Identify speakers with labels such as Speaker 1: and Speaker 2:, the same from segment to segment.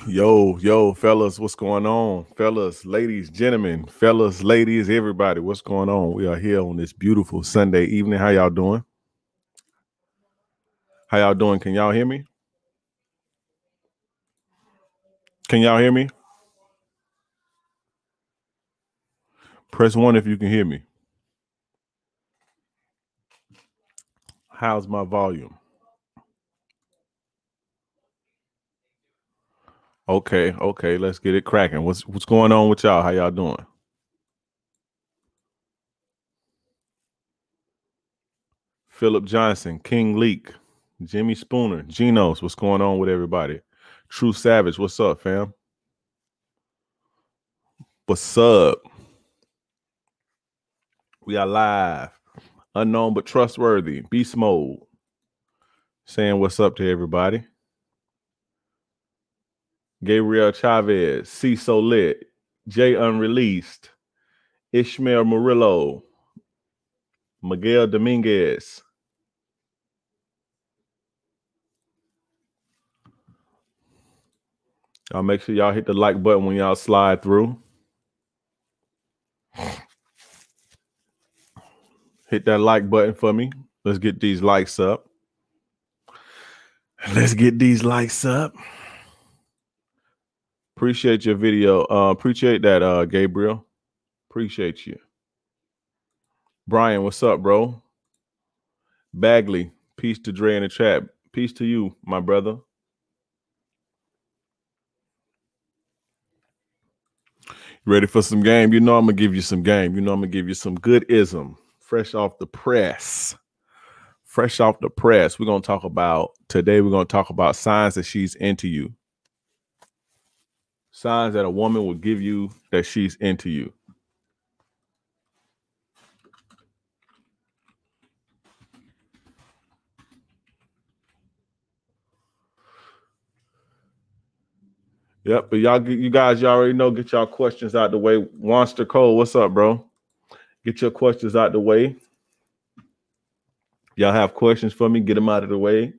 Speaker 1: Yo, fellas, what's going on? Fellas, ladies, gentlemen, fellas, ladies, everybody, what's going on? We are here on this beautiful Sunday evening. How y'all doing? How y'all doing? Can y'all hear me? Can y'all hear me? Press 1 if you can hear me. How's my volume? Okay, let's get it cracking. What's going on with y'all? How y'all doing? Philip Johnson, King Leak, Jimmy Spooner, Genos, what's going on with everybody? True Savage, what's up, fam? What's up? We are live. Unknown but trustworthy. Beast mode. Saying what's up to everybody. Gabriel Chavez, C So Lit, Jay Unreleased, Ishmael Murillo, Miguel Dominguez. Y'all make sure y'all hit the like button when y'all slide through. Hit that like button for me. Let's get these likes up. Appreciate your video. Appreciate that, Gabriel. Appreciate you. Brian, what's up, bro? Bagley, peace to Dre in the chat. Peace to you, my brother. Ready for some game? You know I'm going to give you some game. You know I'm going to give you some good ism. Fresh off the press. We're going to talk about, today we're going to talk about signs that she's into you. Signs that a woman will give you that she's into you. Yep, but you guys already know, get y'all questions out the way. Monster Cole, what's up, bro? Get your questions out the way. Y'all have questions for me, get them out of the way.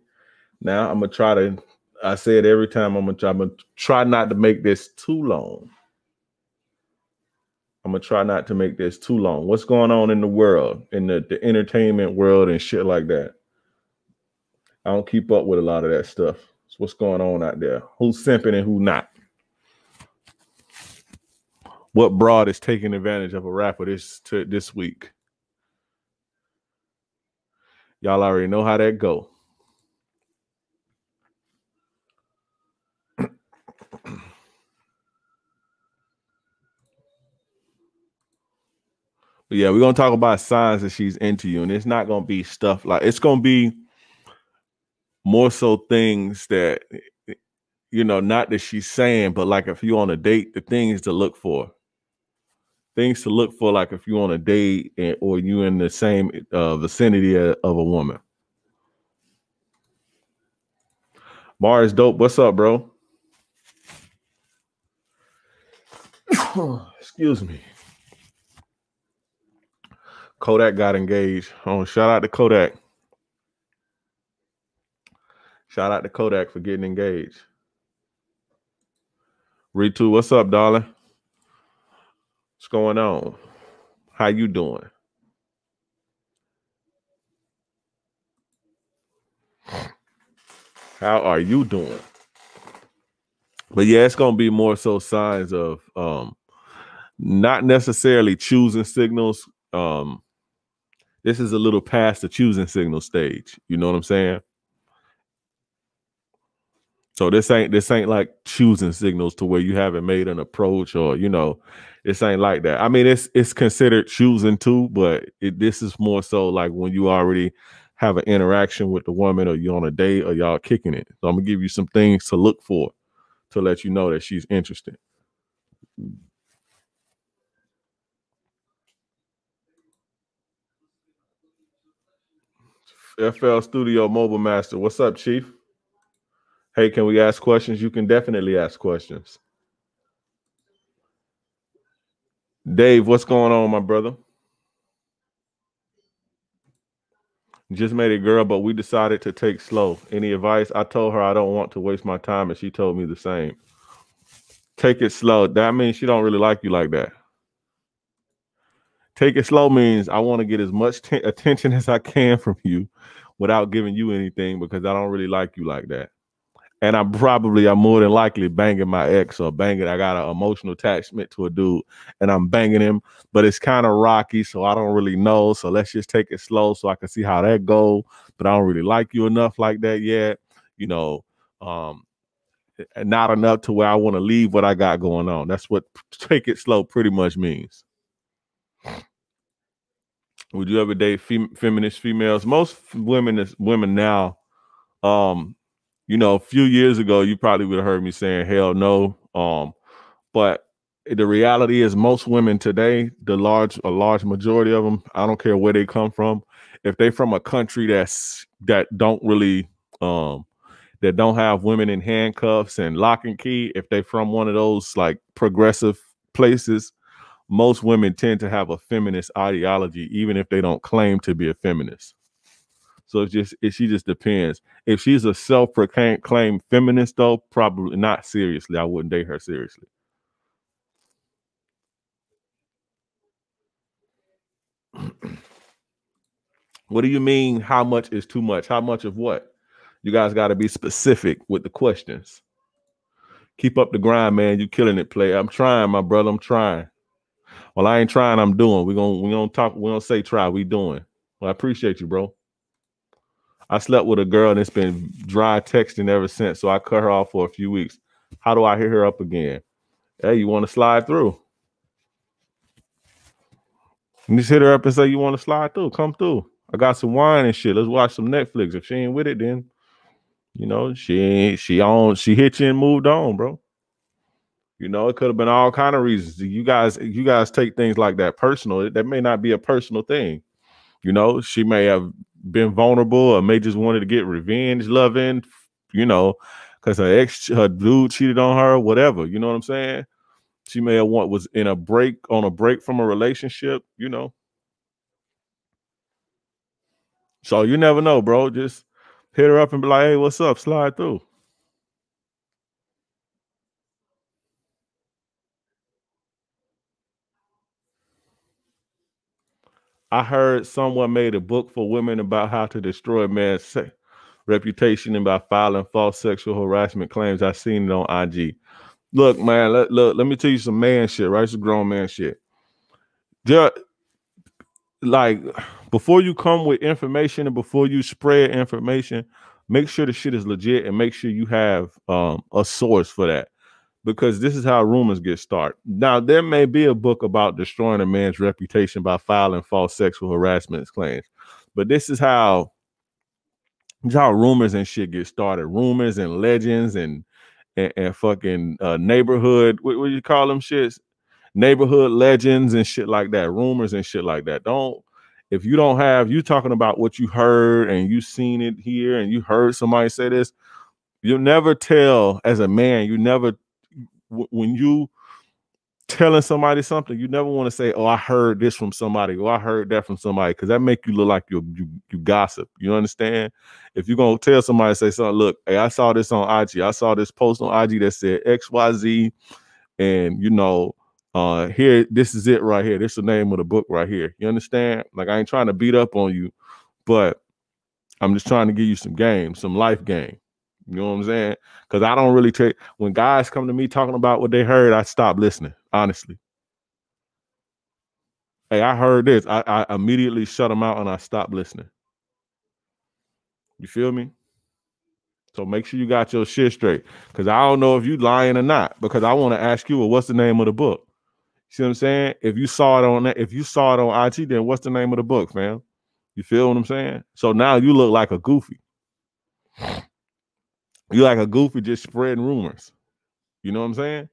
Speaker 1: Now I'm going to try to, I say it every time, I'm going to try not to make this too long. What's going on in the world, in the entertainment world and shit like that? I don't keep up with a lot of that stuff. So what's going on out there? Who's simping and who not? What broad is taking advantage of a rapper this week? Y'all already know how that go. But yeah, we're going to talk about signs that she's into you. And it's not going to be stuff like, it's going to be more so things that, you know, not that she's saying, but like if you're on a date, the things to look for. Things to look for, like if you're on a date or you in the same vicinity of a woman. Mars Dope, what's up, bro? Excuse me. Kodak got engaged. Oh, shout out to Kodak. Shout out to Kodak for getting engaged. Ritu, what's up, darling? What's going on? How you doing? How are you doing? But yeah, it's gonna be more so signs of not necessarily choosing signals. This is a little past the choosing signal stage. You know what I'm saying? So this ain't like choosing signals to where you haven't made an approach, or you know, this ain't like that. I mean, it's considered choosing too, but this is more so like when you already have an interaction with the woman, or you're on a date, or y'all kicking it. So I'm gonna give you some things to look for to let you know that she's interested. FL Studio Mobile Master, what's up, Chief? Hey, can we ask questions? You can definitely ask questions. Dave, what's going on, my brother? Just made it, girl, but we decided to take slow. Any advice? I told her I don't want to waste my time, and she told me the same. Take it slow. That means she don't really like you like that. Take it slow means I want to get as much attention as I can from you without giving you anything because I don't really like you like that. And I'm more than likely banging my ex or banging. I got an emotional attachment to a dude and I'm banging him, but it's kind of rocky. So I don't really know. So let's just take it slow so I can see how that go. But I don't really like you enough like that yet. You know, and not enough to where I want to leave what I got going on. That's what take it slow pretty much means. Would you ever date feminist females? Most women now, you know, a few years ago, you probably would have heard me saying hell no. But the reality is most women today, a large majority of them, I don't care where they come from. If they from a country that don't really that don't have women in handcuffs and lock and key, if they from one of those like progressive places, most women tend to have a feminist ideology, even if they don't claim to be a feminist. So she just depends. If she's a self-proclaimed feminist, though, probably not seriously. I wouldn't date her seriously. What do you mean? How much is too much? How much of what? You guys got to be specific with the questions. Keep up the grind, man. You killing it, Play. I'm trying, my brother. I'm trying. Well, I ain't trying. I'm doing. We're gonna talk. We don't say try. We doing. Well, I appreciate you, bro. I slept with a girl and it's been dry texting ever since. So I cut her off for a few weeks. How do I hit her up again? Hey, you want to slide through? You just hit her up and say you want to slide through. Come through. I got some wine and shit. Let's watch some Netflix. If she ain't with it, then you know she hit you and moved on, bro. You know, it could have been all kind of reasons. You guys take things like that personal. That may not be a personal thing. You know, she may have been vulnerable or may just wanted to get revenge loving, you know, because her dude cheated on her, whatever. You know what I'm saying? She may have was on a break from a relationship, you know. So you never know, bro. Just hit her up and be like, hey, what's up? Slide through. I heard someone made a book for women about how to destroy a man's reputation and by filing false sexual harassment claims. I seen it on IG. Look, man, let me tell you some man shit, right? It's a grown man shit. Just, like, before you come with information and before you spread information, make sure the shit is legit and make sure you have a source for that. Because this is how rumors get started. Now, there may be a book about destroying a man's reputation by filing false sexual harassment claims, but this is how rumors and shit get started. Rumors and legends and fucking neighborhood, what do you call them shits? Neighborhood legends and shit like that. Rumors and shit like that. If you don't have, you talking about what you heard and you seen it here and you heard somebody say this, you'll never tell as a man, when you telling somebody something, you never want to say, oh, I heard this from somebody, or I heard that from somebody, because that make you look like you gossip. You understand? If you're gonna tell somebody, say something, look, hey, I saw this on IG. I saw this post on IG that said XYZ, and you know, here, this is it right here. This is the name of the book right here. You understand? Like, I ain't trying to beat up on you, but I'm just trying to give you some game, some life game. You know what I'm saying? Because I don't really take, when guys come to me talking about what they heard, I stop listening, honestly. Hey, I heard this. I immediately shut them out and I stop listening. You feel me? So make sure you got your shit straight. Because I don't know if you lying or not. Because I want to ask you, well, what's the name of the book? See what I'm saying? If you saw it on IG, then what's the name of the book, fam? You feel what I'm saying? So now you look like a goofy. You like a goofy just spreading rumors. You know what I'm saying?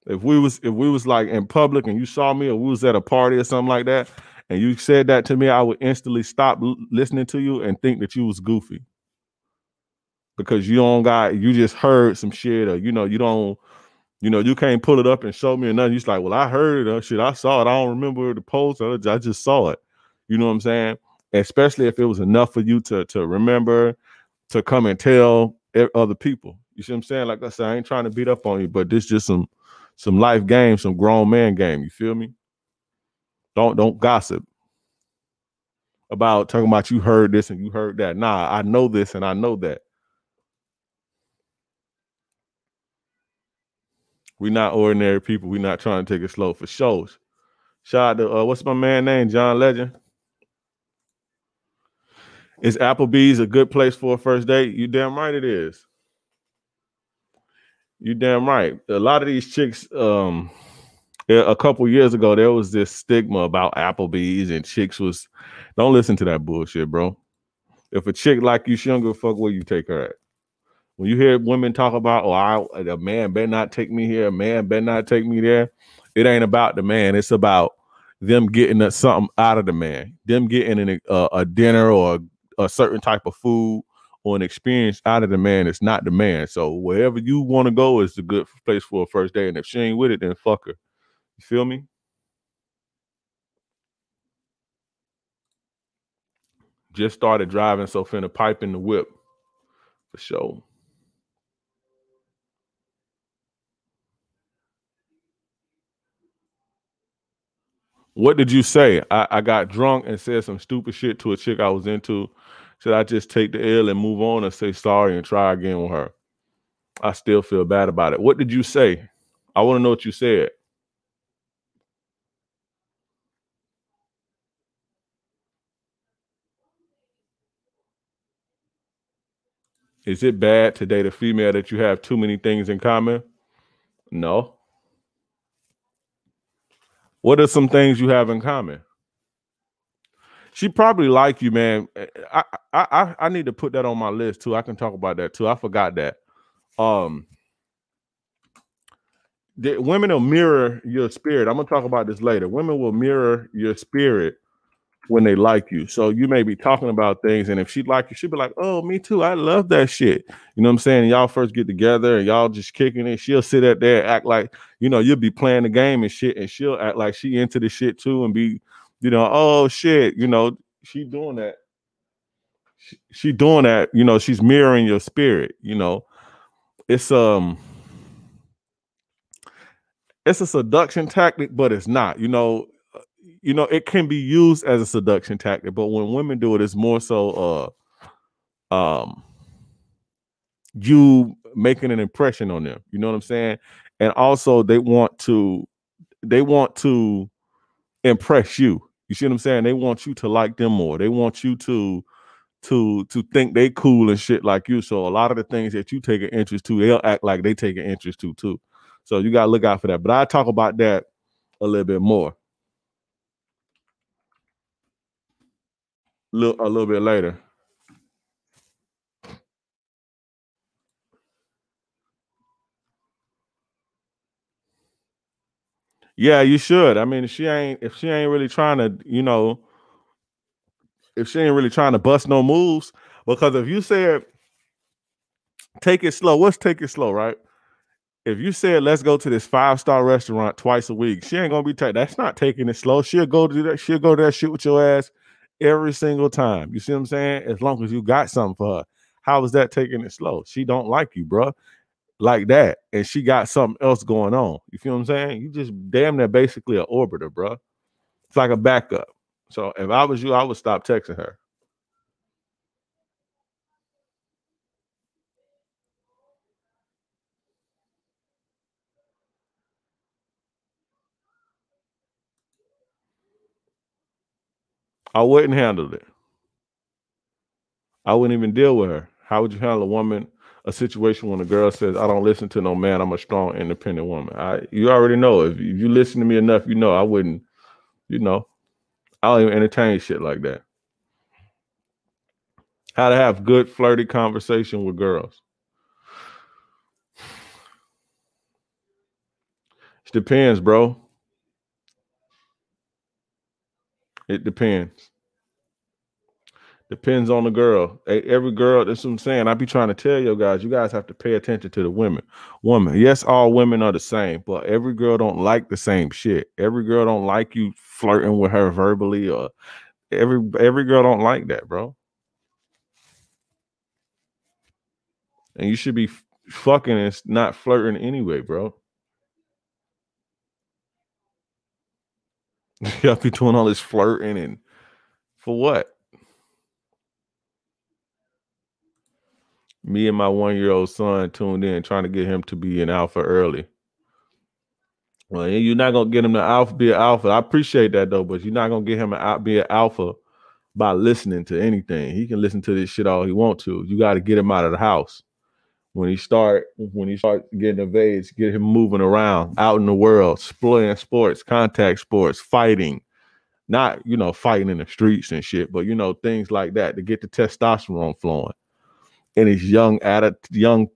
Speaker 1: If we was like in public and you saw me, or we was at a party or something like that, and you said that to me, I would instantly stop listening to you and think that you was goofy. Because you just heard some shit, or you can't pull it up and show me or nothing. You're like, well, I heard it, shit, I saw it. I don't remember the post. I just saw it. You know what I'm saying? Especially if it was enough for you to remember, to come and tell other people. You see what I'm saying? Like I said, I ain't trying to beat up on you, but this just some life game, some grown man game. You feel me? Don't gossip about talking about you heard this and you heard that. Nah, I know this and I know that. We're not ordinary people. We're not trying to take it slow for shows. Shout out to what's my man name? John Legend. Is Applebee's a good place for a first date? You damn right it is. You damn right. A lot of these chicks, a couple years ago, there was this stigma about Applebee's and chicks was, don't listen to that bullshit, bro. If a chick like you, she don't give a fuck where you take her at. When you hear women talk about, a man better not take me here, a man better not take me there, it ain't about the man. It's about them getting something out of the man, them getting a dinner or a certain type of food or an experience out of the man. It's not the man. So wherever you want to go is the good place for a first date. And if she ain't with it, then fuck her. You feel me? Just started driving, so finna pipe in the whip for sure. What did you say? I got drunk and said some stupid shit to a chick I was into. Should I just take the L and move on or say sorry and try again with her? I still feel bad about it. What did you say? I want to know what you said. Is it bad to date a female that you have too many things in common? No. What are some things you have in common? She probably like you, man. I need to put that on my list too. I can talk about that too. I forgot that. Women will mirror your spirit. I'm gonna talk about this later. Women will mirror your spirit when they like you. So you may be talking about things, and if she like you, she'll be like, "Oh, me too. I love that shit." You know what I'm saying? And y'all first get together and y'all just kicking it. She'll sit up there, act like, you'll be playing the game and shit, and she'll act like she into the shit too, and be, oh shit, she doing that. She doing that. She's mirroring your spirit. It's it's a seduction tactic, but it's not. It can be used as a seduction tactic, but when women do it, it's more so you making an impression on them. You know what I'm saying? And also they want to impress you. You see what I'm saying? They want you to like them more. They want you to think they cool and shit like you. So a lot of the things that you take an interest to, they'll act like they take an interest to too. So you gotta look out for that. But I talk about that a little bit more. A little bit later. Yeah, you should. I mean, if she ain't really trying to, if she ain't really trying to bust no moves, because if you said take it slow, what's take it slow, right? If you said let's go to this 5-star restaurant twice a week, she ain't gonna be that's not taking it slow. She'll go to that. She'll go to that shit with your ass every single time. You see what I'm saying? As long as you got something for her. How is that taking it slow? She don't like you, bro, like that, and she got something else going on. You feel what I'm saying? You just damn near basically an orbiter, bro. It's like a backup. So if I was you, I would stop texting her. I wouldn't handle it. I wouldn't even deal with her. How would you handle a situation when a girl says, "I don't listen to no man. I'm a strong, independent woman"? You already know. If you listen to me enough, I wouldn't. I don't even entertain shit like that. How to have good flirty conversation with girls. It depends, bro. It depends. Depends on the girl. Every girl, that's what I'm saying. I be trying to tell you guys have to pay attention to the woman. Yes, all women are the same, but every girl don't like the same shit. Every girl don't like you flirting with her verbally, or every girl don't like that, bro. And you should be fucking is not flirting anyway, bro. Y'all be doing all this flirting and for what? Me and my 1-year-old son tuned in trying to get him to be an alpha early. Well, you're not gonna get him to be an alpha. I appreciate that though, but you're not gonna get him to be an alpha by listening to anything. He can listen to this shit all he want to. You got to get him out of the house. When he start getting of age, get him moving around out in the world, exploring sports, contact sports, fighting. Not, fighting in the streets and shit, but things like that to get the testosterone flowing in his young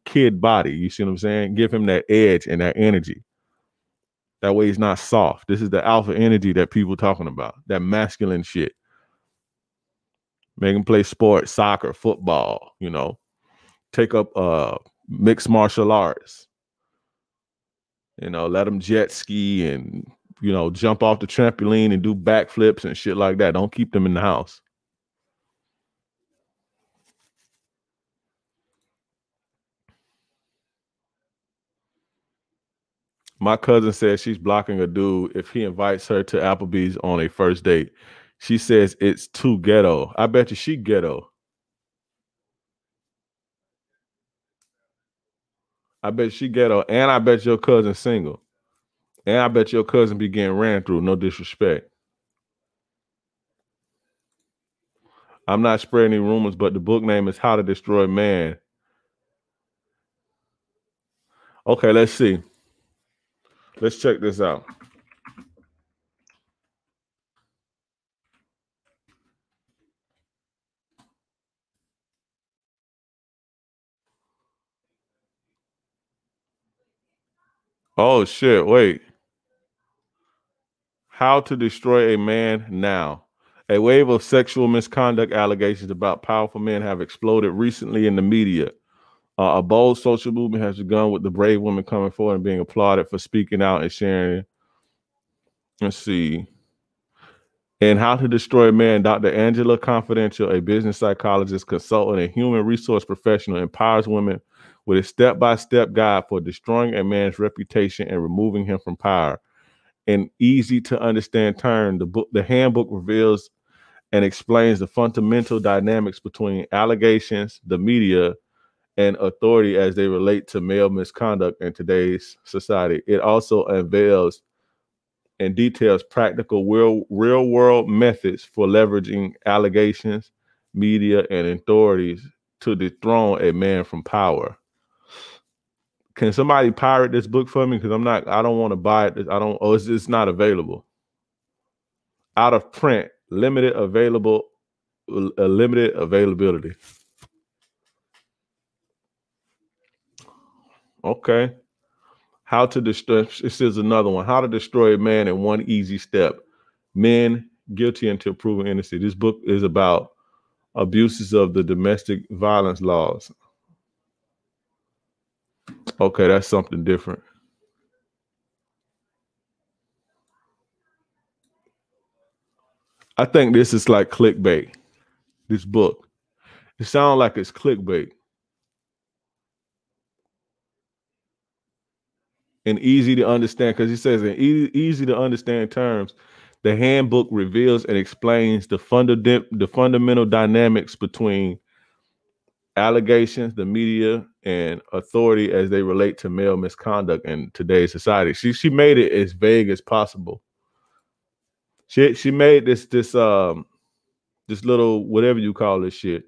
Speaker 1: kid body. You see what I'm saying? Give him that edge and that energy. That way he's not soft. This is the alpha energy that people talking about. That masculine shit. Make him play sports, soccer, football, take up mixed martial arts. Let him jet ski and, jump off the trampoline and do backflips and shit like that. Don't keep them in the house. My cousin says she's blocking a dude if he invites her to Applebee's on a first date. She says it's too ghetto. I bet you she ghetto. I bet she ghetto. And I bet your cousin's single. And I bet your cousin be getting ran through. No disrespect. I'm not spreading any rumors, but the book name is How to Destroy Man. Okay, let's see. Let's check this out. Oh, shit. Wait. How to Destroy a Man Now. A wave of sexual misconduct allegations about powerful men have exploded recently in the media. A bold social movement has begun with the brave women coming forward and being applauded for speaking out and sharing. Let's see. In How to Destroy a Man, Dr. Angela Confidential, a business psychologist, consultant, and human resource professional, empowers women with a step-by-step guide for destroying a man's reputation and removing him from power. In easy-to-understand terms, the handbook reveals and explains the fundamental dynamics between allegations, the media, and authority as they relate to male misconduct in today's society. It also unveils and details practical real-world methods for leveraging allegations, media, and authorities to dethrone a man from power. Can somebody pirate this book for me? Because I don't want to buy it. It's not available. Out of print, limited availability. Okay. How to destroy, this is another one. How to Destroy a Man in One Easy Step. Men Guilty Until Proven Innocent. This book is about abuses of the domestic violence laws. Okay, that's something different. I think this is like clickbait. This book. It sounds like it's clickbait. And easy to understand, because he says in easy to understand terms, the handbook reveals and explains the fundamental dynamics between allegations, the media, and authority as they relate to male misconduct in today's society. She made it as vague as possible. She made this little, whatever you call this shit,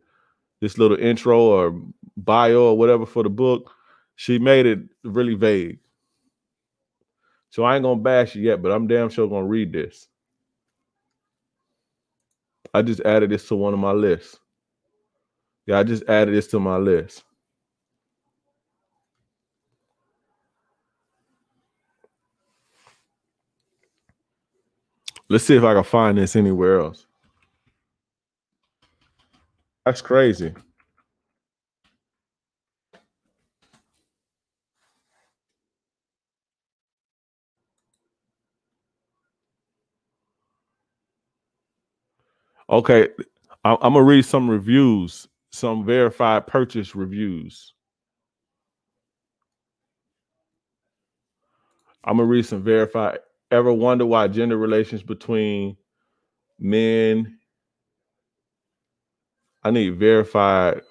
Speaker 1: this little intro or bio or whatever for the book. She made it really vague. So I ain't gonna bash it yet, but I'm damn sure gonna read this. I just added this to one of my lists. Yeah, I just added this to my list. Let's see if I can find this anywhere else. That's crazy. Okay, I'm gonna read some reviews, some verified purchase reviews. I'm gonna read some verified. Ever wonder why gender relations between men? I need verified.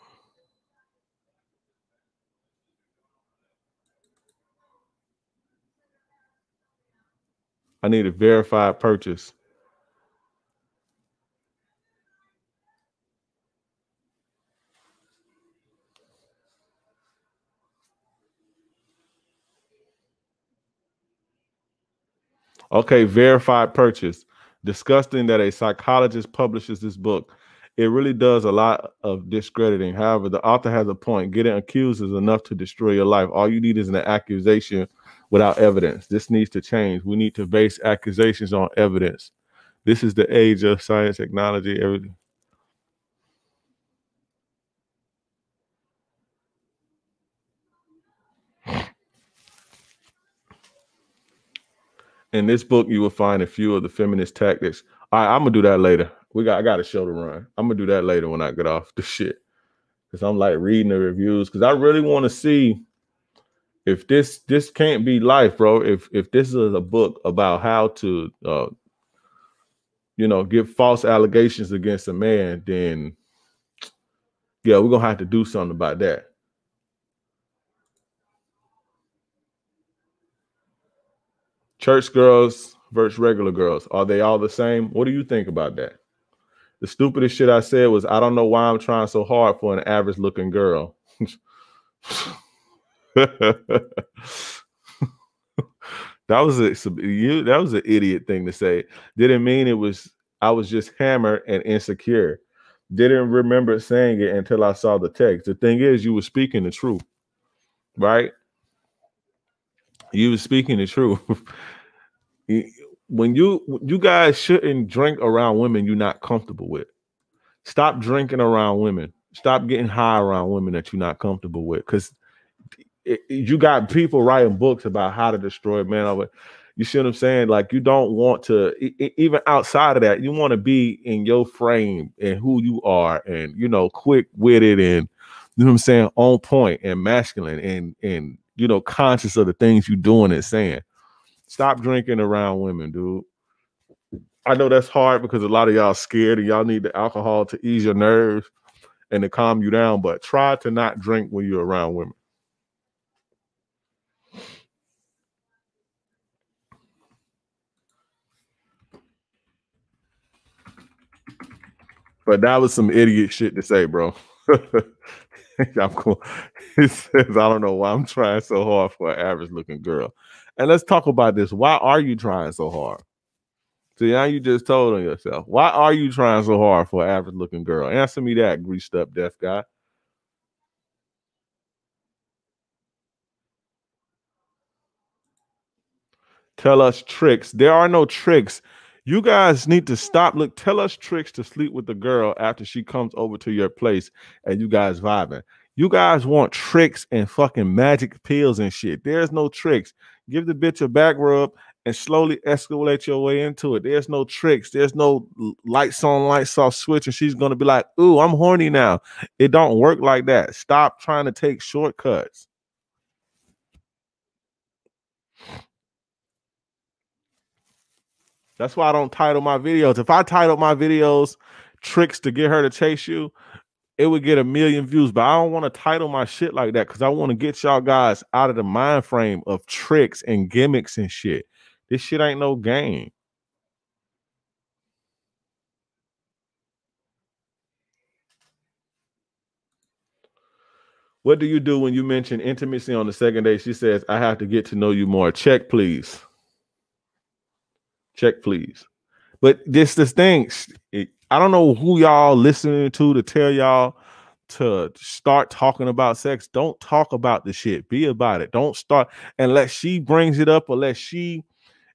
Speaker 1: I need a verified purchase. Okay, verified purchase. Disgusting that a psychologist publishes this book. It really does a lot of discrediting. However, the author has a point. Getting accused is enough to destroy your life. All you need is an accusation without evidence. This needs to change. We need to base accusations on evidence. This is the age of science, technology, everything. In this book, you will find a few of the feminist tactics. All right, I'm gonna do that later. I got a show to run. I'm gonna do that later when I get off the shit. Because I'm like reading the reviews. Because I really want to see if this can't be life, bro. If this is a book about how to give false allegations against a man, then yeah, we're gonna have to do something about that. Church girls versus regular girls. Are they all the same? What do you think about that? The stupidest shit I said was, I don't know why I'm trying so hard for an average looking girl. That was an idiot thing to say. Didn't mean I was just hammered and insecure. Didn't remember saying it until I saw the text. The thing is, you were speaking the truth, right? You were speaking the truth. When you guys shouldn't drink around women you're not comfortable with. Stop drinking around women. Stop getting high around women that you're not comfortable with. Because you got people writing books about how to destroy men. You see what I'm saying? Like, you don't want to, even outside of that, you want to be in your frame and who you are, and quick-witted, and you know what I'm saying, on point and masculine, and conscious of the things you're doing and saying. Stop drinking around women, dude. I know that's hard because a lot of y'all scared and y'all need the alcohol to ease your nerves and to calm you down, but try to not drink when you're around women. But that was some idiot shit to say, bro. I'm cool. It says, I don't know why I'm trying so hard for an average looking girl. And let's talk about this. Why are you trying so hard? See, now you just told on yourself. Why are you trying so hard for an average looking girl? Answer me that, greased up deaf guy. Tell us tricks. There are no tricks. You guys need to stop. Look, tell us tricks to sleep with the girl after she comes over to your place and you guys vibing. You guys want tricks and fucking magic pills and shit. There's no tricks. Give the bitch a back rub and slowly escalate your way into it. There's no tricks. There's no lights on, lights off switch, and she's gonna be like, ooh, I'm horny now. It don't work like that. Stop trying to take shortcuts. That's why I don't title my videos. If I title my videos tricks to get her to chase you, it would get 1 million views. But I don't want to title my shit like that because I want to get y'all guys out of the mind frame of tricks and gimmicks and shit. This shit ain't no game. What do you do when you mention intimacy on the second day? She says, I have to get to know you more. Check, please. Check, please. But this thing, I don't know who y'all listening to tell y'all to start talking about sex. Don't talk about the shit. Be about it. Don't start unless she brings it up, unless she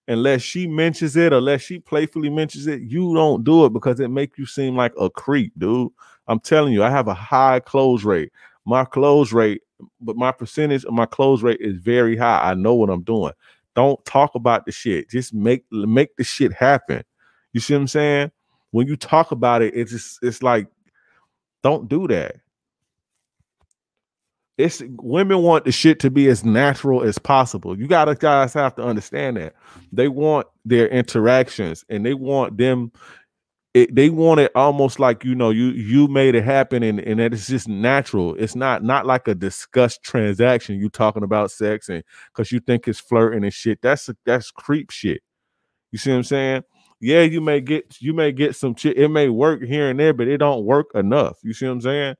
Speaker 1: mentions it, unless she playfully mentions it. You don't do it because it makes you seem like a creep, dude. I'm telling you, I have a high close rate. My close rate, but my percentage of my close rate is very high. I know what I'm doing. Don't talk about the shit. Just make the shit happen. You see what I'm saying? When you talk about it, it's like, don't do that. It's women want the shit to be as natural as possible. You guys have to understand that. They want their interactions and they want them. They want it almost like, you know, you made it happen and that it's just natural. It's not like a discussed transaction. You talking about sex and because you think it's flirting and shit. That's creep shit. You see what I'm saying? Yeah, you may get some shit. It may work here and there, but it don't work enough. You see what I'm saying?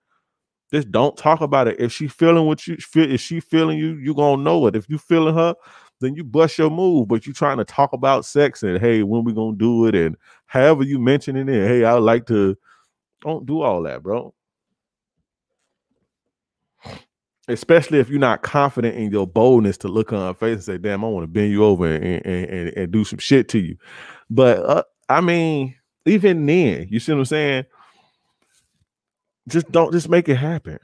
Speaker 1: Just don't talk about it. If she feeling what you feel, if she feeling you, you gonna know it. If you feeling her, then you bust your move. But you trying to talk about sex and hey, when we gonna do it, and however you mentioning it, hey, I would like to. Don't do all that, bro. Especially if you're not confident in your boldness to look on her face and say, "Damn, I want to bend you over and do some shit to you." But I mean, even then, you see what I'm saying? Just make it happen.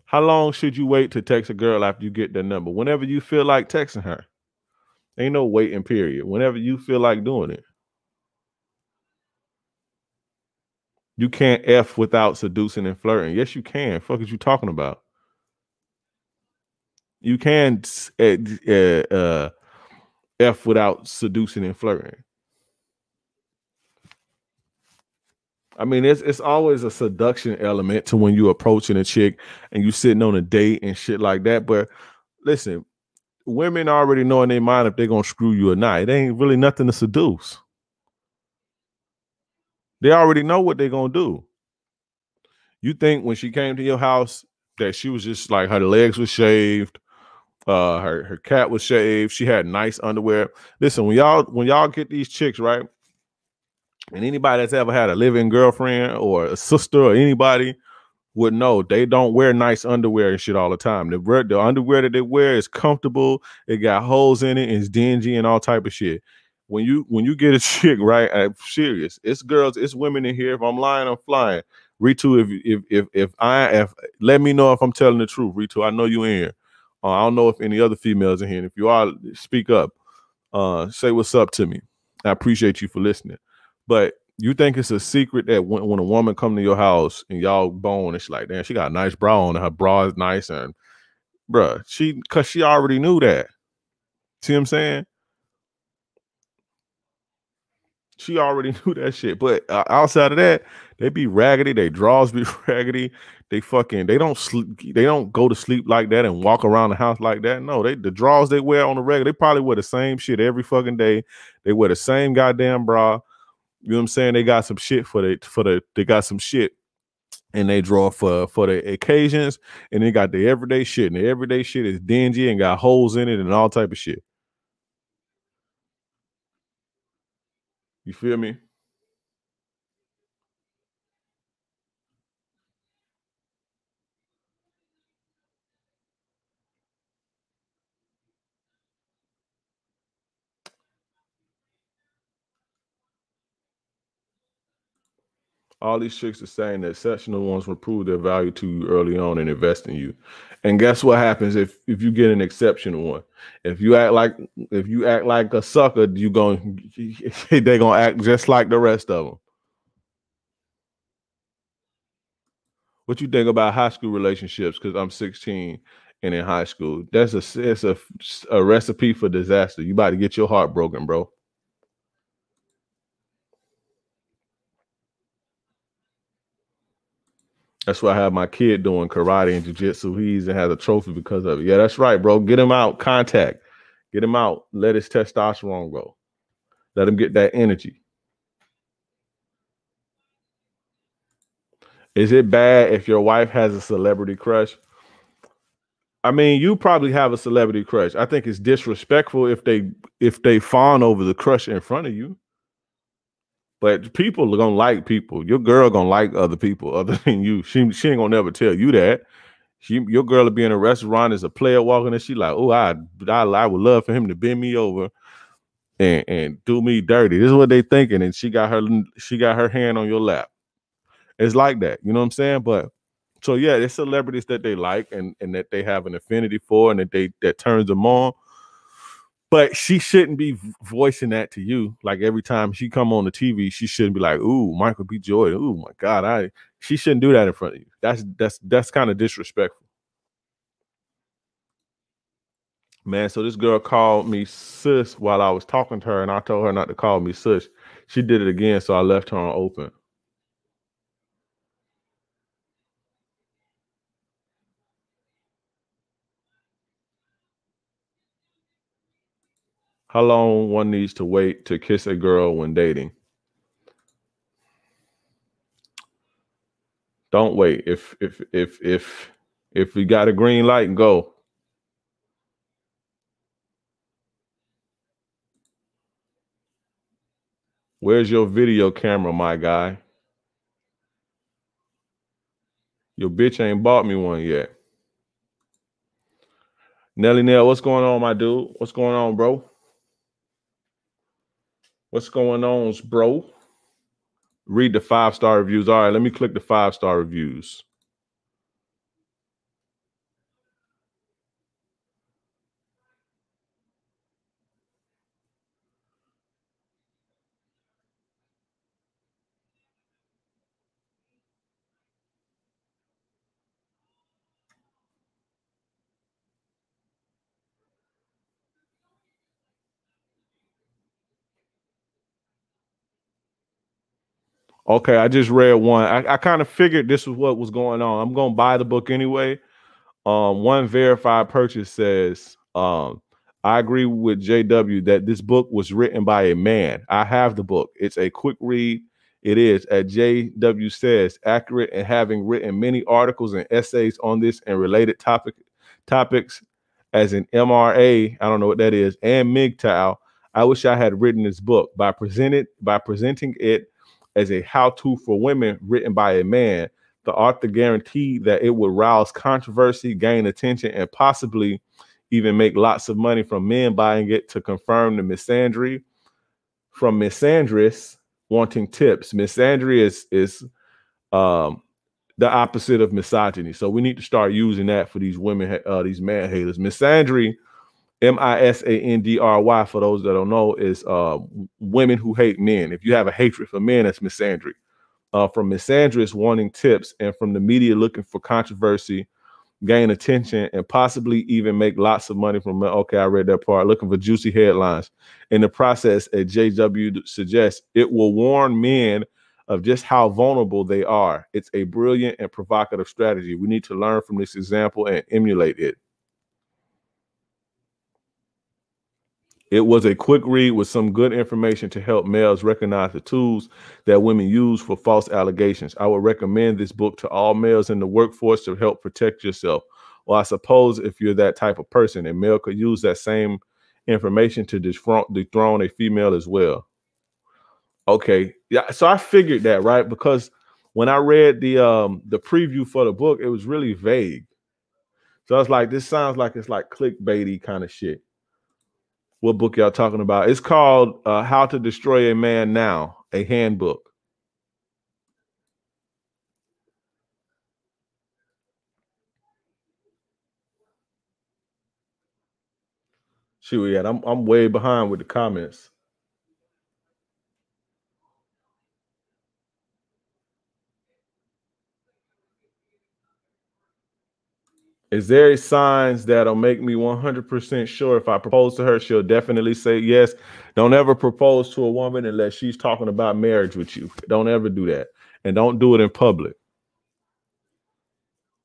Speaker 1: How long should you wait to text a girl after you get their number? Whenever you feel like texting her. Ain't no waiting period. Whenever you feel like doing it. You can't F without seducing and flirting. Yes, you can. Fuck is you talking about? You can F without seducing and flirting. I mean, it's always a seduction element to when you approaching a chick and you sitting on a date and shit like that. But listen, women already know in their mind if they're gonna screw you or not. It ain't really nothing to seduce. They already know what they're gonna do. You think when she came to your house that she was just like her legs were shaved, her cat was shaved, she had nice underwear. Listen, when y'all get these chicks, right? And anybody that's ever had a living girlfriend or a sister or anybody would know they don't wear nice underwear and shit all the time. The underwear that they wear is comfortable, it got holes in it, it's dingy and all type of shit. When you get a chick, right? I'm serious. It's girls, it's women in here. If I'm lying, I'm flying. Ritu, if let me know if I'm telling the truth. Ritu, I know you in here. I don't know if any other females in here. And if you are, speak up. Say what's up to me. I appreciate you for listening. But you think it's a secret that when a woman come to your house and y'all bone, it's like, damn, she got a nice bra on and her bra is nice and bruh, cause she already knew that. See what I'm saying? She already knew that shit. But outside of that, they be raggedy. They drawers be raggedy. They don't sleep. They don't go to sleep like that and walk around the house like that. No, the drawers they wear on the regular, they probably wear the same shit every fucking day. They wear the same goddamn bra. You know what I'm saying? They got some shit they got some shit and they draw for the occasions, and they got the everyday shit. And the everyday shit is dingy and got holes in it and all type of shit. You feel me? All these chicks are saying that exceptional ones will prove their value to you early on and invest in you. And guess what happens if you get an exceptional one? If you act like a sucker, they're gonna act just like the rest of them. What you think about high school relationships? Because I'm 16 and in high school, it's a recipe for disaster. You about to get your heart broken, bro. That's why I have my kid doing karate and jiu-jitsu. He even has a trophy because of it. Yeah, that's right, bro. Get him out, contact. Get him out. Let his testosterone go. Let him get that energy. Is it bad if your wife has a celebrity crush? I mean, you probably have a celebrity crush. I think it's disrespectful if they fawn over the crush in front of you. But people are gonna like people. Your girl gonna like other people other than you. She ain't gonna never tell you that. Your girl will be in a restaurant as a player walking and she like, oh, I would love for him to bend me over and do me dirty. This is what they thinking. And she got her hand on your lap. It's like that. You know what I'm saying? But so yeah, it's celebrities that they like and that they have an affinity for and that turns them on. But she shouldn't be voicing that to you. Like every time she come on the TV, she shouldn't be like, ooh, Michael B. Jordan. Ooh, my God. She shouldn't do that in front of you. That's kind of disrespectful. Man, so this girl called me sis while I was talking to her, and I told her not to call me sis. She did it again, so I left her on open. How long one needs to wait to kiss a girl when dating? Don't wait. If we got a green light, go. Where's your video camera, my guy? Your bitch ain't bought me one yet. Nelly Nell, what's going on, my dude? What's going on, bro? What's going on, bro? Read the 5-star reviews. All right, let me click the 5-star reviews. Okay, I just read one. I kind of figured this was what was going on. I'm gonna buy the book anyway. One verified purchase says, I agree with JW that this book was written by a man. I have the book. It's a quick read. It is, as JW says, accurate and having written many articles and essays on this and related topics as an MRA, I don't know what that is, and MGTOW. I wish I had written this book by presenting it as a how-to for women written by a man. The author guaranteed that it would rouse controversy, gain attention, and possibly even make lots of money from men buying it to confirm the misandry from misandrists wanting tips. Misandry is the opposite of misogyny. So we need to start using that for these women, these man haters. Misandry, MISANDRY, for those that don't know, is women who hate men. If you have a hatred for men, that's misandry. From misandrists wanting tips, and from the media looking for controversy, gain attention, and possibly even make lots of money from it. Okay, I read that part. Looking for juicy headlines. In the process, as JW suggests, it will warn men of just how vulnerable they are. It's a brilliant and provocative strategy. We need to learn from this example and emulate it. It was a quick read with some good information to help males recognize the tools that women use for false allegations. I would recommend this book to all males in the workforce to help protect yourself. Well, I suppose if you're that type of person, a male could use that same information to dethrone a female as well. Okay, yeah. So I figured that, right? Because when I read the preview for the book, it was really vague. So I was like, this sounds like it's like clickbaity kind of shit. What book y'all talking about? It's called How to Destroy a Man Now, a handbook. Shoot, yeah, I'm way behind with the comments. Is there signs that'll make me 100% sure if I propose to her, she'll definitely say yes? Don't ever propose to a woman unless she's talking about marriage with you. Don't ever do that. And don't do it in public.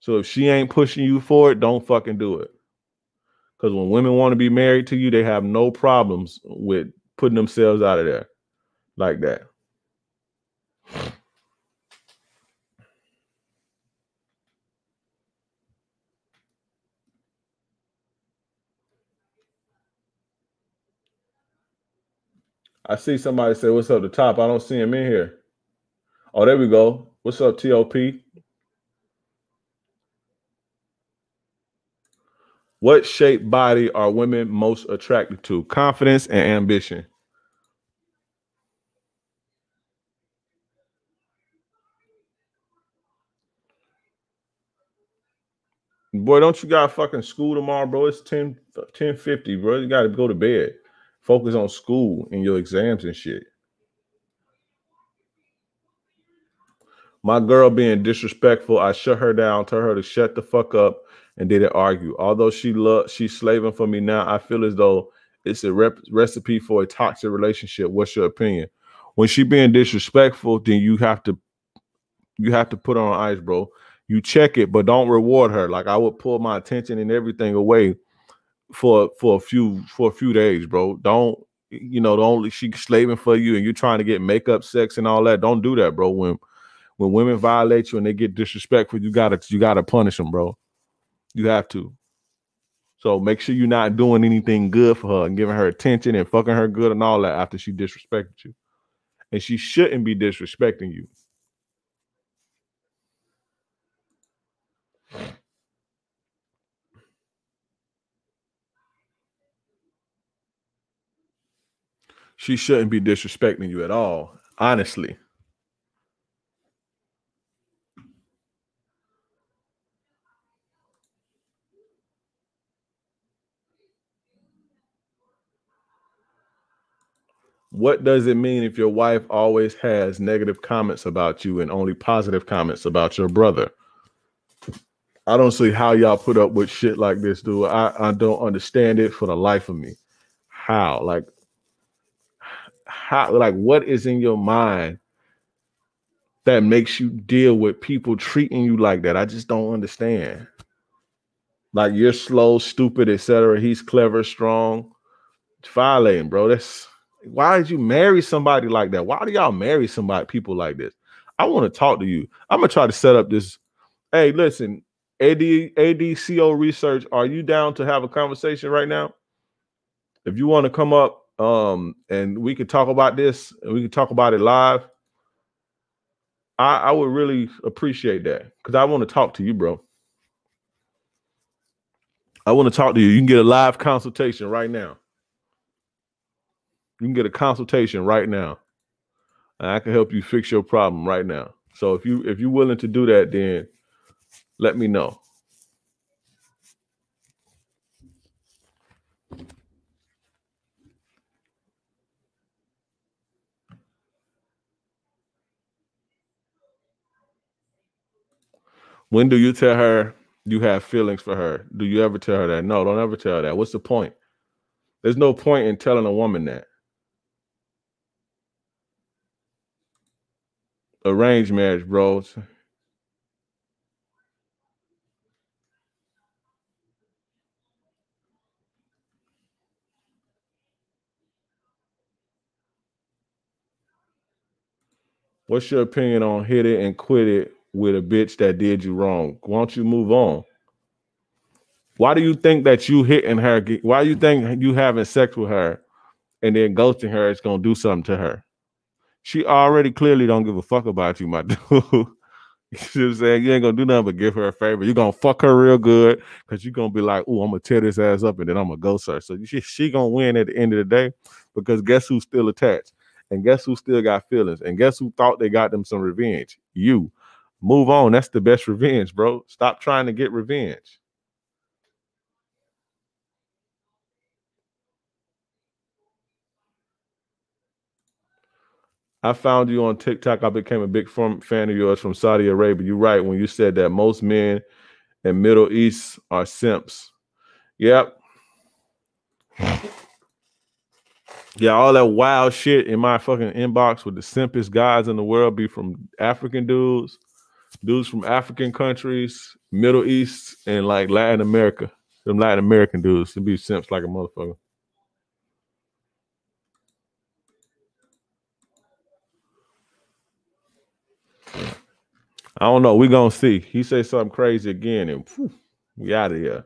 Speaker 1: So if she ain't pushing you for it, don't fucking do it. Because when women want to be married to you, they have no problems with putting themselves out of there like that. I see somebody say, what's up the top? I don't see him in here. Oh, there we go. What's up, TOP? What shaped body are women most attracted to? Confidence and ambition. Boy, don't you got fucking school tomorrow, bro? It's 10:50, bro. You got to go to bed. Focus on school and your exams and shit. My girl being disrespectful, I shut her down, told her to shut the fuck up, and didn't argue. Although she's slaving for me now, I feel as though it's a recipe for a toxic relationship. What's your opinion? When she being disrespectful, then you have to put her on ice, bro. You check it, but don't reward her. Like I would pull my attention and everything away for a few days, bro. Don't she's slaving for you and you're trying to get makeup sex and all that. Don't do that, bro. When women violate you and they get disrespectful, you gotta punish them, bro. You have to. So make sure you're not doing anything good for her and giving her attention and fucking her good and all that after she disrespected you. And she shouldn't be disrespecting you. She shouldn't be disrespecting you at all, honestly. What does it mean if your wife always has negative comments about you and only positive comments about your brother? I don't see how y'all put up with shit like this, dude. I don't understand it for the life of me. How? Like what is in your mind that makes you deal with people treating you like that? I just don't understand. Like you're slow, stupid, etc. He's clever, strong. It's violating, bro. Why did you marry somebody like that? Why do y'all marry people like this? I want to talk to you. I'm gonna try to set up this. Hey, listen, ADCO research. Are you down to have a conversation right now? If you want to come up, and we could talk about this, and we could talk about it live. I would really appreciate that because I want to talk to you, bro. I want to talk to you. You can get a live consultation right now. You can get a consultation right now. And I can help you fix your problem right now. So if you're willing to do that, then let me know. When do you tell her you have feelings for her? Do you ever tell her that? No, don't ever tell her that. What's the point? There's no point in telling a woman that. Arranged marriage, bro. What's your opinion on hit it and quit it with a bitch that did you wrong? Why don't you move on? Why do you think that you hitting her? Why do you think you having sex with her and then ghosting her is gonna do something to her? She already clearly don't give a fuck about you, my dude. You know what I'm saying? You ain't gonna do nothing but give her a favor. You're gonna fuck her real good because you're gonna be like, oh, I'm gonna tear this ass up and then I'm gonna ghost her. So she gonna win at the end of the day because guess who's still attached? And guess who still got feelings? And guess who thought they got them some revenge? You. Move on. That's the best revenge, bro. Stop trying to get revenge. I found you on TikTok. I became a big fan of yours from Saudi Arabia. You're right when you said that most men in Middle East are simps. Yep. Yeah, all that wild shit in my fucking inbox with the simpest guys in the world be from African dudes from African countries, Middle East, and like Latin America. Them Latin American dudes to be simps like a motherfucker. I don't know. We gonna see. He say something crazy again, and whew, we out of here.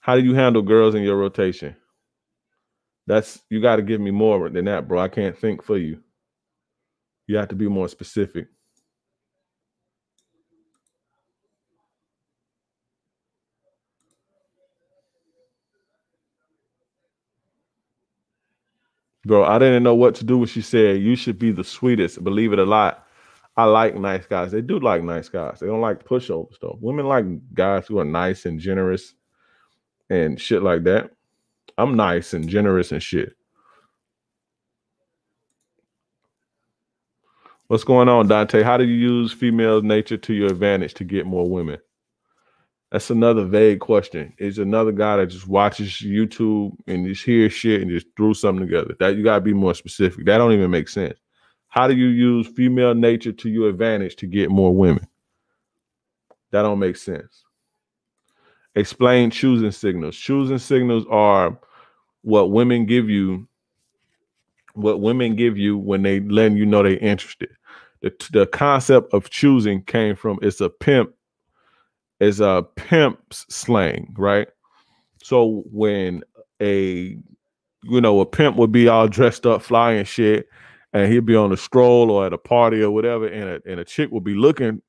Speaker 1: How do you handle girls in your rotation? You got to give me more than that, bro. I can't think for you. You have to be more specific. Bro, I didn't know what to do when she said, you should be the sweetest. Believe it or not, I like nice guys. They do like nice guys. They don't like pushovers, though. Women like guys who are nice and generous and shit like that. I'm nice and generous and shit. What's going on, Dante? How do you use female nature to your advantage to get more women? That's another vague question. It's another guy that just watches YouTube and just hears shit and just threw something together. That you gotta be more specific. That don't even make sense. How do you use female nature to your advantage to get more women? That don't make sense. Explain choosing signals. Choosing signals are what women give you. What women give you when they letting you know they're interested. The concept of choosing came from it's a pimp's slang, right? So when a a pimp would be all dressed up, flying shit, and he'd be on a stroll or at a party or whatever, and a chick would be looking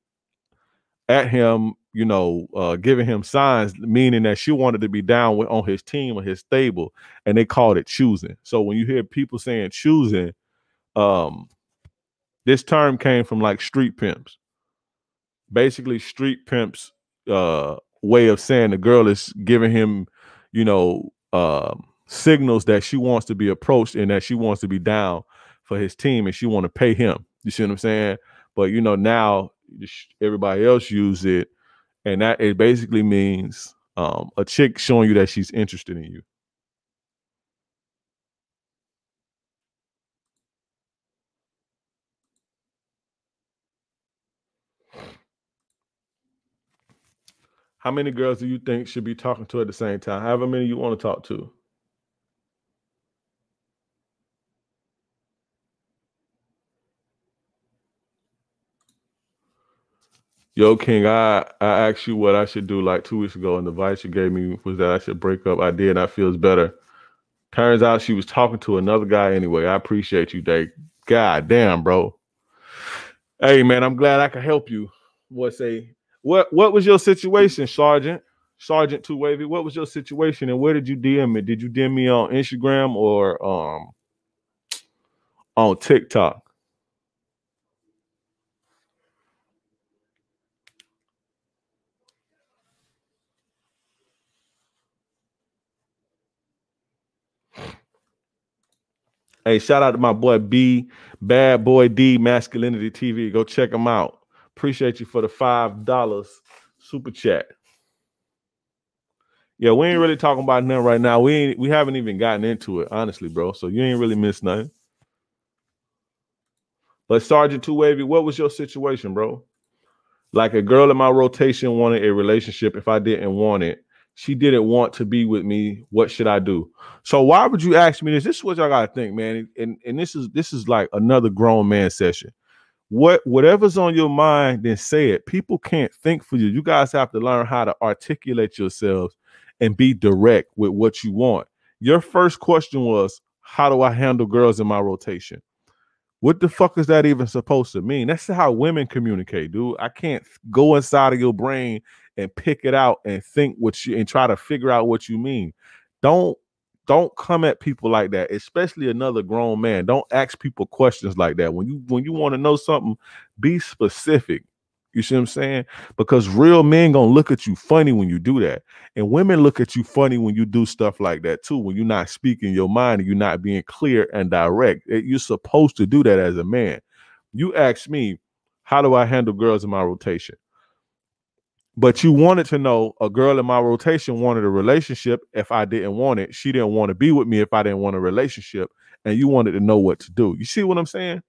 Speaker 1: at him, giving him signs, meaning that she wanted to be down on his team or his stable, and they called it choosing. So when you hear people saying choosing, this term came from like street pimps. Basically, street pimps way of saying the girl is giving him, signals that she wants to be approached and that she wants to be down for his team and she want to pay him. You see what I'm saying? But now everybody else use it, and that it basically means a chick showing you that she's interested in you. How many girls do you think should be talking to at the same time? However many you want to talk to. Yo, King, I asked you what I should do like 2 weeks ago, and the advice you gave me was that I should break up. I did, and I feels better. Turns out she was talking to another guy anyway. I appreciate you, Dave. God damn, bro. Hey, man, I'm glad I could help you. What was your situation, Sergeant? Sergeant Two Wavy, what was your situation and where did you DM me? Did you DM me on Instagram or on TikTok? Hey, shout out to my boy B, Bad Boy D, Masculinity TV. Go check him out. Appreciate you for the $5 super chat. Yeah, we ain't really talking about nothing right now. We haven't even gotten into it, honestly, bro. So you ain't really missed nothing. But Sergeant Two Wavy, what was your situation, bro? Like a girl in my rotation wanted a relationship. If I didn't want it, she didn't want to be with me. What should I do? So why would you ask me this? This is what y'all gotta think, man. And this is like another grown man session. Whatever's on your mind, then say it. People can't think for you. You guys have to learn how to articulate yourselves and be direct with what you want. Your first question was, how do I handle girls in my rotation? What the fuck is that even supposed to mean? That's how women communicate, dude. I can't go inside of your brain and pick it out and think what you and try to figure out what you mean. Don't don't come at people like that, especially another grown man. Don't ask people questions like that. When you want to know something, be specific. You see what I'm saying? Because real men gonna look at you funny when you do that. And women look at you funny when you do stuff like that too, when you're not speaking your mind and you're not being clear and direct. You're supposed to do that as a man. You ask me, how do I handle girls in my rotation? But you wanted to know a girl in my rotation wanted a relationship if I didn't want it. She didn't want to be with me if I didn't want a relationship. And you wanted to know what to do. You see what I'm saying?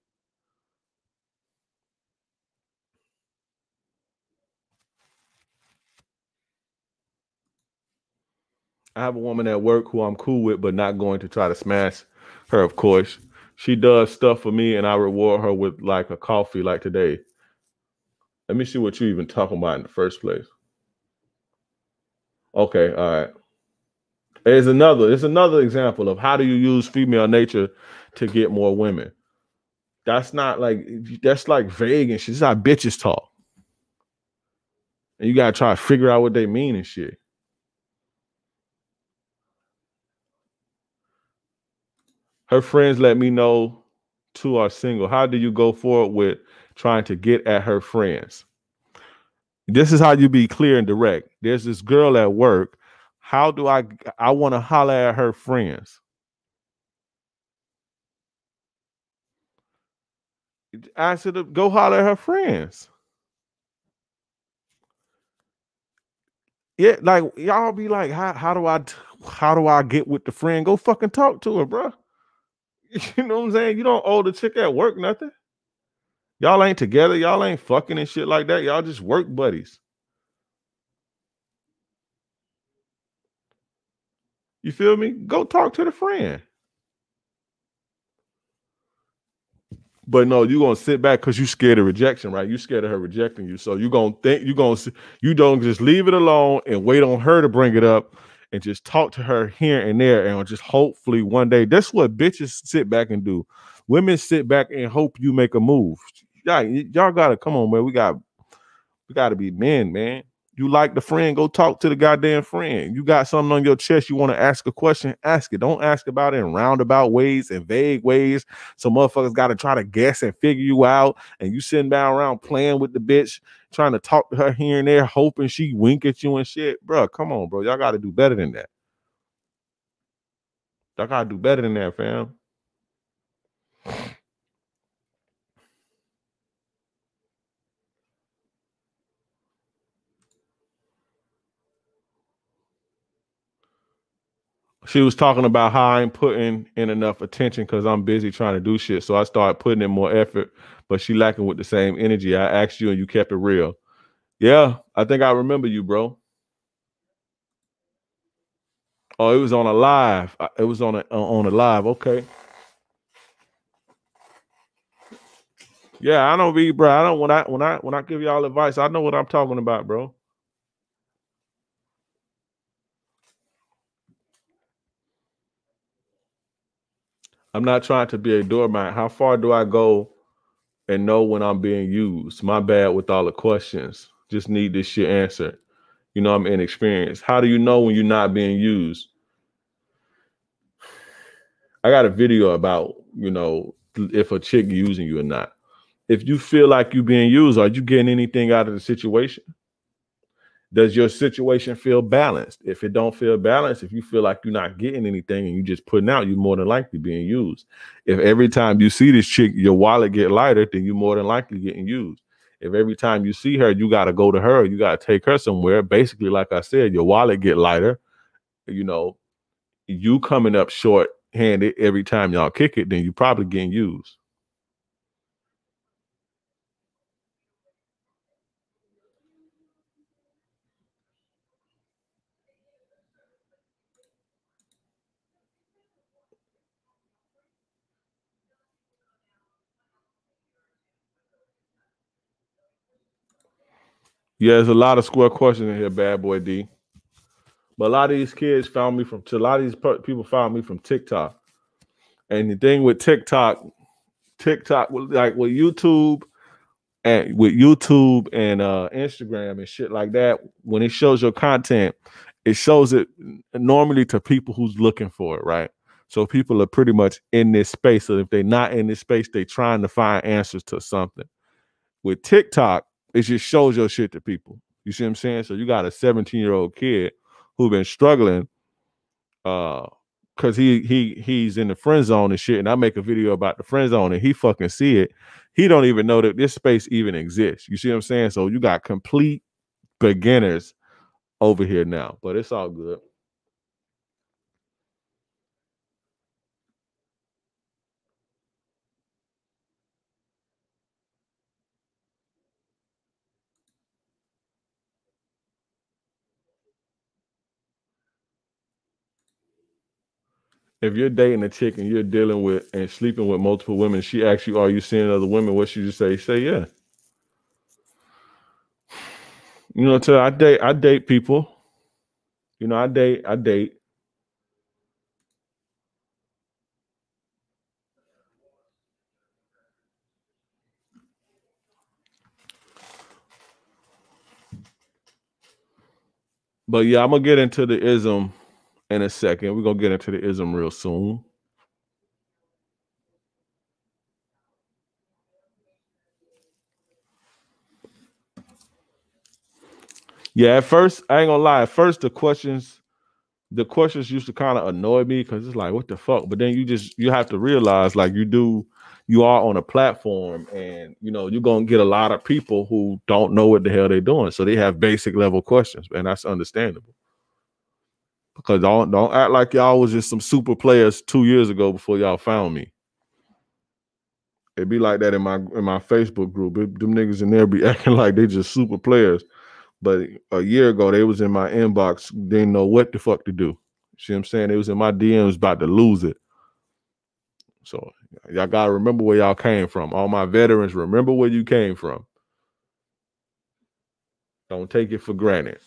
Speaker 1: I have a woman at work who I'm cool with, but not going to try to smash her, of course. She does stuff for me and I reward her with like a coffee like today. Let me see what you even talking about in the first place. Okay, all right. It's another example of how do you use female nature to get more women. That's not like that's like vague and shit. It's not bitches talk. And you gotta try to figure out what they mean and shit. Her friends let me know two are single. How do you go forward with trying to get at her friends? This is how you be clear and direct. There's this girl at work. How do I want to holler at her friends? Ask her to go holler at her friends. Yeah, like y'all be like, how do I get with the friend? Go fucking talk to her, bro. You know what I'm saying? You don't owe the chick at work nothing. Y'all ain't together. Y'all ain't fucking and shit like that. Y'all just work buddies. You feel me? Go talk to the friend. But no, you're gonna sit back because you scared of rejection, right? You scared of her rejecting you. So you don't just leave it alone and wait on her to bring it up and just talk to her here and there and just hopefully one day. That's what bitches sit back and do. Women sit back and hope you make a move. Y'all gotta come on, man. We gotta be men, man. You like the friend, go talk to the goddamn friend. You got something on your chest, you want to ask a question, ask it. Don't ask about it in roundabout ways and vague ways. So motherfuckers got to try to guess and figure you out. And you sitting down around playing with the bitch, trying to talk to her here and there, hoping she wink at you and shit. Bro, come on, bro. Y'all got to do better than that. Y'all got to do better than that, fam. She was talking about how I ain't putting in enough attention because I'm busy trying to do shit. So I started putting in more effort, but she lacking with the same energy. I asked you and you kept it real. Yeah, I think I remember you, bro. Oh, it was on a live. It was on a live. Okay. Yeah, I don't be, bro. I don't when I give y'all advice, I know what I'm talking about, bro. I'm not trying to be a doormat. How far do I go and know when I'm being used? My bad with all the questions. Just need this shit answered. You know, I'm inexperienced. How do you know when you're not being used? I got a video about, if a chick using you or not. If you feel like you're being used, are you getting anything out of the situation? Does your situation feel balanced? If it don't feel balanced, if you feel like you're not getting anything and you just putting out, you're more than likely being used. If every time you see this chick, your wallet get lighter, then you're more than likely getting used. If every time you see her, you got to go to her, you got to take her somewhere. Basically, like I said, your wallet get lighter. You coming up short-handed every time y'all kick it, then you probably getting used. Yeah, there's a lot of square questions in here, bad boy D. But a lot of these kids found me from, a lot of these people found me from TikTok. And the thing with TikTok, like with YouTube and Instagram and shit like that, when it shows your content, it shows it normally to people who's looking for it, right? So people are pretty much in this space. So if they're not in this space, they're trying to find answers to something. With TikTok, it just shows your shit to people. You see what I'm saying? So you got a 17-year-old kid who been struggling because he's in the friend zone and shit, and I make a video about the friend zone and he fucking see it. He don't even know that this space even exists. You see what I'm saying? So you got complete beginners over here now, but it's all good. If you're dating a chick and you're dealing with and sleeping with multiple women, she asks you, "Are you seeing other women?" What should you say? Say yeah. I date people. I date. But yeah, I'm gonna get into the ism in a second. We're gonna get into the ism real soon. Yeah, at first, I ain't gonna lie. At first, the questions used to kind of annoy me because it's like, what the fuck? But then you have to realize, like, you do you are on a platform, and you're gonna get a lot of people who don't know what the hell they're doing. So they have basic level questions, and that's understandable. Because don't act like y'all was just some super players 2 years ago before y'all found me. It'd be like that in my Facebook group. Them niggas in there be acting like they just super players. But a year ago, they was in my inbox, didn't know what the fuck to do. See what I'm saying? They was in my DMs about to lose it. So y'all gotta remember where y'all came from. All my veterans, remember where you came from. Don't take it for granted.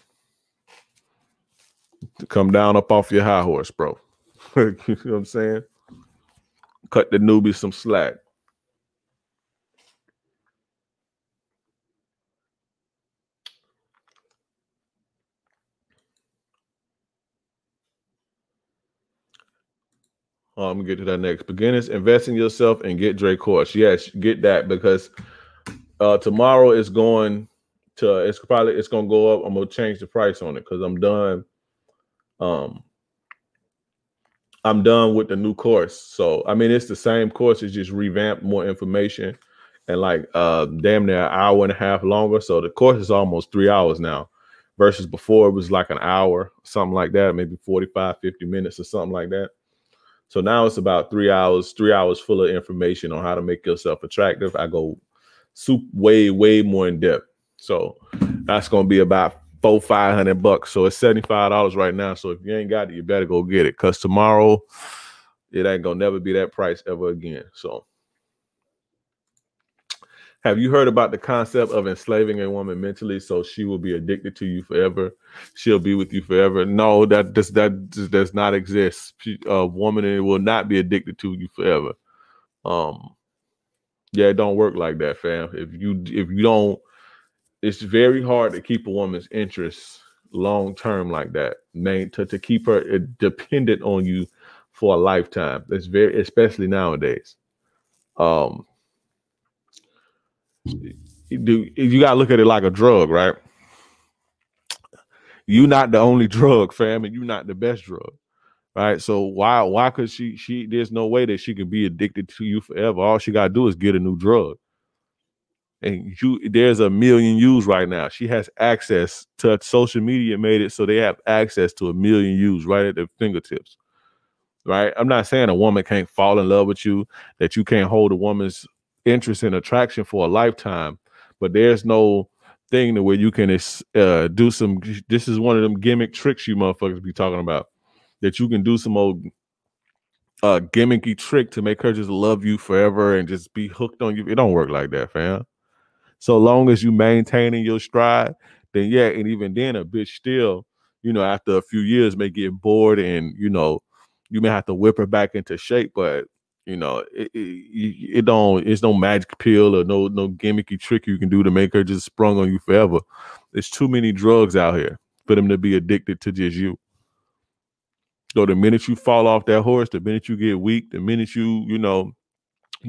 Speaker 1: To come down up off your high horse, bro. You know what I'm saying? Cut the newbies some slack. I'm gonna get to that next. Beginners, invest in yourself and get Dre course. Yes, get that, because tomorrow is going to it's gonna go up. I'm gonna change the price on it because I'm done. I'm done with the new course. So I mean, it's the same course, it's just revamped, more information, and like damn near an hour and a half longer. So the course is almost 3 hours now, versus before it was like an hour, something like that, maybe 45, 50 minutes or something like that. So now it's about 3 hours, 3 hours full of information on how to make yourself attractive. I go way more in depth. So that's gonna be about $400-500. So it's $75 right now. So if you ain't got it, you better go get it, because tomorrow it ain't gonna never be that price ever again. So have you heard about the concept of enslaving a woman mentally so she will be addicted to you forever? She'll be with you forever. No, that does not exist. A woman will not be addicted to you forever. Yeah, it don't work like that, fam. If you don't, it's very hard to keep a woman's interest long term like that. To keep her dependent on you for a lifetime. It's very, especially nowadays. You gotta look at it like a drug, right? You're not the only drug, fam, and you're not the best drug, right? So why could she there's no way that she can be addicted to you forever. All she gotta do is get a new drug. And there's a million views right now. She has access to social media, made it so they have access to a million views right at their fingertips. Right? I'm not saying a woman can't fall in love with you, that you can't hold a woman's interest and attraction for a lifetime, but there's no thing where you can do some. This is one of them gimmick tricks you motherfuckers be talking about, that you can do some old gimmicky trick to make her just love you forever and just be hooked on you. It don't work like that, fam. So long as you maintaining your stride, then yeah, and even then a bitch still, after a few years may get bored, and you may have to whip her back into shape, but it's no magic pill or no gimmicky trick you can do to make her just sprung on you forever. There's too many drugs out here for them to be addicted to just you. So the minute you fall off that horse, the minute you get weak, the minute you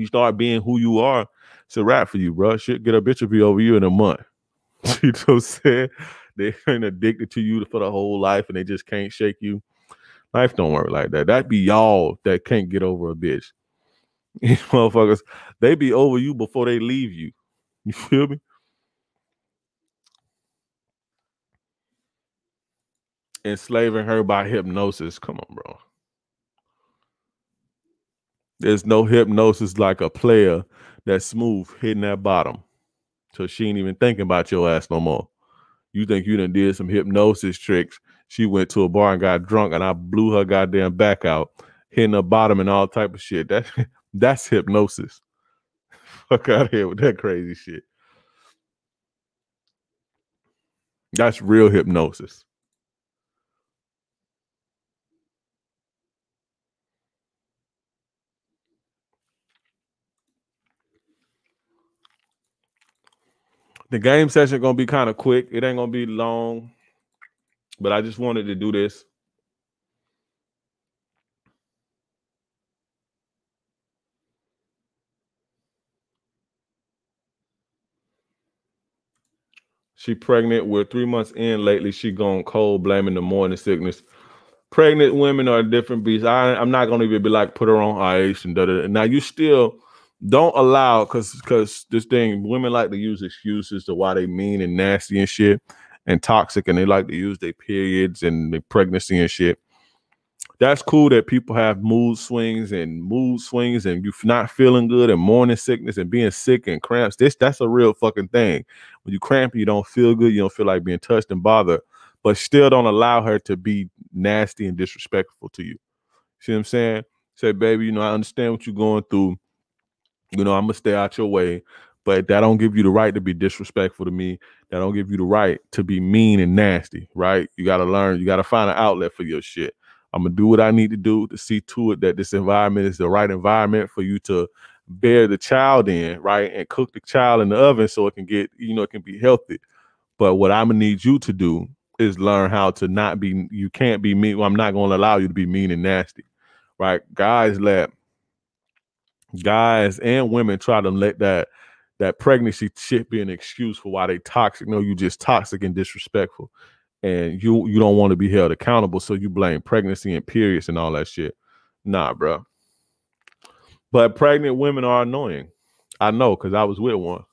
Speaker 1: start being who you are, it's a wrap for you, bro. Shit, get a bitch will be over you in a month. You know what I'm saying? They ain't addicted to you for the whole life, and they just can't shake you. Life don't work like that. That be y'all that can't get over a bitch. These motherfuckers, they be over you before they leave you. You feel me? Enslaving her by hypnosis. Come on, bro. There's no hypnosis like a player that's smooth hitting that bottom, so she ain't even thinking about your ass no more. You think you done did some hypnosis tricks. She went to a bar and got drunk, and I blew her goddamn back out, hitting her bottom and all type of shit. That's hypnosis. Fuck out of here with that crazy shit. That's real hypnosis. The game session gonna be kind of quick. It ain't gonna be long, but I just wanted to do this. She pregnant. We're 3 months in. Lately, she gone cold, blaming the morning sickness. Pregnant women are a different beast. I'm not gonna even be like, put her on ice and da da. Now you still, Don't allow, because this thing, women like to use excuses to why they mean and nasty and shit and toxic, and they like to use their periods and their pregnancy and shit. That's cool that people have mood swings and you not feeling good and morning sickness and being sick and cramps. That's a real fucking thing. When you cramp, you don't feel good. You don't feel like being touched and bothered, but still don't allow her to be nasty and disrespectful to you. See what I'm saying? Say, baby, I understand what you're going through. I'm gonna stay out your way, but that don't give you the right to be disrespectful to me. That don't give you the right to be mean and nasty, right? You gotta learn, you gotta find an outlet for your shit. I'm gonna do what I need to do to see to it that this environment is the right environment for you to bear the child in, right? And cook the child in the oven so it can get, it can be healthy. But what I'm gonna need you to do is learn how to not be, you can't be mean. Well, I'm not gonna allow you to be mean and nasty, right? Guys and women try to let that pregnancy shit be an excuse for why they toxic. No, you just toxic and disrespectful, and you don't want to be held accountable, so you blame pregnancy and periods and all that shit. Nah, bro. But pregnant women are annoying. I know, because I was with one.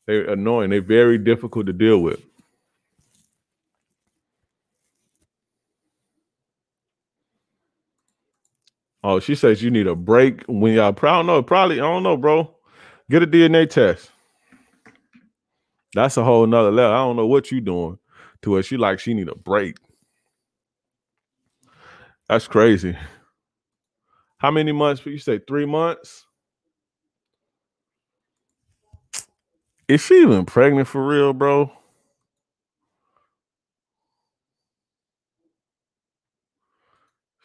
Speaker 1: They're annoying. They're very difficult to deal with. Oh, she says you need a break when y'all. I don't know, bro. Get a DNA test. That's a whole nother level. I don't know what you doing to her. She need a break. That's crazy. How many months? You say 3 months? Is she even pregnant for real, bro?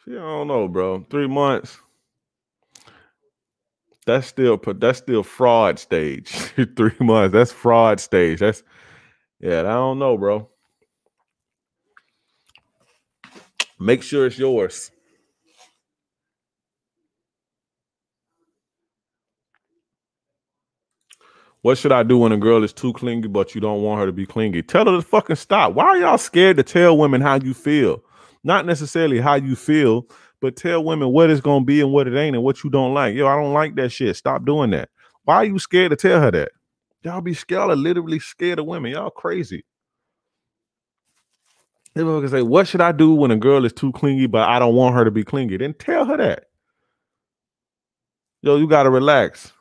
Speaker 1: I don't know, bro. 3 months. That's still fraud stage. 3 months. That's fraud stage. I don't know, bro. Make sure it's yours. What should I do when a girl is too clingy, but you don't want her to be clingy? Tell her to fucking stop. Why are y'all scared to tell women how you feel? Not necessarily how you feel, but tell women what it's going to be and what it ain't and what you don't like. Yo, I don't like that shit. Stop doing that. Why are you scared to tell her that? Y'all be scared, literally scared of women. Y'all crazy. They can say, what should I do when a girl is too clingy, but I don't want her to be clingy? Then tell her that. Yo, you got to relax.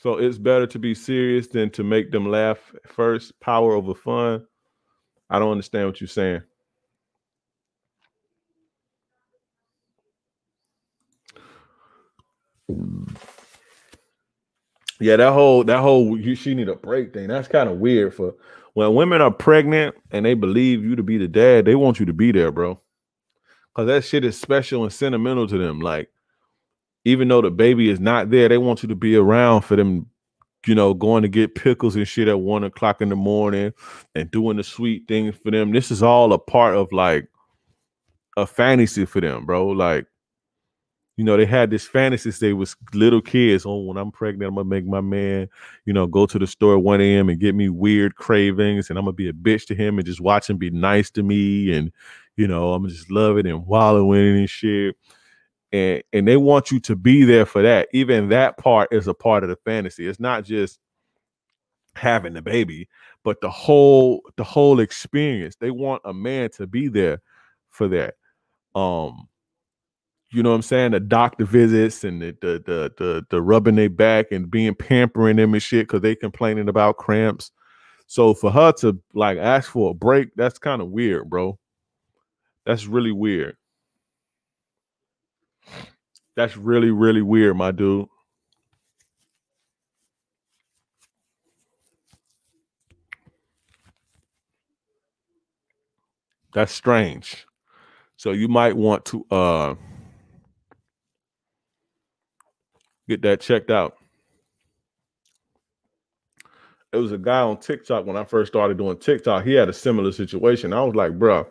Speaker 1: So it's better to be serious than to make them laugh first. Power over fun. I don't understand what you're saying. Yeah, that whole she need a break thing. That's kind of weird. For when women are pregnant and they believe you to be the dad, they want you to be there, bro. Because that shit is special and sentimental to them. Like, even though the baby is not there, they want you to be around for them, going to get pickles and shit at 1 o'clock in the morning and doing the sweet things for them. This is all a part of like a fantasy for them, bro. Like, they had this fantasy since they was little kids. Oh, when I'm pregnant, I'm gonna make my man, go to the store at 1 a.m. and get me weird cravings, and I'm gonna be a bitch to him and just watch him be nice to me, and I'm gonna just love it and wallow in it and shit. And they want you to be there for that. Even that part is a part of the fantasy. It's not just having the baby, but the whole experience. They want a man to be there for that. You know what I'm saying? The doctor visits and the rubbing their back and being pampering them and shit because they complaining about cramps. So for her to like ask for a break, that's kind of weird, bro. That's really weird. That's really, really weird, my dude. That's strange. So you might want to get that checked out. It was a guy on TikTok when I first started doing TikTok. He had a similar situation. I was like, bro,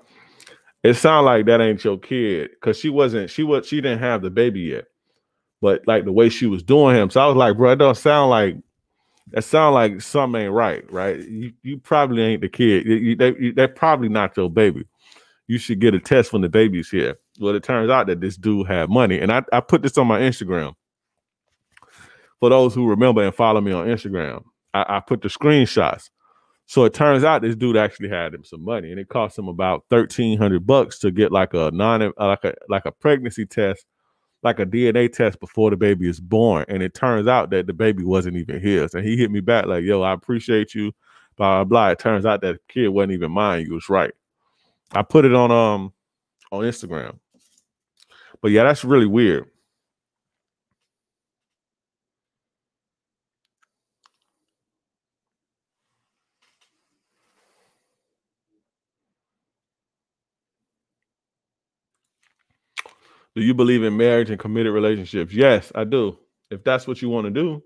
Speaker 1: it sounds like that ain't your kid. Cause she didn't have the baby yet. But like the way she was doing him. So I was like, bro, it don't sound like something ain't right? You probably ain't the kid. They're probably not your baby. you should get a test when the baby's here. Well, it turns out that this dude had money. And I put this on my Instagram. For those who remember and follow me on Instagram, I put the screenshots. So it turns out this dude actually had him some money, and it cost him about $1,300 to get like a pregnancy test, like a DNA test before the baby is born. And it turns out that the baby wasn't even his. And he hit me back like, yo, I appreciate you, blah, blah, blah. It turns out that kid wasn't even mine. You was right. I put it on Instagram. But yeah, that's really weird. Do you believe in marriage and committed relationships? Yes, I do. If that's what you want to do.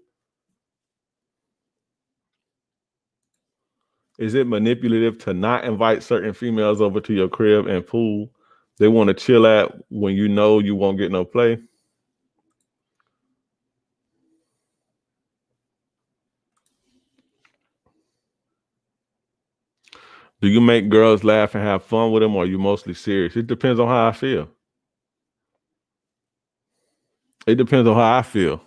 Speaker 1: Is it manipulative to not invite certain females over to your crib and pool they want to chill at when you know you won't get no play? Do you make girls laugh and have fun with them, or are you mostly serious? It depends on how I feel. It depends on how I feel.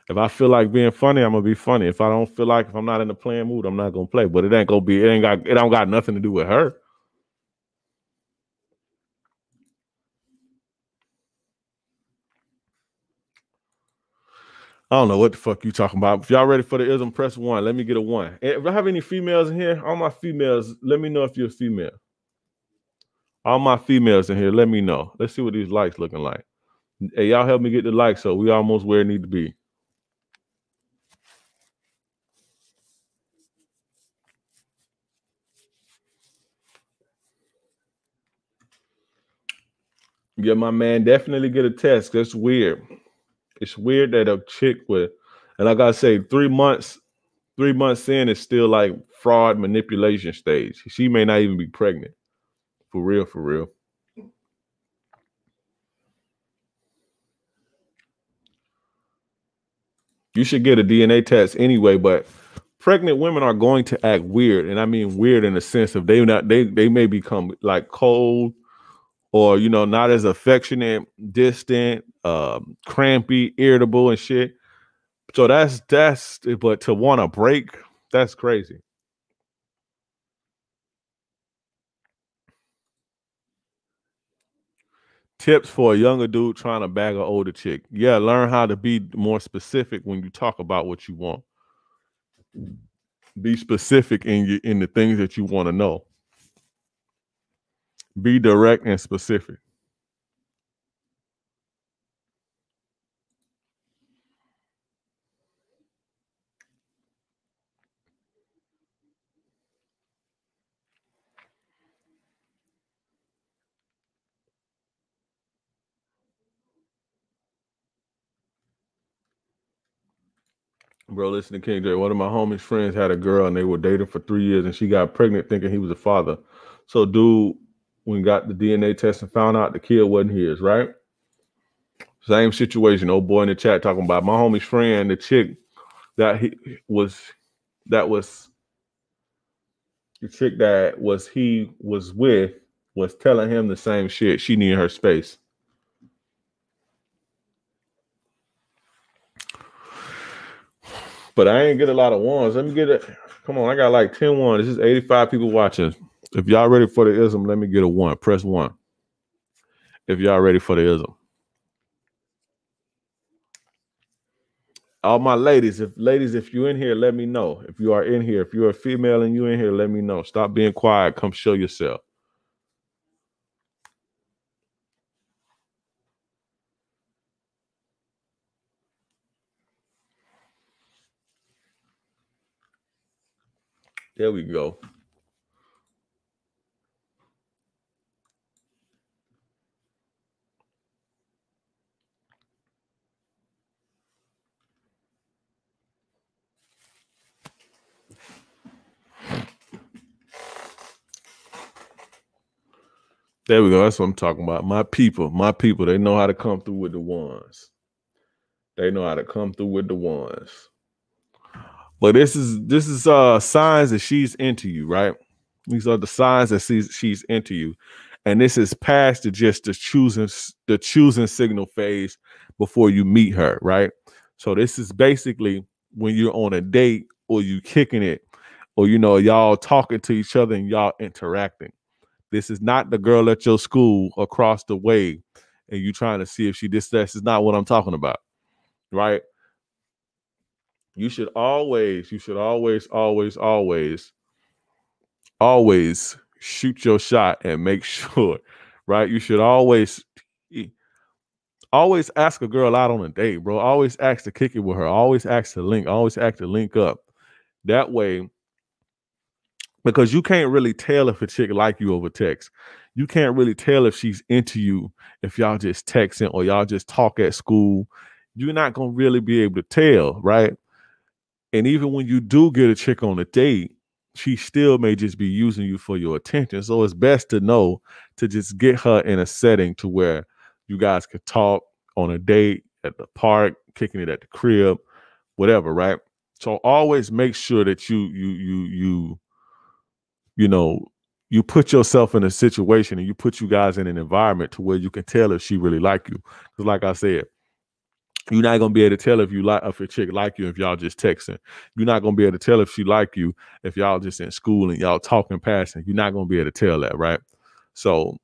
Speaker 1: If I feel like being funny, I'm gonna be funny. If I don't feel like, if I'm not in the playing mood, I'm not gonna play. But it don't got nothing to do with her. I don't know what the fuck you talking about. If y'all ready for the ism, press 1. Let me get a 1. If I have any females in here, all my females, let me know if you're a female. All my females in here, let me know. Let's see what these likes looking like. Hey, y'all help me get the likes so we almost where it need to be. Yeah, my man, definitely get a test. That's weird. It's weird that a chick would, and I gotta say, 3 months in is still like fraud manipulation stage. She may not even be pregnant. For real, for real. You should get a DNA test anyway, but pregnant women are going to act weird. And I mean weird in the sense of they may become like cold, or not as affectionate, distant, crampy, irritable and shit. So that's but to want to break, that's crazy. Tips for a younger dude trying to bag an older chick. Yeah, learn how to be more specific when you talk about what you want. Be specific in the things that you want to know. Be direct and specific. Bro, listen to King J. One of my homies' friends had a girl and they were dating for 3 years and she got pregnant thinking he was a father. So dude, when got the DNA test and found out the kid wasn't his, right? Same situation. Old boy in the chat talking about my homie's friend, the chick that he was with was telling him the same shit. She needed her space. But I ain't get a lot of ones. Let me get it. Come on, I got like 10 ones. This is 85 people watching. If y'all ready for the ism, let me get a 1. Press 1. If y'all ready for the ism. All my ladies, if you're in here, let me know. If you are in here, if you're a female and you're in here, let me know. Stop being quiet. Come show yourself. There we go. There we go. That's what I'm talking about. My people, they know how to come through with the ones. They know how to come through with the ones. But this is signs that she's into you, right? These are the signs that she's into you. And this is past just the choosing signal phase before you meet her, right? So this is basically when you're on a date or you kicking it, or y'all talking to each other and y'all interacting. This is not the girl at your school across the way and you trying to see if this is not what I'm talking about, right? You should always shoot your shot and make sure, right? You should always ask a girl out on a date, bro. Always ask to kick it with her. Always ask to link up. That way, because you can't really tell if a chick like you over text. You can't really tell if she's into you if y'all just texting or y'all just talk at school. You're not going to really be able to tell, right? And even when you do get a chick on a date, she still may just be using you for your attention. So it's best to know to just get her in a setting to where you guys could talk on a date at the park, kicking it at the crib, whatever, right? So always make sure that you put yourself in a situation and you put you guys in an environment to where you can tell if she really like you. Because like I said, you're not gonna be able to tell if a chick like you if y'all just texting. You're not gonna be able to tell if she like you if y'all just in school and y'all talking passing. You're not gonna be able to tell that, right? So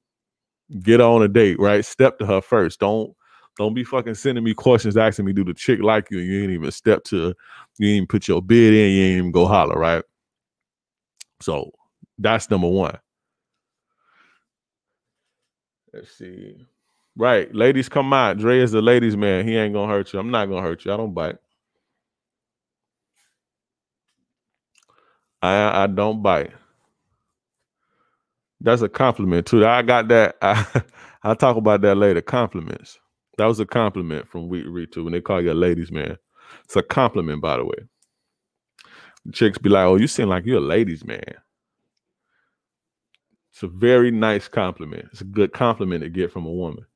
Speaker 1: get on a date, right? Step to her first. Don't be fucking sending me questions asking me, do the chick like you? And you ain't even you ain't even put your bid in, you ain't even go holler, right? So that's number one. Let's see. Right. Ladies, come out. Dre is the ladies' man. He ain't gonna hurt you. I'm not gonna hurt you. I don't bite. I don't bite. That's a compliment too. I got that. I'll talk about that later. Compliments. That was a compliment from Ritu when they call you a ladies' man. It's a compliment, by the way. The chicks be like, "Oh, you seem like you're a ladies' man." It's a very nice compliment. It's a good compliment to get from a woman.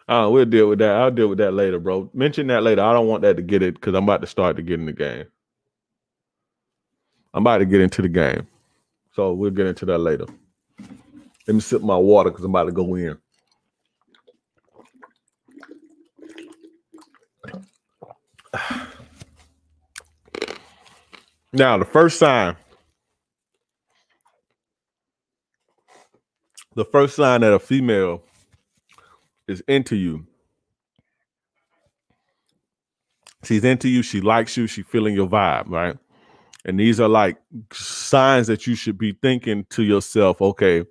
Speaker 1: We'll deal with that. I'll deal with that later, bro. Mention that later. I don't want that to get it because I'm about to start to get in the game. I'm about to get into the game. So we'll get into that later. Let me sip my water because I'm about to go in. Now, the first sign that a female is into you. She's into you. She likes you. She's feeling your vibe, right? And these are like signs that you should be thinking to yourself, okay,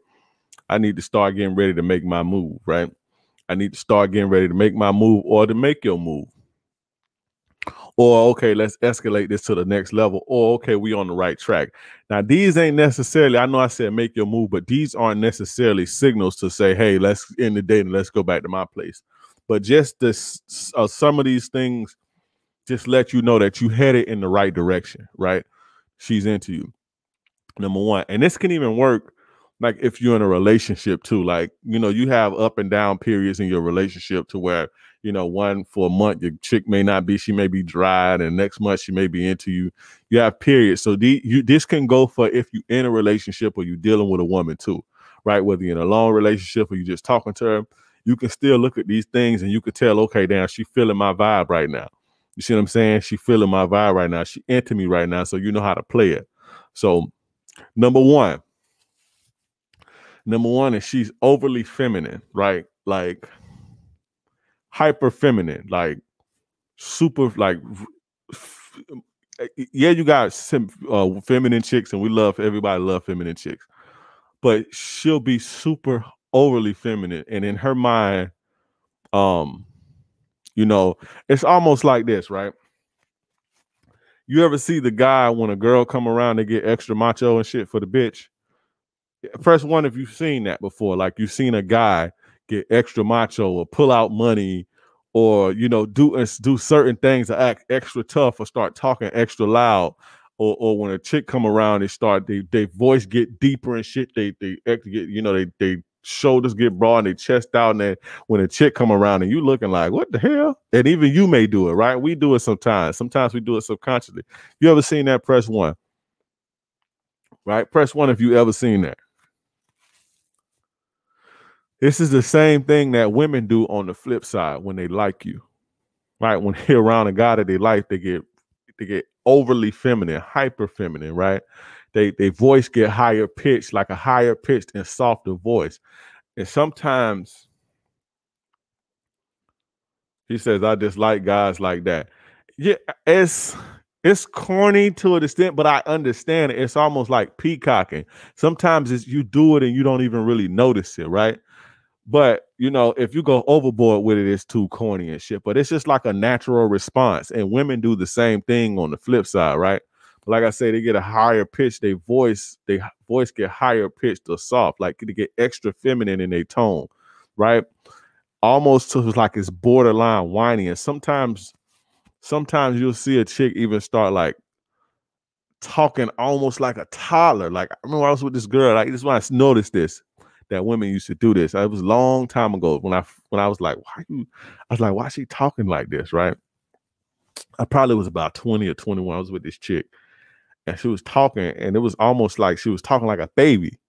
Speaker 1: I need to start getting ready to make my move, right? I need to start getting ready to make my move or to make your move. Or, okay, let's escalate this to the next level. Or, okay, we on the right track. Now, these ain't necessarily, I know I said make your move, but these aren't necessarily signals to say, hey, let's end the date and let's go back to my place. But just this, some of these things just let you know that you headed in the right direction, right? She's into you, number one. And this can even work like if you're in a relationship too. Like, you have up and down periods in your relationship to where, one for a month, your chick she may be dried, and next month she may be into you. You have periods. So this can go for if you're in a relationship or you're dealing with a woman too, right? Whether you're in a long relationship or you're just talking to her, you can still look at these things and you could tell, okay, damn, she feeling my vibe right now. You see what I'm saying? She feeling my vibe right now. She into me right now. So you know how to play it. So number one is she's overly feminine, right? Like hyper feminine, like super, like, yeah, you got feminine chicks, and everybody love feminine chicks, but she'll be super overly feminine. And in her mind, it's almost like this, right? You ever see the guy when a girl come around to get extra macho and shit for the bitch? First one, if you've seen that before, like you've seen a guy get extra macho or pull out money or, do certain things to act extra tough or start talking extra loud. Or when a chick come around, they voice get deeper and shit. They shoulders get broad and their chest out, and then when a chick come around and you looking like, what the hell? And even you may do it, right? We do it sometimes. Sometimes we do it subconsciously. You ever seen that? Press 1. Right? Press 1 if you ever seen that. This is the same thing that women do on the flip side when they like you. Right? When they're around a guy that they like, they get overly feminine, hyper feminine, right? They voice get higher pitched, like a higher pitched and softer voice. And sometimes he says, I dislike guys like that. Yeah, it's corny to an extent, but I understand it. It's almost like peacocking. Sometimes it's you do it and you don't even really notice it, right? But you know, if you go overboard with it, it's too corny and shit. But it's just like a natural response. And women do the same thing on the flip side, right? But like I say, they get a higher pitch, they voice get higher pitched or soft, like they get extra feminine in their tone, right? Almost to like it's borderline whiny. And sometimes you'll see a chick even start like talking almost like a toddler. Like I remember I was with this girl, like this is when I noticed this, that women used to do this. It was a long time ago when I was like, why is she talking like this, right? I probably was about 20 or 21. I was with this chick and she was talking and it was almost like she was talking like a baby.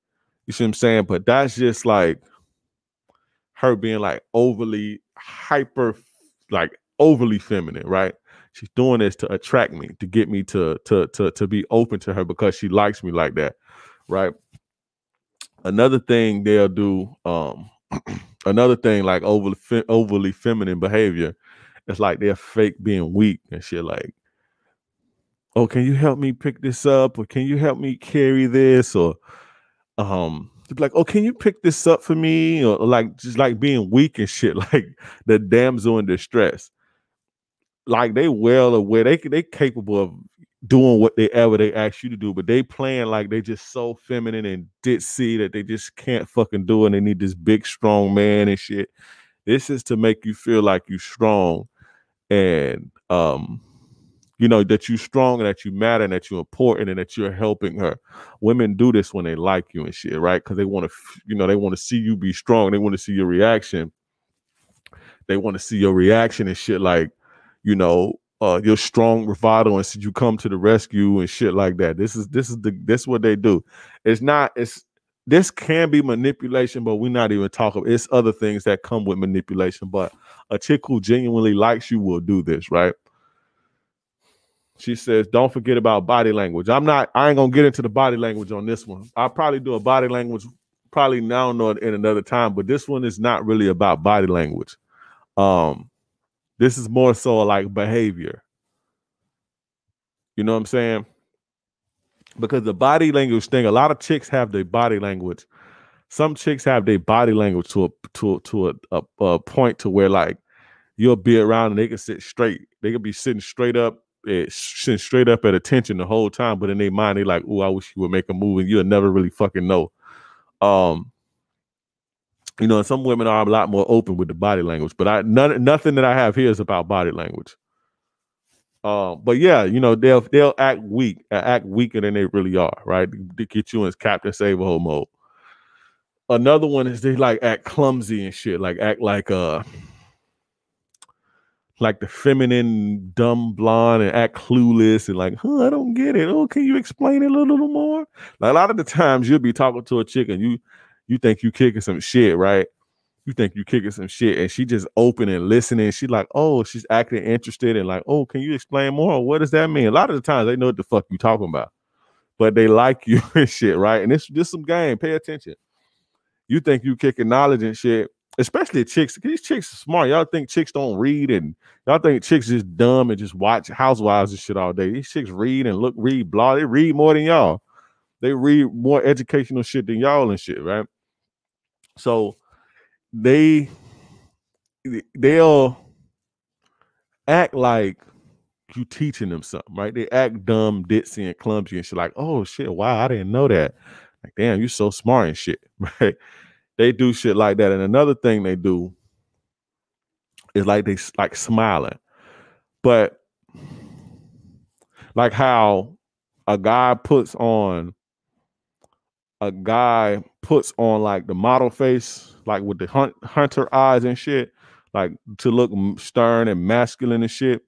Speaker 1: You see what I'm saying? But that's just like her being like overly hyper, like overly feminine, right? She's doing this to attract me, to get me to be open to her because she likes me like that, right? Another thing they'll do, another thing like overly feminine behavior, it's like they're fake being weak and shit. Like, oh, can you help me pick this up, or can you help me carry this, or to be like, oh, can you pick this up for me, or like just like being weak and shit, like the damsel in distress. Like they well aware they capable of doing what they ask you to do, but they playing like they just so feminine and ditzy that they just can't fucking do it. And they need this big strong man and shit. This is to make you feel like you strong and you know that you strong and that you matter and that you're important and that you're helping her. Women do this when they like you and shit, right? Because they want to, you know, they want to see you be strong. They want to see your reaction. They want to see your reaction and shit, like, you know, your strong bravado and you come to the rescue and shit like that. This is what they do. This can be manipulation, but we're not even talking. It's other things that come with manipulation. But a chick who genuinely likes you will do this, right? She says, don't forget about body language. I ain't gonna get into the body language on this one. I'll probably do a body language probably now or in another time, but this one is not really about body language. This is more so like behavior. You know what I'm saying? Because the body language thing, a lot of chicks have their body language. Some chicks have their body language to a point to where like you'll be around and they can sit straight. They could be sitting straight up at attention the whole time, but in their mind they like, oh, I wish you would make a move, and you'll never really fucking know. You know, and some women are a lot more open with the body language, but nothing that I have here is about body language. But yeah, you know, they'll act weaker than they really are, right? To get you in Captain Save-A-Ho mode. Another one is they like act clumsy and shit, like act like the feminine dumb blonde and act clueless and like, I don't get it. Oh, can you explain it a little more? Like a lot of the times you'll be talking to a chick and you think you kicking some shit, right? You think you kicking some shit and she just open and listening. She's like, oh, she's acting interested and like, oh, can you explain more? What does that mean? A lot of the times they know what the fuck you talking about, but they like you and shit, right? And it's just some game. Pay attention. You think you kicking knowledge and shit, especially chicks. These chicks are smart. Y'all think chicks don't read and y'all think chicks just dumb and just watch Housewives and shit all day. These chicks read and read blah. They read more than y'all. They read more educational shit than y'all and shit, right? So they'll act like you teaching them something, right? They act dumb, ditzy, and clumsy and shit. Like, oh shit, wow, I didn't know that. Like, damn, you so smart and shit, right? They do shit like that. And another thing they do is like they like smiling, but like how a guy puts on like the model face, like with the hunter eyes and shit, like to look stern and masculine and shit,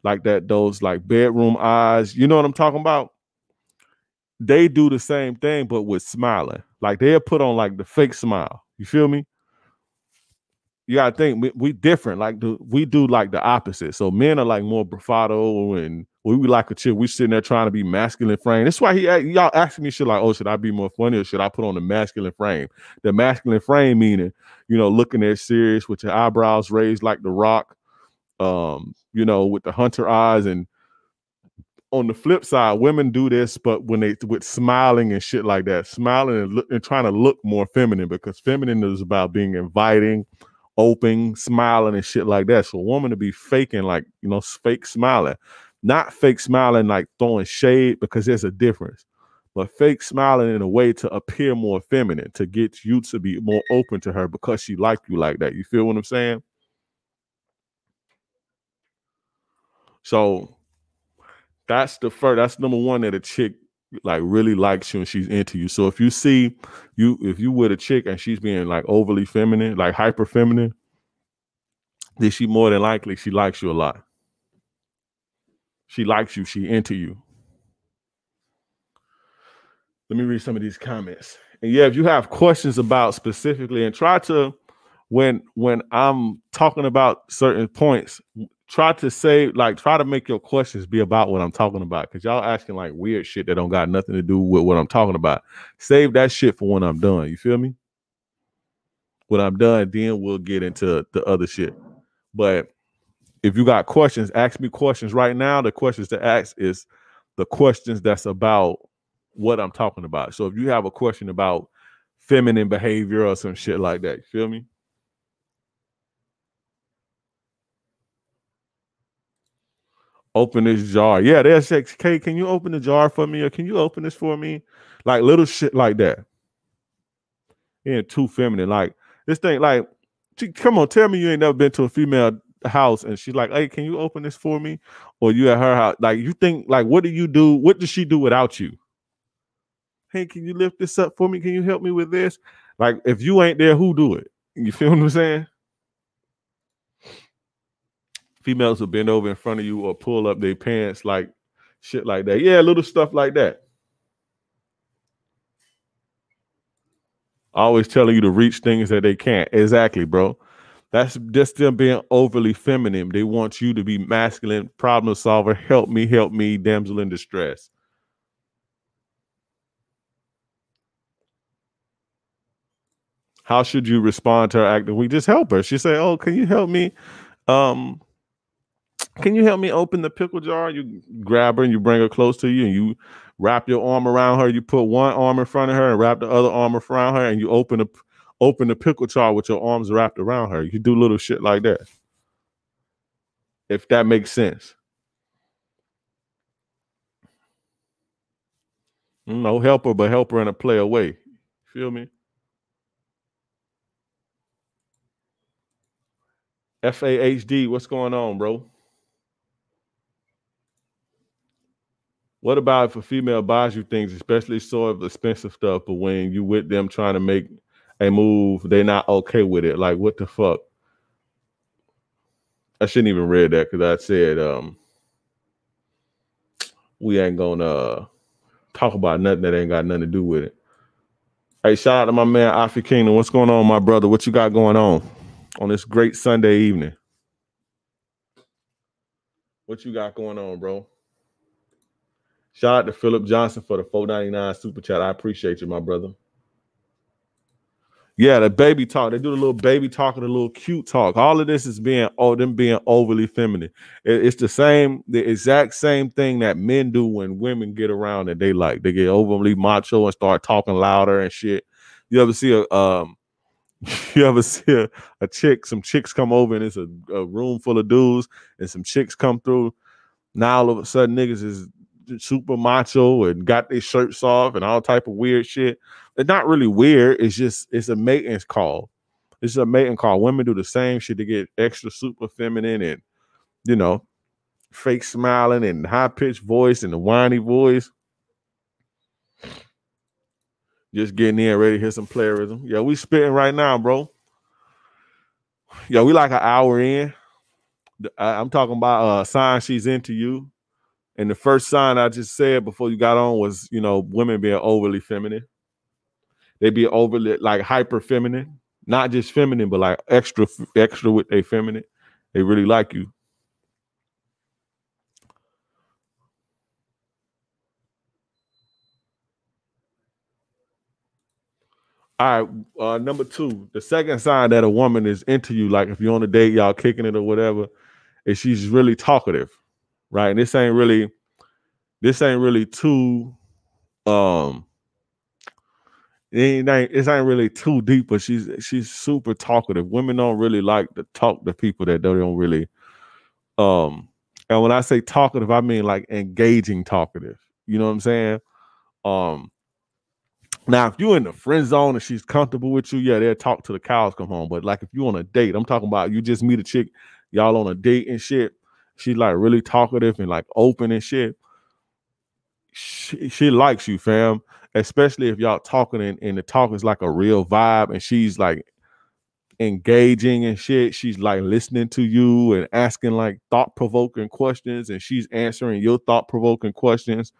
Speaker 1: like that, those like bedroom eyes. You know what I'm talking about? They do the same thing, but with smiling. Like they'll put on like the fake smile. You feel me? You gotta think we different. Like we do like the opposite. So men are like more bravado, and we like a chick. We sitting there trying to be masculine frame. That's why y'all asking me shit like, oh, should I be more funny or should I put on the masculine frame? The masculine frame meaning, you know, looking there serious with your eyebrows raised like the Rock, you know, with the hunter eyes. And on the flip side, women do this, but when they with smiling and shit like that, smiling and trying to look more feminine, because feminine is about being inviting, open, smiling and shit like that. So a woman to be faking, like, you know, fake smiling, not fake smiling like throwing shade, because there's a difference, but fake smiling in a way to appear more feminine, to get you to be more open to her because she like you like that. You feel what I'm saying? So that's number one, that a chick like really likes you and she's into you. So if you see if you with a chick and she's being like overly feminine, like hyper feminine, then she more than likely she likes you a lot. She likes you, she into you. Let me read some of these comments. And yeah, if you have questions about specifically, and try to, when I'm talking about certain points, try to make your questions be about what I'm talking about. Because y'all asking like weird shit that don't got nothing to do with what I'm talking about. Save that shit for when I'm done. You feel me? When I'm done, then we'll get into the other shit. But if you got questions, ask me questions right now. The questions to ask is the questions that's about what I'm talking about. So if you have a question about feminine behavior or some shit like that, you feel me? Open this jar. Yeah, there's K. Can you open the jar for me? Or can you open this for me? Like little shit like that. Yeah, too feminine. Like this thing, like, come on, tell me you ain't never been to a female house and she's like, hey, can you open this for me? Or you at her house, like you think, like, what do you do? What does she do without you? Hey, can you lift this up for me? Can you help me with this? Like, if you ain't there, who do it? You feel what I'm saying? Females will bend over in front of you or pull up their pants, like shit like that. Yeah, little stuff like that. Always telling you to reach things that they can't. Exactly, bro. That's just them being overly feminine. They want you to be masculine, problem solver, help me, damsel in distress. How should you respond to her acting? We just help her. She say, oh, can you help me? Can you help me open the pickle jar? You grab her and you bring her close to you and you wrap your arm around her. You put one arm in front of her and wrap the other arm around her, and you open the pickle jar with your arms wrapped around her. You do little shit like that. If that makes sense. No, help her, but help her in a player way. Feel me? FAHD, what's going on, bro? What about if a female buys you things, especially sort of expensive stuff, but when you with them trying to make a move, they're not okay with it? Like, what the fuck? I shouldn't even read that because I said we ain't gonna talk about nothing that ain't got nothing to do with it. Hey, shout out to my man Afi Kingdom. What's going on, my brother? What you got going on this great Sunday evening? What you got going on, bro? Shout out to Philip Johnson for the $4.99 super chat. I appreciate you, my brother. Yeah, the baby talk. They do the little baby talk and the little cute talk. All of this is being overly feminine. It's the exact same thing that men do when women get around and they get overly macho and start talking louder and shit. You ever see a chick? Some chicks come over and it's a room full of dudes, and some chicks come through. Now all of a sudden niggas is super macho and got their shirts off and all type of weird shit. It's not really weird. It's a maintenance call. It's a mating call. Women do the same shit to get extra super feminine and, you know, fake smiling and high pitched voice and the whiny voice. Just getting in, ready to hear some playerism. Yeah, we spitting right now, bro. Yeah, we like an hour in. I'm talking about sign she's into you. And the first sign I just said before you got on was, you know, women being overly feminine. They be overly like hyper feminine, not just feminine, but like extra with a feminine. They really like you. All right, number 2, the second sign that a woman is into you, like if you're on a date, y'all kicking it or whatever, is she's really talkative, right? And this ain't really too it ain't really too deep, but she's super talkative. Women don't really like to talk to people that they don't really and when I say talkative, I mean like engaging talkative. You know what I'm saying? Now, if you're in the friend zone and she's comfortable with you, yeah, they'll talk till the cows come home. But like if you're on a date, I'm talking about you just meet a chick, y'all on a date and shit. She's like really talkative and like open and shit. She likes you, fam. Especially if y'all talking and the talk is like a real vibe and she's like engaging and shit. She's like listening to you and asking like thought-provoking questions and she's answering your thought-provoking questions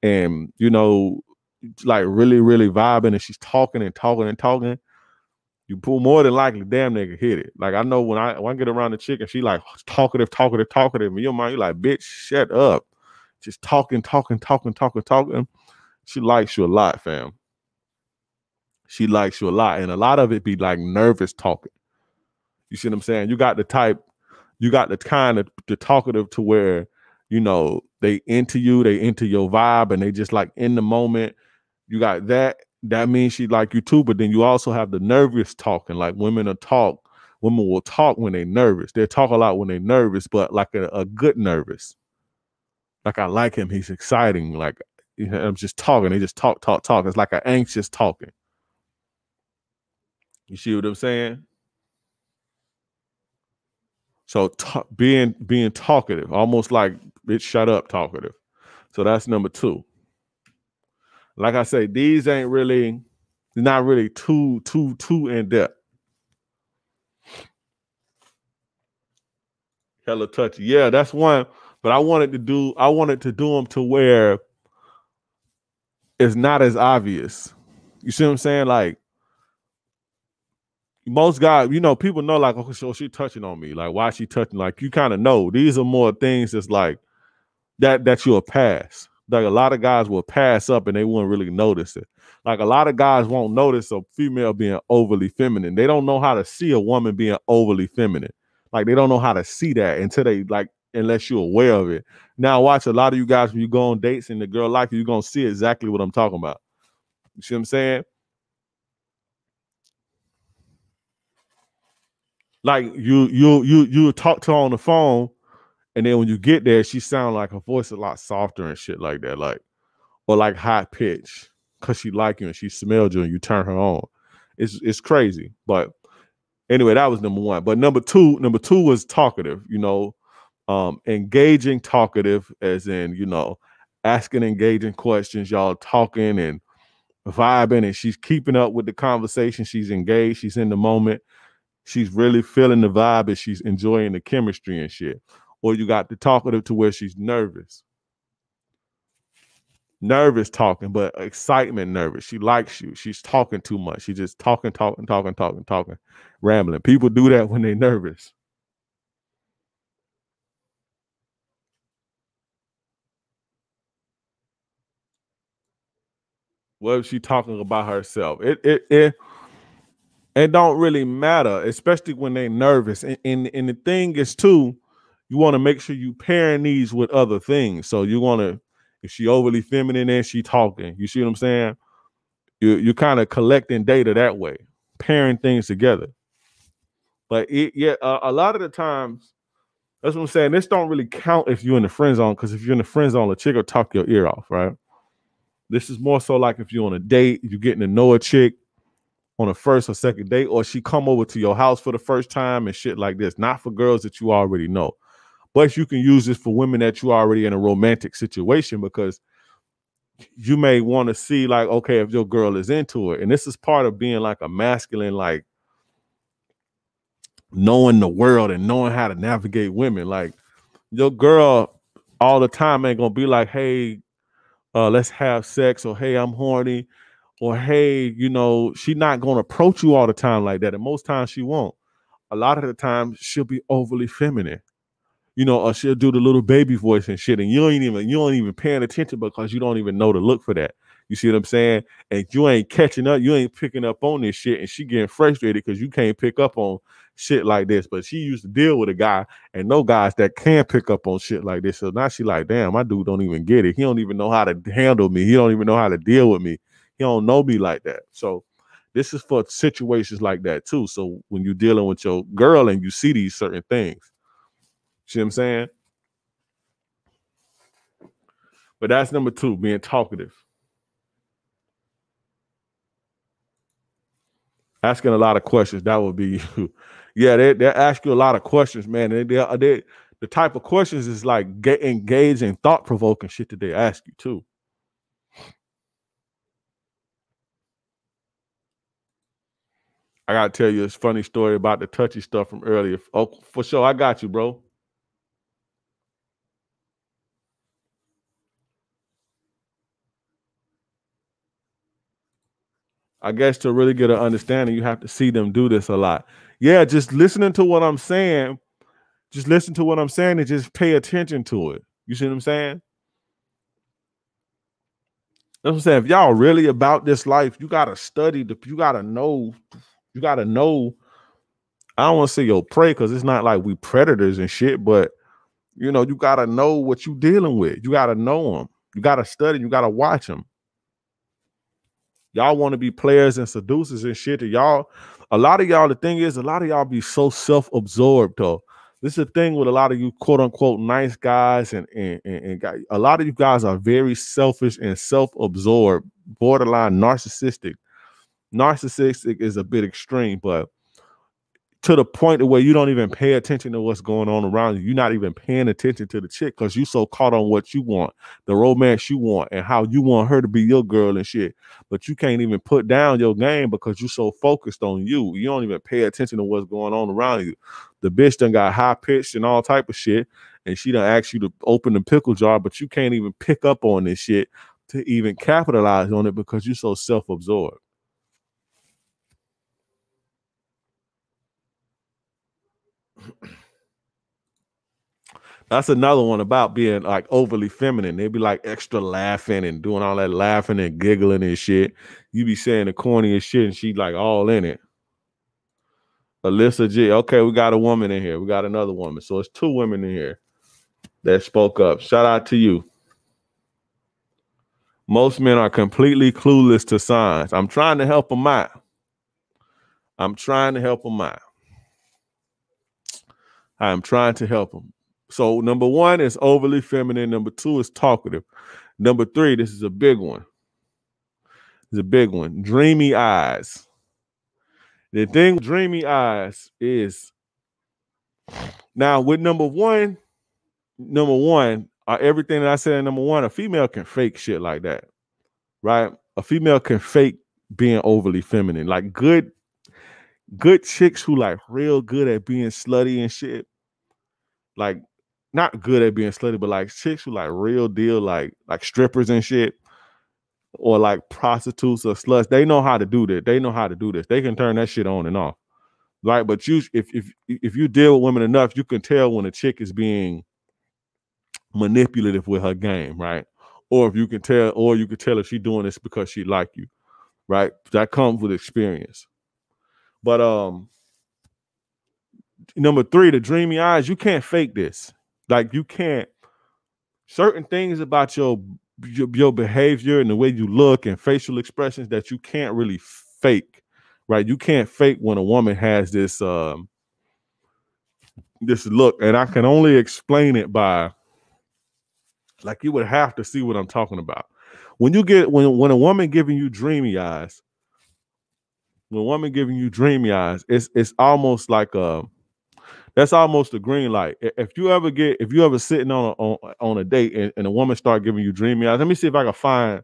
Speaker 1: and you know, like really, really vibing and she's talking and talking and talking. You pull more than likely, damn nigga hit it. Like I know when I get around the chick and she like talkative, and your mind, you like, bitch, shut up. Just talking. She likes you a lot, fam. She likes you a lot. And a lot of it be like nervous talking. You see what I'm saying? You got the kind of the talkative to where, you know, they into you, they into your vibe, and they just like in the moment. You got that. That means she like you too. But then you also have the nervous talking. Like women will talk when they're nervous. They talk a lot when they're nervous, but like a good nervous. Like I like him. He's exciting. Like you know, I'm just talking. They just talk. It's like an anxious talking. You see what I'm saying? So being talkative, almost like bitch, shut up, talkative. So that's number 2. Like I say, these ain't really, not really too in depth. Hella touchy. Yeah, that's one. But I wanted to do them to where it's not as obvious. You see what I'm saying? Like most guys, you know, people know like, okay, so she touching on me. Like, why is she touching? Like, you kind of know. These are more things that's like that you'll pass. Like a lot of guys will pass up and they won't really notice it. Like a lot of guys won't notice a female being overly feminine. They don't know how to see a woman being overly feminine. Like they don't know how to see that until they like, unless you're aware of it. Now watch a lot of you guys when you go on dates and the girl like you, you're gonna see exactly what I'm talking about. You see what I'm saying? Like you talk to her on the phone, and then when you get there, she sound like her voice is a lot softer and shit like that. Like or like high pitch because she like you and she smelled you and you turn her on. It's crazy. But anyway, that was number 1. But number two was talkative, you know, engaging talkative as in, you know, asking engaging questions, y'all talking and vibing and she's keeping up with the conversation. She's engaged. She's in the moment. She's really feeling the vibe and she's enjoying the chemistry and shit. Or you got the talkative to where she's nervous talking, but excitement nervous. She likes you. She's talking too much. She's just talking, rambling. People do that when they're nervous. What if she talking about herself? It don't really matter, especially when they're nervous. And the thing is too, you want to make sure you pairing these with other things. So you want to, if she overly feminine and she talking, you see what I'm saying? You're kind of collecting data that way, pairing things together. But a lot of the times, that's what I'm saying. This don't really count if you're in the friend zone, because if you're in the friend zone, a chick will talk your ear off, right? This is more so like if you're on a date, you're getting to know a chick on a first or second date, or she come over to your house for the first time and shit like this. Not for girls that you already know. But you can use this for women that you already in a romantic situation, because you may want to see like, okay, if your girl is into it. And this is part of being like a masculine, like knowing the world and knowing how to navigate women. Like your girl all the time ain't gonna be like, hey, let's have sex, or hey, I'm horny, or hey, you know, she not gonna approach you all the time like that. And most times she won't. A lot of the time she'll be overly feminine, you know, or she'll do the little baby voice and shit, and you ain't even paying attention because you don't even know to look for that. You see what I'm saying? And you ain't catching up, you ain't picking up on this shit, and she getting frustrated because you can't pick up on shit like this. But she used to deal with a guy and no guys that can pick up on shit like this. So now she like, damn, my dude don't even get it. He don't even know how to handle me. He don't even know how to deal with me. He don't know me like that. So this is for situations like that too. So when you're dealing with your girl and you see these certain things, see what I'm saying? But that's number 2, being talkative. Asking a lot of questions. That would be you. Yeah, they ask you a lot of questions, man. They the type of questions is like get engaged in thought-provoking shit that they ask you too. I gotta tell you this funny story about the touchy stuff from earlier. Oh, for sure. I got you, bro. I guess to really get an understanding, you have to see them do this a lot. Yeah, just listening to what I'm saying. Just listen to what I'm saying and just pay attention to it. You see what I'm saying? That's what I'm saying. If y'all really about this life, you gotta study you gotta know. I don't want to say your prey because it's not like we predators and shit, but you know, you gotta know what you dealing with. You gotta know them. You gotta study. You gotta watch them. Y'all want to be players and seducers and shit. A lot of y'all, the thing is, a lot of y'all be so self-absorbed though. This is the thing with a lot of you quote unquote nice guys and guys. A lot of you guys are very selfish and self-absorbed, borderline narcissistic. Narcissistic is a bit extreme, but to the point where you don't even pay attention to what's going on around you. You're not even paying attention to the chick because you so caught on what you want, the romance you want, and how you want her to be your girl and shit. But you can't even put down your game because you're so focused on you. You don't even pay attention to what's going on around you. The bitch done got high pitched and all type of shit, and she done asked you to open the pickle jar, but you can't even pick up on this shit to even capitalize on it because you're so self-absorbed. That's another one about being like overly feminine. They be like extra laughing and doing all that laughing and giggling and shit. You be saying the corniest shit and she like all in it. Alyssa G. Okay, we got a woman in here. We got another woman. So it's 2 women in here that spoke up. Shout out to you. Most men are completely clueless to signs. I'm trying to help them out. I'm trying to help them. So number 1 is overly feminine. Number 2 is talkative. Number 3, this is a big one. It's a big one. Dreamy eyes. The thing with dreamy eyes is now with number one, everything that I said in number 1, a female can fake shit like that, right? A female can fake being overly feminine. Like good chicks who like real good at being slutty and shit. Like not good at being slutty, but like chicks who like real deal, like strippers and shit, or like prostitutes or sluts. They know how to do that. They know how to do this. They can turn that shit on and off. Right. But if you deal with women enough, you can tell when a chick is being manipulative with her game, right? Or if you can tell, if she's doing this because she like you, right? That comes with experience. But number 3, the dreamy eyes, you can't fake this. Like you can't. Certain things about your behavior and the way you look and facial expressions that you can't really fake, right? You can't fake when a woman has this this look, and I can only explain it by, like, you would have to see what I'm talking about. When you get when a woman giving you dreamy eyes, it's almost like that's almost a green light. If you ever sitting on a date and a woman start giving you dreamy eyes, let me see if I can find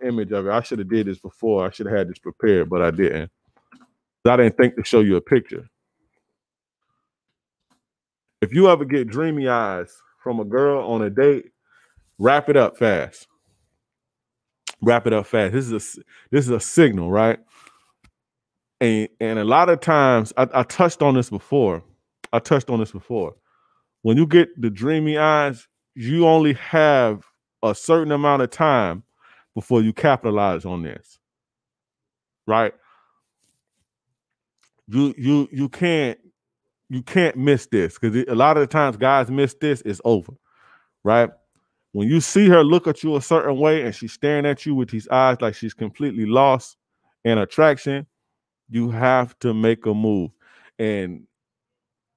Speaker 1: image of it. I should have did this before. I should have had this prepared, but I didn't. I didn't think to show you a picture. If you ever get dreamy eyes from a girl on a date, wrap it up fast. Wrap it up fast. This is a signal, right? And a lot of times, I touched on this before. When you get the dreamy eyes, you only have a certain amount of time before you capitalize on this, right? You can't miss this, because a lot of the times guys miss this. It's over, right? When you see her look at you a certain way and she's staring at you with these eyes like she's completely lost in attraction, you have to make a move, and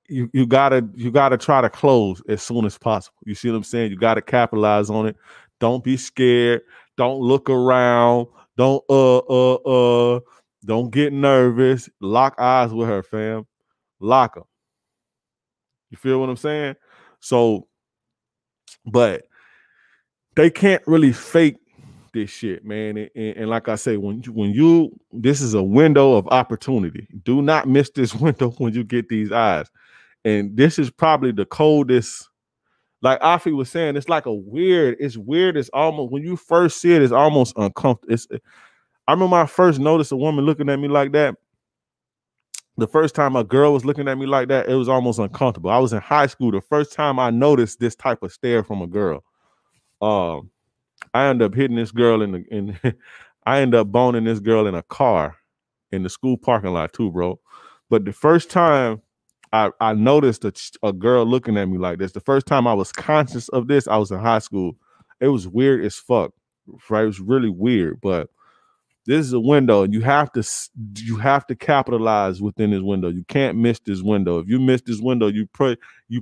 Speaker 1: you gotta try to close as soon as possible. You see what I'm saying? You gotta capitalize on it. Don't be scared. Don't look around. Don't don't get nervous. Lock eyes with her, fam. Lock them. You feel what I'm saying? So, but they can't really fake this shit, man. And like I say, when you this is a window of opportunity. Do not miss this window when you get these eyes. And this is probably the coldest. Like Afi was saying, it's like it's weird. It's almost, when you first see it, it's almost uncomfortable. I remember I first noticed a woman looking at me like that. The first time a girl was looking at me like that, it was almost uncomfortable. I was in high school. The first time I noticed this type of stare from a girl. I ended up hitting this girl I ended up boning this girl in a car in the school parking lot too, bro. But the first time I noticed a girl looking at me like this, the first time I was conscious of this, I was in high school. It was weird as fuck, right? It was really weird, but this is a window, and you have to capitalize within this window. You can't miss this window. If you miss this window, you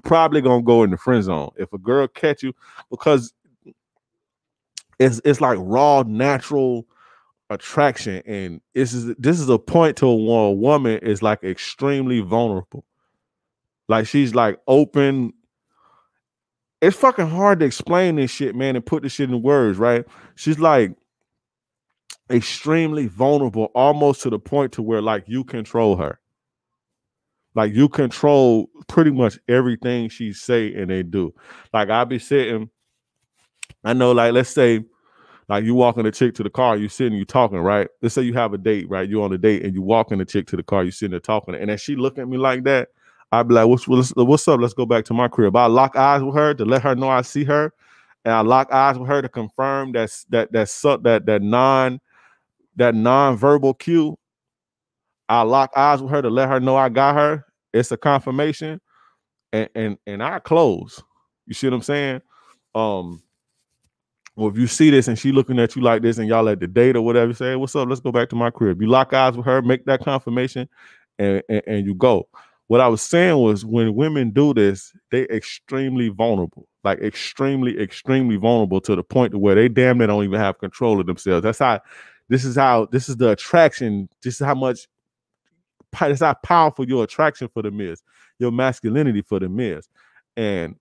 Speaker 1: probably gonna go in the friend zone. If a girl catch you, because it's like raw, natural attraction, and this is a point to a woman is like extremely vulnerable. Like she's like open. It's fucking hard to explain this shit, man, and put this shit in words, right? She's like extremely vulnerable, almost to the point to where like you control her. Like you control pretty much everything she say and they do. Like I'll be sitting, I know, like let's say like you walking a chick to the car, you sitting, you talking, right? Let's say you have a date, right? You on a date and you walking the chick to the car, you sitting there talking, and as she look at me like that, I'd be like, what's up? Let's go back to my crib. I lock eyes with her to let her know I see her, and I lock eyes with her to confirm that non-verbal cue. I lock eyes with her to let her know I got her. It's a confirmation, and I close. You see what I'm saying? Well, if you see this and she looking at you like this and y'all at the date or whatever, say, hey, what's up? Let's go back to my crib. You lock eyes with her, make that confirmation, and you go. What I was saying was, when women do this, they extremely vulnerable, like extremely, extremely vulnerable, to the point to where they damn near don't even have control of themselves. This is the attraction. This is how powerful your attraction for them is, your masculinity for them is. And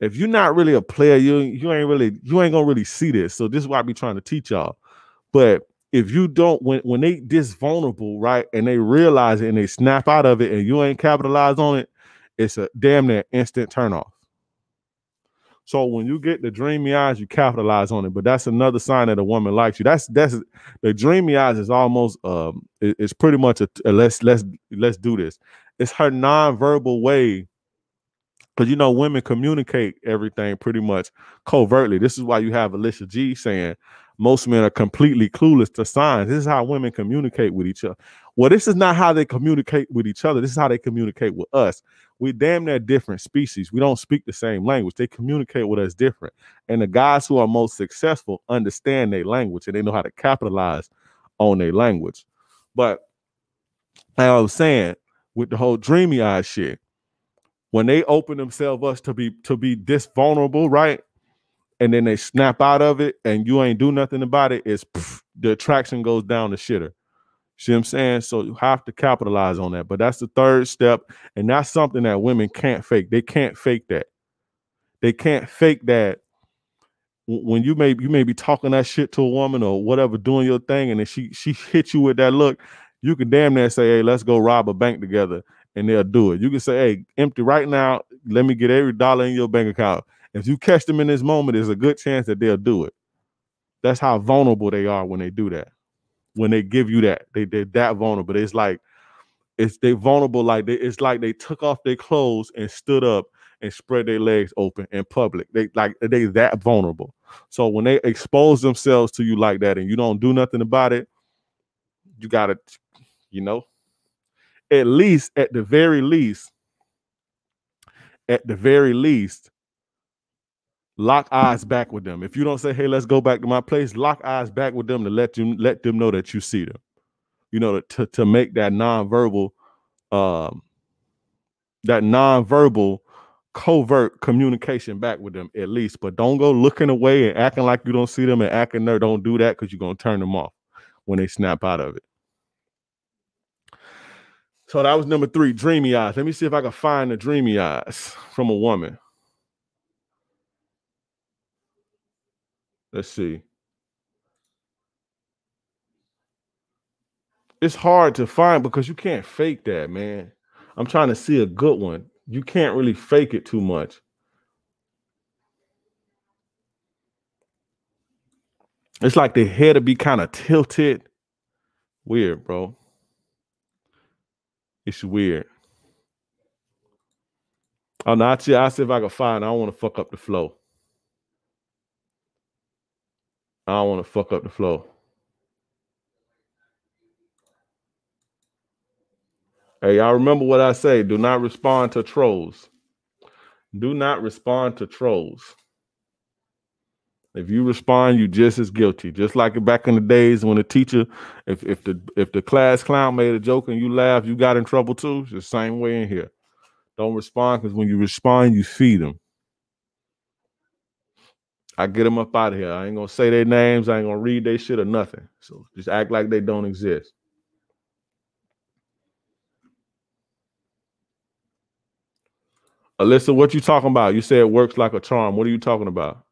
Speaker 1: if you're not really a player, you ain't gonna really see this. So this is why I be trying to teach y'all. But if you don't, when they this vulnerable, right, and they realize it and they snap out of it and you ain't capitalized on it, it's a damn near instant turnoff. So when you get the dreamy eyes, you capitalize on it. But that's another sign that a woman likes you. That's the dreamy eyes is almost it's pretty much a let's do this. It's her nonverbal way. Because, you know, women communicate everything pretty much covertly. This is why you have Alicia G saying most men are completely clueless to signs. This is how women communicate with each other. Well, this is not how they communicate with each other. This is how they communicate with us. We damn near different species. We don't speak the same language. They communicate with us different. And the guys who are most successful understand their language, and they know how to capitalize on their language. But like I was saying, with the whole dreamy eye shit, when they open themselves up to be this vulnerable, right? And then they snap out of it and you ain't do nothing about it, the attraction goes down the shitter. See what I'm saying? So you have to capitalize on that. But that's the third step. And that's something that women can't fake. They can't fake that. They can't fake that when you may be talking that shit to a woman or whatever, doing your thing, and then she hits you with that look, you can damn near say, hey, let's go rob a bank together, and they'll do it. You can say, hey, empty right now, let me get every dollar in your bank account. If you catch them in this moment, there's a good chance that they'll do it. That's how vulnerable they are when they do that. When they give you that, they're that vulnerable. It's like they vulnerable, like it's like they took off their clothes and stood up and spread their legs open in public. They that vulnerable. So when they expose themselves to you like that and you don't do nothing about it, you gotta, you know, at least at the very least, lock eyes back with them. If you don't say, hey, let's go back to my place, lock eyes back with them to let them know that you see them. You know, to make that nonverbal um covert communication back with them at least. But don't go looking away and acting like you don't see them and acting there. Don't do that, because you're gonna turn them off when they snap out of it. So that was number 3, dreamy eyes. Let me see if I can find the dreamy eyes from a woman. Let's see. It's hard to find because you can't fake that, man. I'm trying to see a good one. You can't really fake it too much. It's like the head to be kind of tilted. Weird, bro. It's weird. Oh, no, I'll see if I can find. I don't want to fuck up the flow. I don't want to fuck up the flow. Hey, y'all remember what I say. Do not respond to trolls. Do not respond to trolls. If you respond, you just as guilty. Just like back in the days when the teacher, if the class clown made a joke and you laughed, you got in trouble too. It's the same way in here. Don't respond, because when you respond, you feed them. I get them up out of here. I ain't gonna say their names. I ain't gonna read their shit or nothing. So just act like they don't exist. Alyssa, what you talking about? You said it works like a charm. What are you talking about?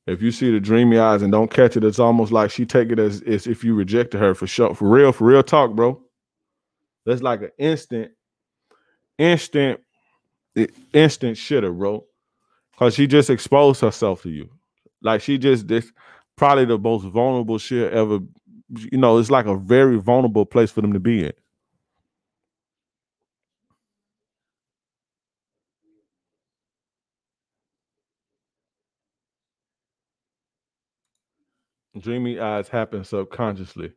Speaker 1: If you see the dreamy eyes and don't catch it, it's almost like she take it as if you rejected her for sure. For real talk, bro. That's like an instant, instant shitter, bro. Cause she just exposed herself to you. Like this probably the most vulnerable shit ever. You know, it's like a very vulnerable place for them to be in. Dreamy eyes happen subconsciously.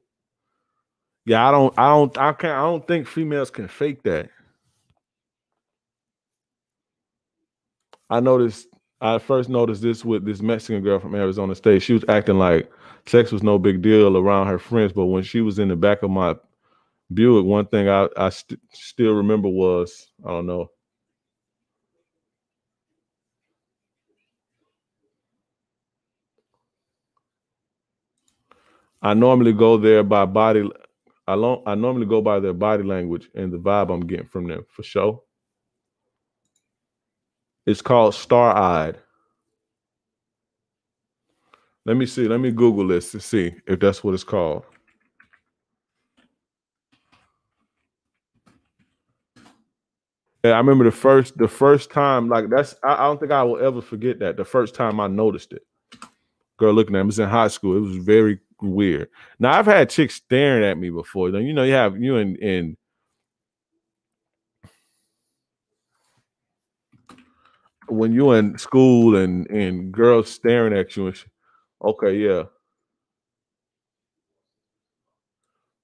Speaker 1: Yeah, I don't think females can fake that. I noticed. I first noticed this with this Mexican girl from Arizona State. She was acting like sex was no big deal around her friends, but when she was in the back of my Buick, one thing I still remember was, I don't know. I normally go there by body. I normally go by their body language and the vibe I'm getting from them for sure. It's called Star Eyed. Let me see. Let me Google this to see if that's what it's called. Yeah, I remember the first time, like I don't think I will ever forget that. The first time I noticed it. Girl looking at me, it was in high school. It was very weird. Now I've had chicks staring at me before. You know, you have you in when you're in school and girls staring at you and okay, yeah.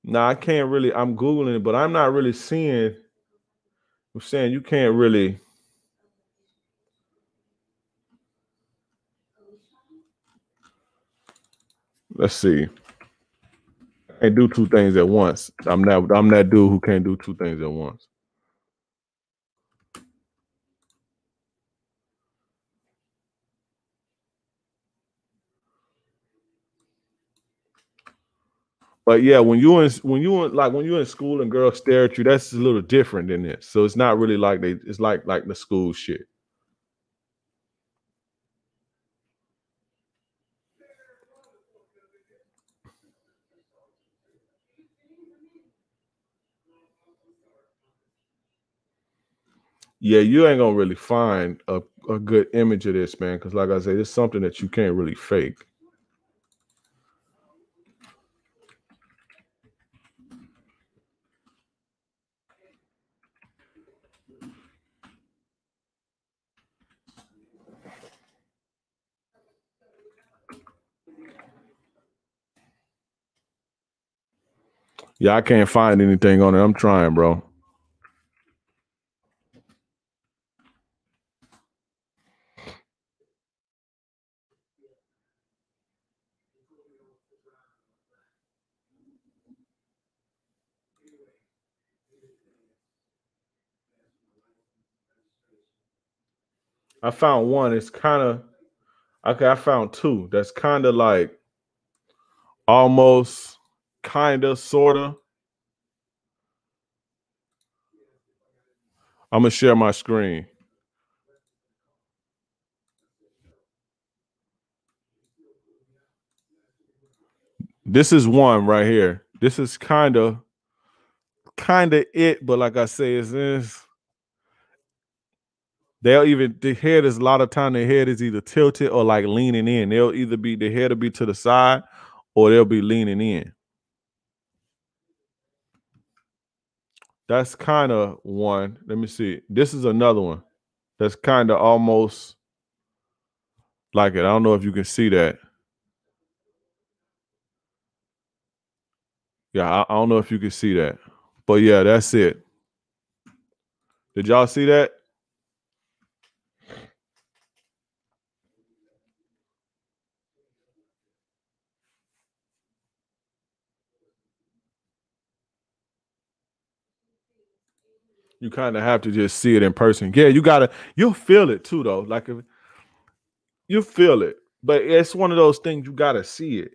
Speaker 1: Now I can't really, I'm Googling it, but I'm not really seeing. I'm saying you can't really. Let's see. I can't do two things at once. I'm that dude who can't do two things at once. But yeah, when you in school and girls stare at you, that's a little different than this. So it's not really like it's like the school shit. Yeah, you ain't gonna really find a good image of this, man. Because like I say, it's something that you can't really fake. Yeah, I can't find anything on it. I'm trying, bro. I found one. It's kind of okay. I found two. That's kind of like almost, kind of, sort of. I'm gonna share my screen. This is one right here. This is kind of it, but like I say, it's they'll even the head is a lot of time the head is either tilted or like leaning in. They'll either be the head will be to the side or they'll be leaning in. That's kind of one. Let me see. This is another one. That's kind of almost like it. I don't know if you can see that. Yeah, I don't know if you can see that. But yeah, that's it. Did y'all see that? You kind of have to just see it in person. Yeah, you'll feel it too, though. Like if you feel it, but it's one of those things you gotta see it.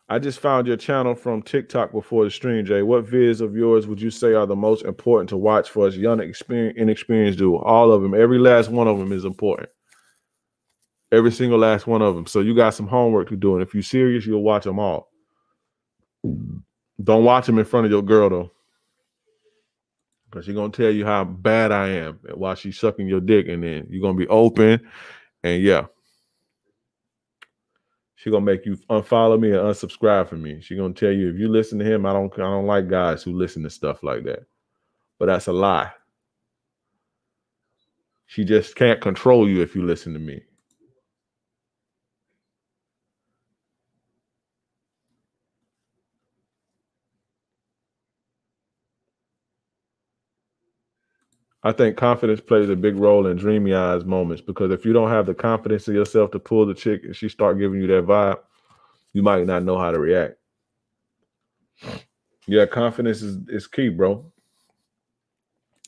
Speaker 1: I just found your channel from TikTok before the stream, Jay. What vids of yours would you say are the most important to watch for us young, inexperienced do? All of them. Every last one of them is important. Every single last one of them. So you got some homework to do. And if you're serious, you'll watch them all. Don't watch them in front of your girl, though. Because she's going to tell you how bad I am while she's sucking your dick. And then you're going to be open. And yeah. She's gonna make you unfollow me or unsubscribe from me. She's gonna tell you if you listen to him, I don't like guys who listen to stuff like that. But that's a lie. She just can't control you if you listen to me. I think confidence plays a big role in Dreamy Eyes moments because if you don't have the confidence in yourself to pull the chick and she start giving you that vibe, you might not know how to react. Yeah, confidence is key, bro.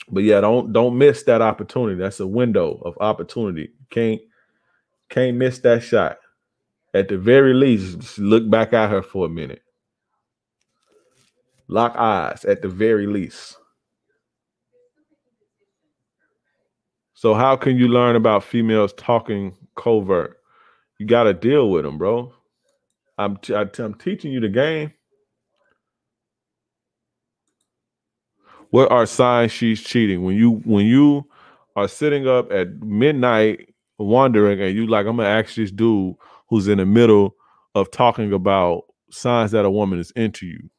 Speaker 1: But yeah, don't miss that opportunity. That's a window of opportunity. Can't miss that shot. At the very least, just look back at her for a minute. Lock eyes at the very least. So how can you learn about females talking covert? You got to deal with them, bro. I'm teaching you the game. What are signs she's cheating? When you are sitting up at midnight wondering, and you like, I'm gonna ask this dude who's in the middle of talking about signs that a woman is into you.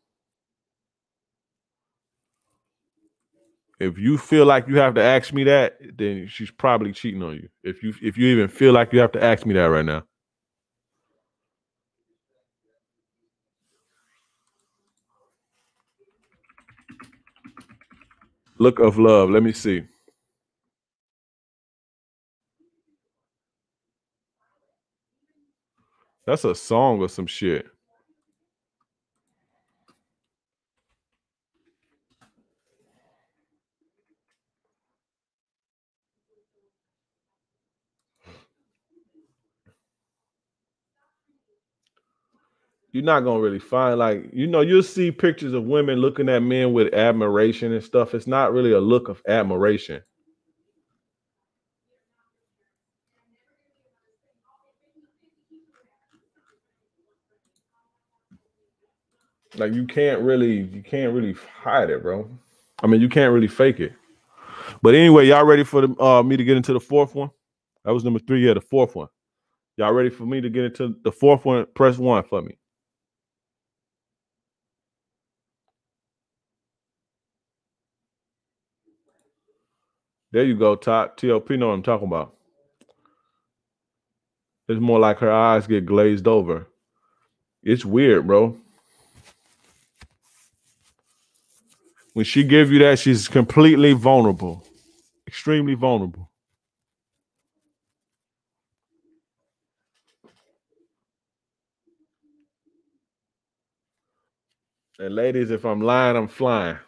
Speaker 1: If you feel like you have to ask me that, then she's probably cheating on you. If you even feel like you have to ask me that right now. Look of love. Let me see. That's a song or some shit. you're not gonna really find, like, you'll see pictures of women looking at men with admiration and stuff. It's not really a look of admiration. Like you can't really hide it, bro. I mean, you can't really fake it. But anyway, y'all ready for me to get into the fourth one? That was number 3. Yeah, the fourth one. Y'all ready for me to get into the fourth one? Press 1 for me. There you go, Top. TLP know what I'm talking about. It's more like her eyes get glazed over. It's weird, bro. When she gives you that, she's completely vulnerable. Extremely vulnerable. And ladies, if I'm lying, I'm flying.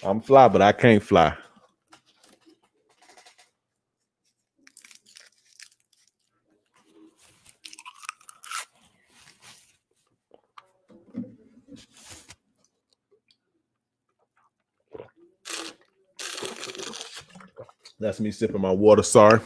Speaker 1: I'm fly, but I can't fly. That's me sipping my water, sorry.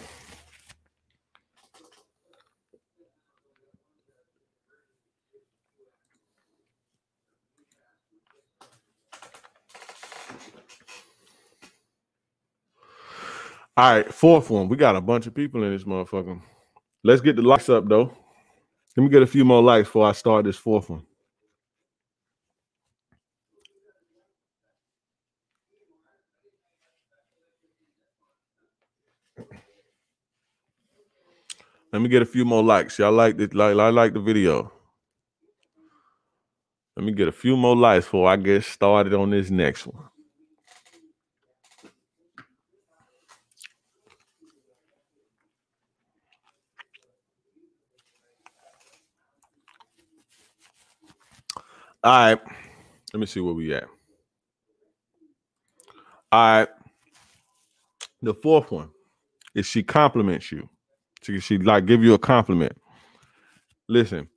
Speaker 1: All right, fourth one. We got a bunch of people in this motherfucker. Let's get the likes up, though. Let me get a few more likes before I start this fourth one. Let me get a few more likes. Y'all like it? I like the video. Let me get a few more likes before I get started on this next one. All right. Let me see where we at. All right. The fourth one is she compliments you. She like give you a compliment. Listen,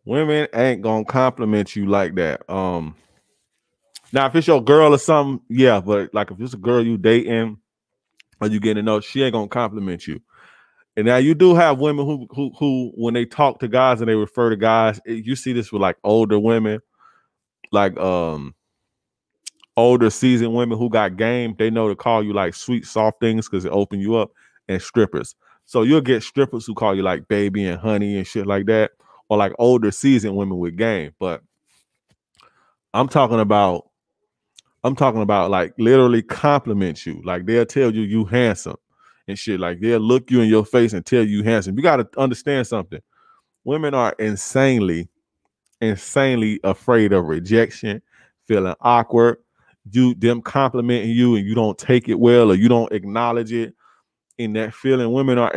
Speaker 1: women ain't gonna compliment you like that. Now if it's your girl or something, yeah, but like if it's a girl you dating or you getting to know, she ain't gonna compliment you. And now you do have women who when they talk to guys and they refer to guys, you see this with like older women, like older seasoned women who got game. They know to call you like sweet soft things because it open you up, and strippers. So you'll get strippers who call you like baby and honey and shit like that, or like older seasoned women with game. But I'm talking about like literally compliment you. Like they'll tell you handsome and shit. Like they'll look you in your face and tell you handsome. You got to understand something. Women are insanely afraid of rejection, feeling awkward, them complimenting you and you don't take it well or you don't acknowledge it in that feeling. Women are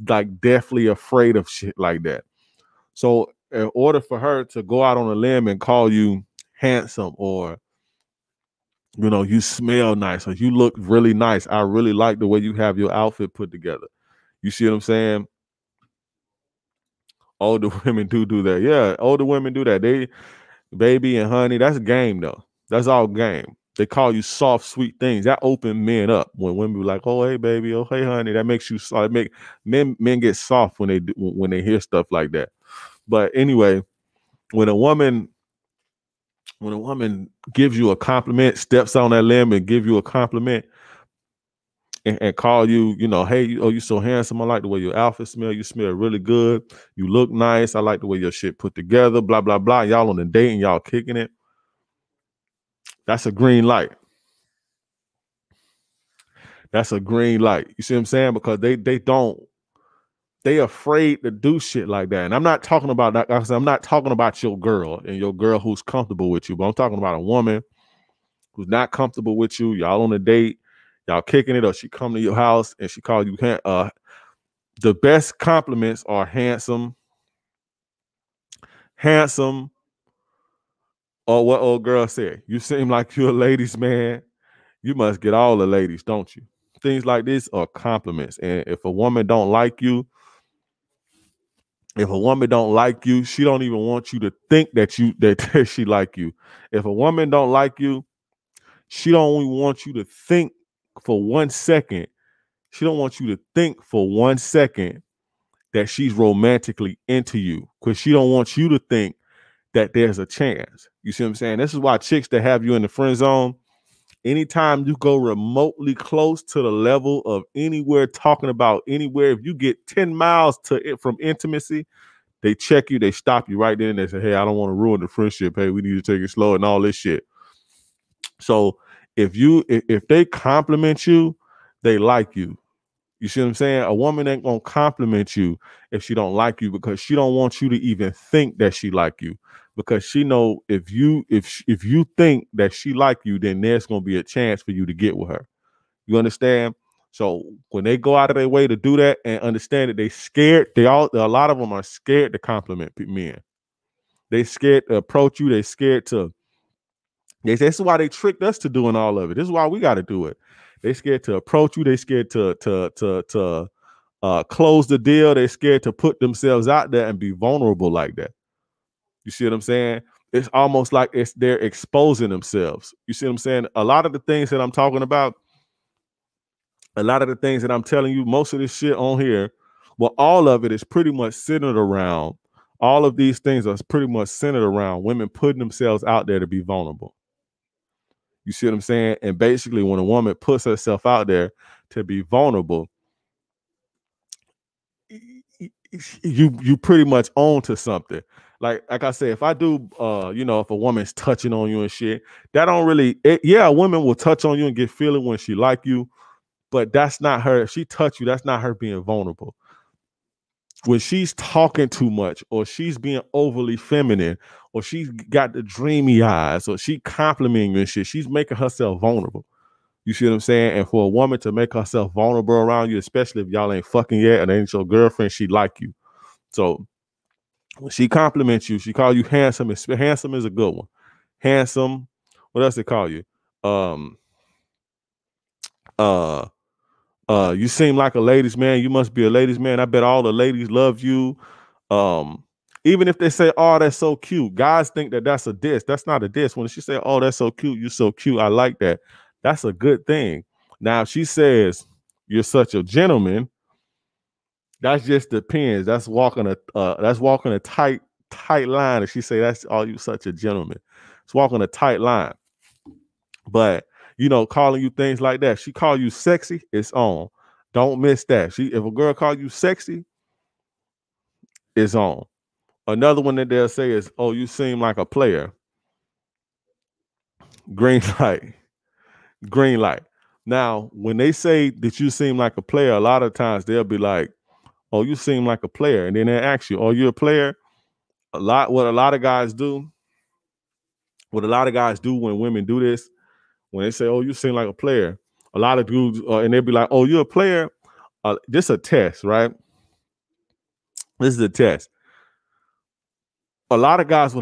Speaker 1: like deathly afraid of shit like that. So in order for her to go out on a limb and call you handsome or you smell nice or you look really nice, I really like the way you have your outfit put together. You see what I'm saying? Older women do that. Yeah, older women do that. They baby and honey, that's game though. That's all game. They call you soft, sweet things. That open men up. When women be like, "Oh, hey, baby. Oh, hey, honey," that makes you soft. Make men get soft when they hear stuff like that. But anyway, when a woman gives you a compliment, steps on that limb and give you a compliment, and call you, hey, you so handsome. I like the way your outfit smell. You smell really good. You look nice. I like the way your shit put together. Blah blah blah. Y'all on the date and y'all kicking it. That's a green light. That's a green light. You see what I'm saying? Because they afraid to do shit like that. And I'm not talking about that. I'm not talking about your girl and your girl who's comfortable with you, but I'm talking about a woman who's not comfortable with you. Y'all on a date, y'all kicking it, or she come to your house and she call you. The best compliments are handsome, or what old girl said. You seem like you're a ladies' man. You must get all the ladies, don't you? things like this are compliments. And if a woman don't like you, she don't even want you to think that she like you. If a woman don't like you, she don't even want you to think for 1 second. She don't want you to think for 1 second that she's romantically into you, because she don't want you to think that there's a chance. You see what I'm saying? This is why chicks that have you in the friend zone, anytime you go remotely close to the level of anywhere talking about anywhere, if you get 10 miles from intimacy, they check you, they stop you right then. They say, hey, I don't want to ruin the friendship. Hey, we need to take it slow and all this shit. So if they compliment you, they like you. You see what I'm saying? A woman ain't gonna compliment you if she don't like you, because she don't want you to even think that she like you. Because she know if you think that she like you, then there's gonna be a chance for you to get with her. You understand? So when they go out of their way to do that and understand that they scared, a lot of them are scared to compliment men. They scared to approach you. They scared to. This is why they tricked us to doing all of it. This is why we got to do it. They scared to approach you. They scared to close the deal. They scared to put themselves out there and be vulnerable like that. You see what I'm saying? It's almost like they're exposing themselves. You see what I'm saying? A lot of the things that I'm talking about, a lot of the things that I'm telling you, most of this shit on here, well, all of it is pretty much centered around, all of these things are pretty much centered around women putting themselves out there to be vulnerable. You see what I'm saying? And basically, when a woman puts herself out there to be vulnerable, you pretty much own to something. Like I said, if I do, if a woman's touching on you and shit, that don't really, a woman will touch on you and get feeling when she like you, but that's not her. If she touch you, that's not her being vulnerable. When she's talking too much, or she's being overly feminine, or she's got the dreamy eyes, or she complimenting you and shit, she's making herself vulnerable. You see what I'm saying? And for a woman to make herself vulnerable around you, especially if y'all ain't fucking yet and ain't your girlfriend, she like you. So when she compliments you, she call you handsome. Handsome is a good one. Handsome. What else they call you? You seem like a ladies' man. You must be a ladies' man. I bet all the ladies love you. Even if they say, oh, that's so cute. Guys think that that's a diss. That's not a diss. When she say, oh, that's so cute. You're so cute. I like that. That's a good thing. Now, if she says, you're such a gentleman, that just depends. That's walking a tight line. If she say, that's all, you such a gentleman. It's walking a tight line. But calling you things like that. She call you sexy, it's on. Don't miss that. If a girl call you sexy, it's on. Another one that they'll say is, oh, you seem like a player. Green light. Green light. Now, when they say that you seem like a player, a lot of times they'll be like, oh, you seem like a player. And then they ask you, oh, you're a player? What a lot of guys do when women do this, when they say, oh, you seem like a player, a lot of dudes, and they'll be like, oh, you're a player? This is a test, right? This is a test. A lot of guys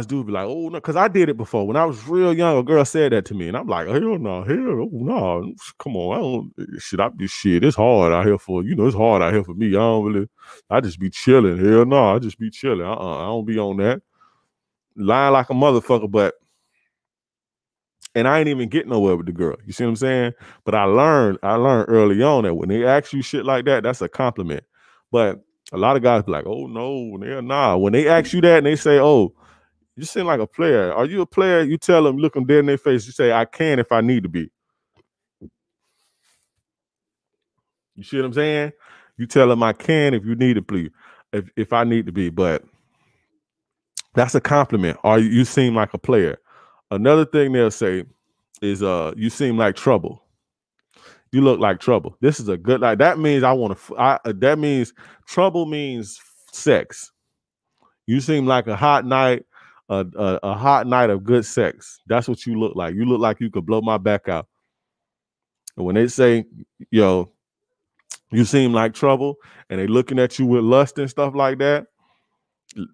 Speaker 1: do be like, oh, no, because I did it before. When I was real young, a girl said that to me, and I'm like, hell no, come on, it's hard out here for, it's hard out here for me. I just be chilling. Hell no, I just be chilling. I don't be on that. Lying like a motherfucker, and I ain't even getting nowhere with the girl. You see what I'm saying? But I learned early on that when they ask you shit like that, that's a compliment. But a lot of guys be like, oh no, nah. When they ask you that and they say, oh, you seem like a player. Are you a player? You tell them, look them dead in their face. You say, I can if I need to be. You see what I'm saying? You tell them I can if you need to be, if I need to be. But that's a compliment. Or you seem like a player. Another thing they'll say is, you seem like trouble. You look like trouble. This is a good, like, that means that means trouble means sex. You seem like a hot night, a hot night of good sex. That's what you look like. You look like you could blow my back out. And when they say, yo, you seem like trouble, and they looking at you with lust and stuff like that,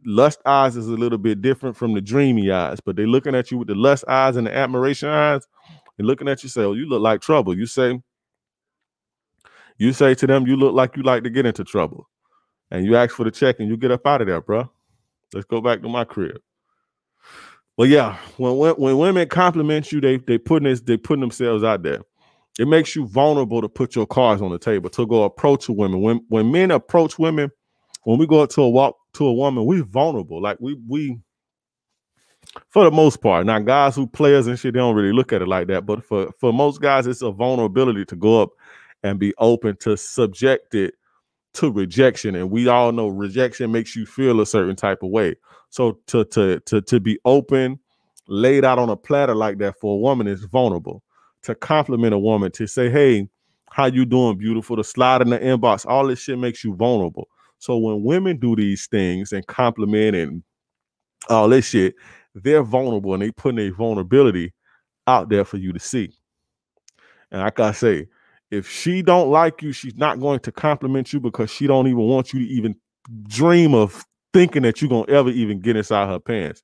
Speaker 1: lust eyes is a little bit different from the dreamy eyes, but they looking at you with the lust eyes and the admiration eyes, and looking at you say, oh, you look like trouble. You say, You say to them, you look like you like to get into trouble. And you ask for the check and you get up out of there, bro. Let's go back to my crib. But yeah, when women compliment you, they putting themselves out there. It makes you vulnerable to put your cards on the table, to go approach a woman. When men approach women, when we go up to a woman, we're vulnerable. Like we for the most part. Now, guys who players and shit, they don't really look at it like that. But for most guys, it's a vulnerability to go up and be open to subject it to rejection. And we all know rejection makes you feel a certain type of way. So to be open, laid out on a platter like that for a woman is vulnerable. To compliment a woman, to say, hey, how you doing, beautiful, to slide in the inbox, all this shit makes you vulnerable. So when women do these things and compliment and all this shit, they're vulnerable and they putting their vulnerability out there for you to see. And like I say, if she don't like you, she's not going to compliment you because she don't even want you to even dream of thinking that you're going to ever even get inside her pants.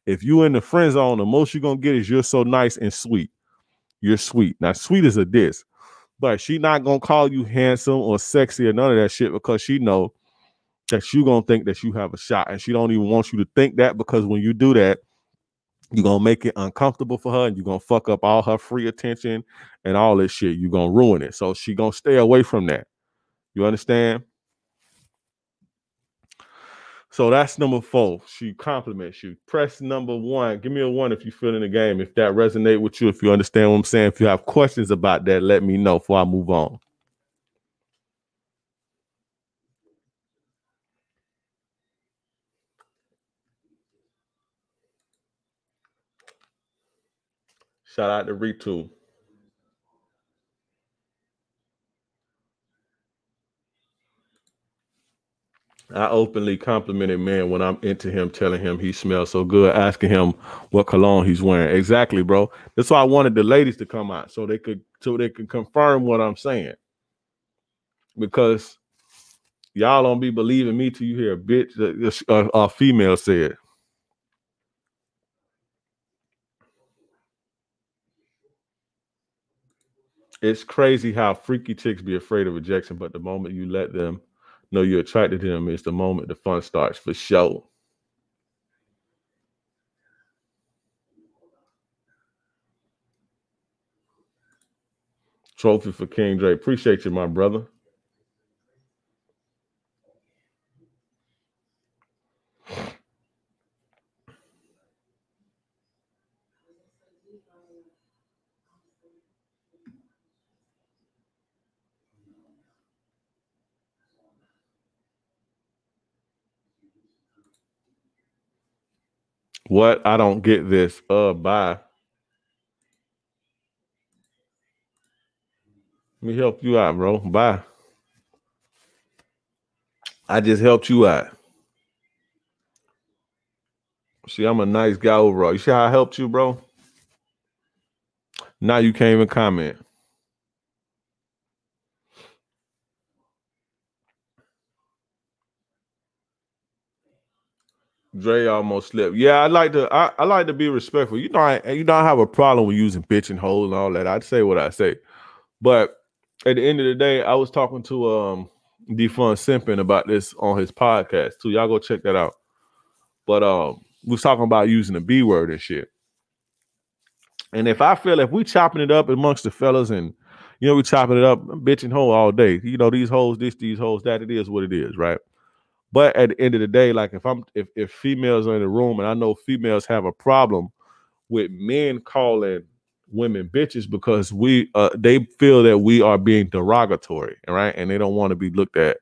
Speaker 1: If you in the friend zone, the most you're going to get is you're so nice and sweet. You're sweet. Now, sweet is a diss, but she not going to call you handsome or sexy or none of that shit because she know that you going to think that you have a shot. And she don't even want you to think that, because when you do that, you're going to make it uncomfortable for her and you're going to fuck up all her free attention and all this shit. You're going to ruin it. So she going to stay away from that. You understand? So that's number 4. She compliments you. Press number 1. Give me a 1 if you feel in the game. If that resonate with you, if you understand what I'm saying. If you have questions about that, let me know before I move on. Shout out to Retool. I openly complimented men when I'm into him, telling him he smells so good, asking him what cologne he's wearing. Exactly, bro. That's why I wanted the ladies to come out so they could confirm what I'm saying. Because y'all don't be believing me till you hear a bitch, a female say it. It's crazy how freaky chicks be afraid of rejection, but the moment you let them know you're attracted to them, it's the moment the fun starts for sure. Trophy for King Dre. Appreciate you, my brother. What? I don't get this. Bye. Let me help you out, bro. Bye. I just helped you out. See, I'm a nice guy overall. You see how I helped you, bro? Now you can't even comment. Dre almost slipped. Yeah, I like to be respectful. You know, I have a problem with using bitch and hole and all that. I'd say what I say. But at the end of the day, I was talking to Defun Simpin about this on his podcast too. Y'all go check that out. But we was talking about using the B word and shit. And if we chopping it up amongst the fellas and we chopping it up, bitch and hoe all day. These hoes, these hoes, that, it is what it is, right? But at the end of the day, like if females are in the room, and I know females have a problem with men calling women bitches because they feel that we are being derogatory, right? And they don't want to be looked at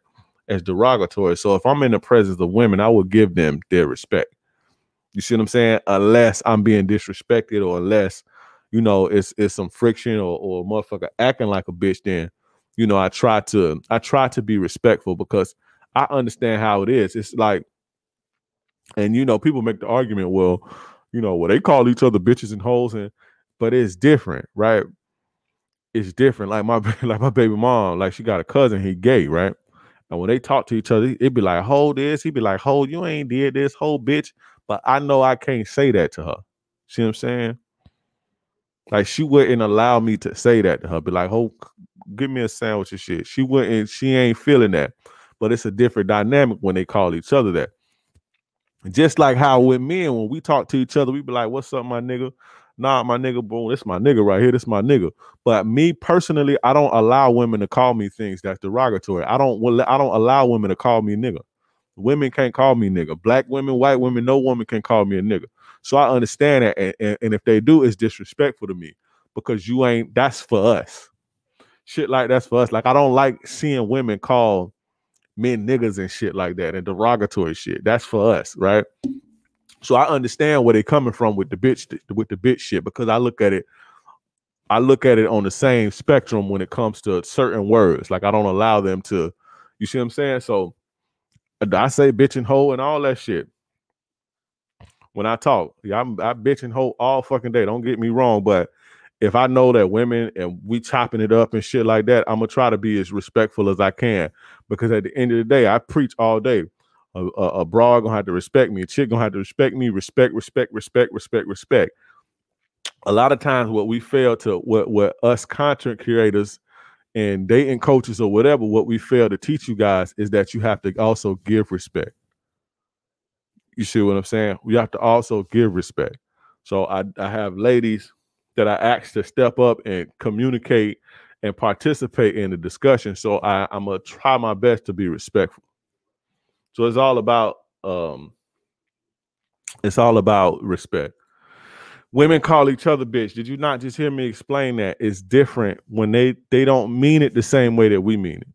Speaker 1: as derogatory. So if I'm in the presence of women, I would give them their respect. You see what I'm saying? Unless I'm being disrespected or unless, it's some friction or a motherfucker acting like a bitch, then, I try to be respectful because I understand how it is. It's like, and people make the argument, well, they call each other bitches and hoes, but it's different, right? It's different. Like my baby mom, like she got a cousin, he gay, right? And when they talk to each other, it'd be like, hold this. He'd be like, hold, you ain't did this, whole bitch. But I know I can't say that to her. See what I'm saying? Like she wouldn't allow me to say that to her. Be like, hold, give me a sandwich and shit. She wouldn't, she ain't feeling that. But it's a different dynamic when they call each other that. Just like how with men, when we talk to each other, we be like, what's up, my nigga? Nah, my nigga, bro, this my nigga right here. This my nigga. But me personally, I don't allow women to call me things that's derogatory. I don't allow women to call me nigga. Women can't call me nigga. Black women, white women, no woman can call me a nigga. So I understand that. And if they do, it's disrespectful to me because you ain't, that's for us. Shit like that's for us. Like, I don't like seeing women call men niggas and shit like that and derogatory shit. That's for us, right? So I understand where they're coming from with the bitch shit, because I look at it on the same spectrum when it comes to certain words. Like, I don't allow them to, you see what I'm saying? So I say bitch and hoe and all that shit when I talk. Yeah, I bitch and hoe all fucking day. Don't get me wrong, but if I know that women and we chopping it up and shit like that, I'm gonna try to be as respectful as I can, because at the end of the day, I preach all day. A broad gonna have to respect me. A chick gonna have to respect me. Respect. A lot of times, what we fail to, what us content creators and dating coaches or whatever, what we fail to teach you guys is that you have to also give respect. You see what I'm saying? We have to also give respect. So I have ladies that I ask to step up and communicate and participate in the discussion. So I'm gonna try my best to be respectful. So it's all about respect. Women call each other bitch. Did you not just hear me explain that? It's different when they don't mean it the same way that we mean it.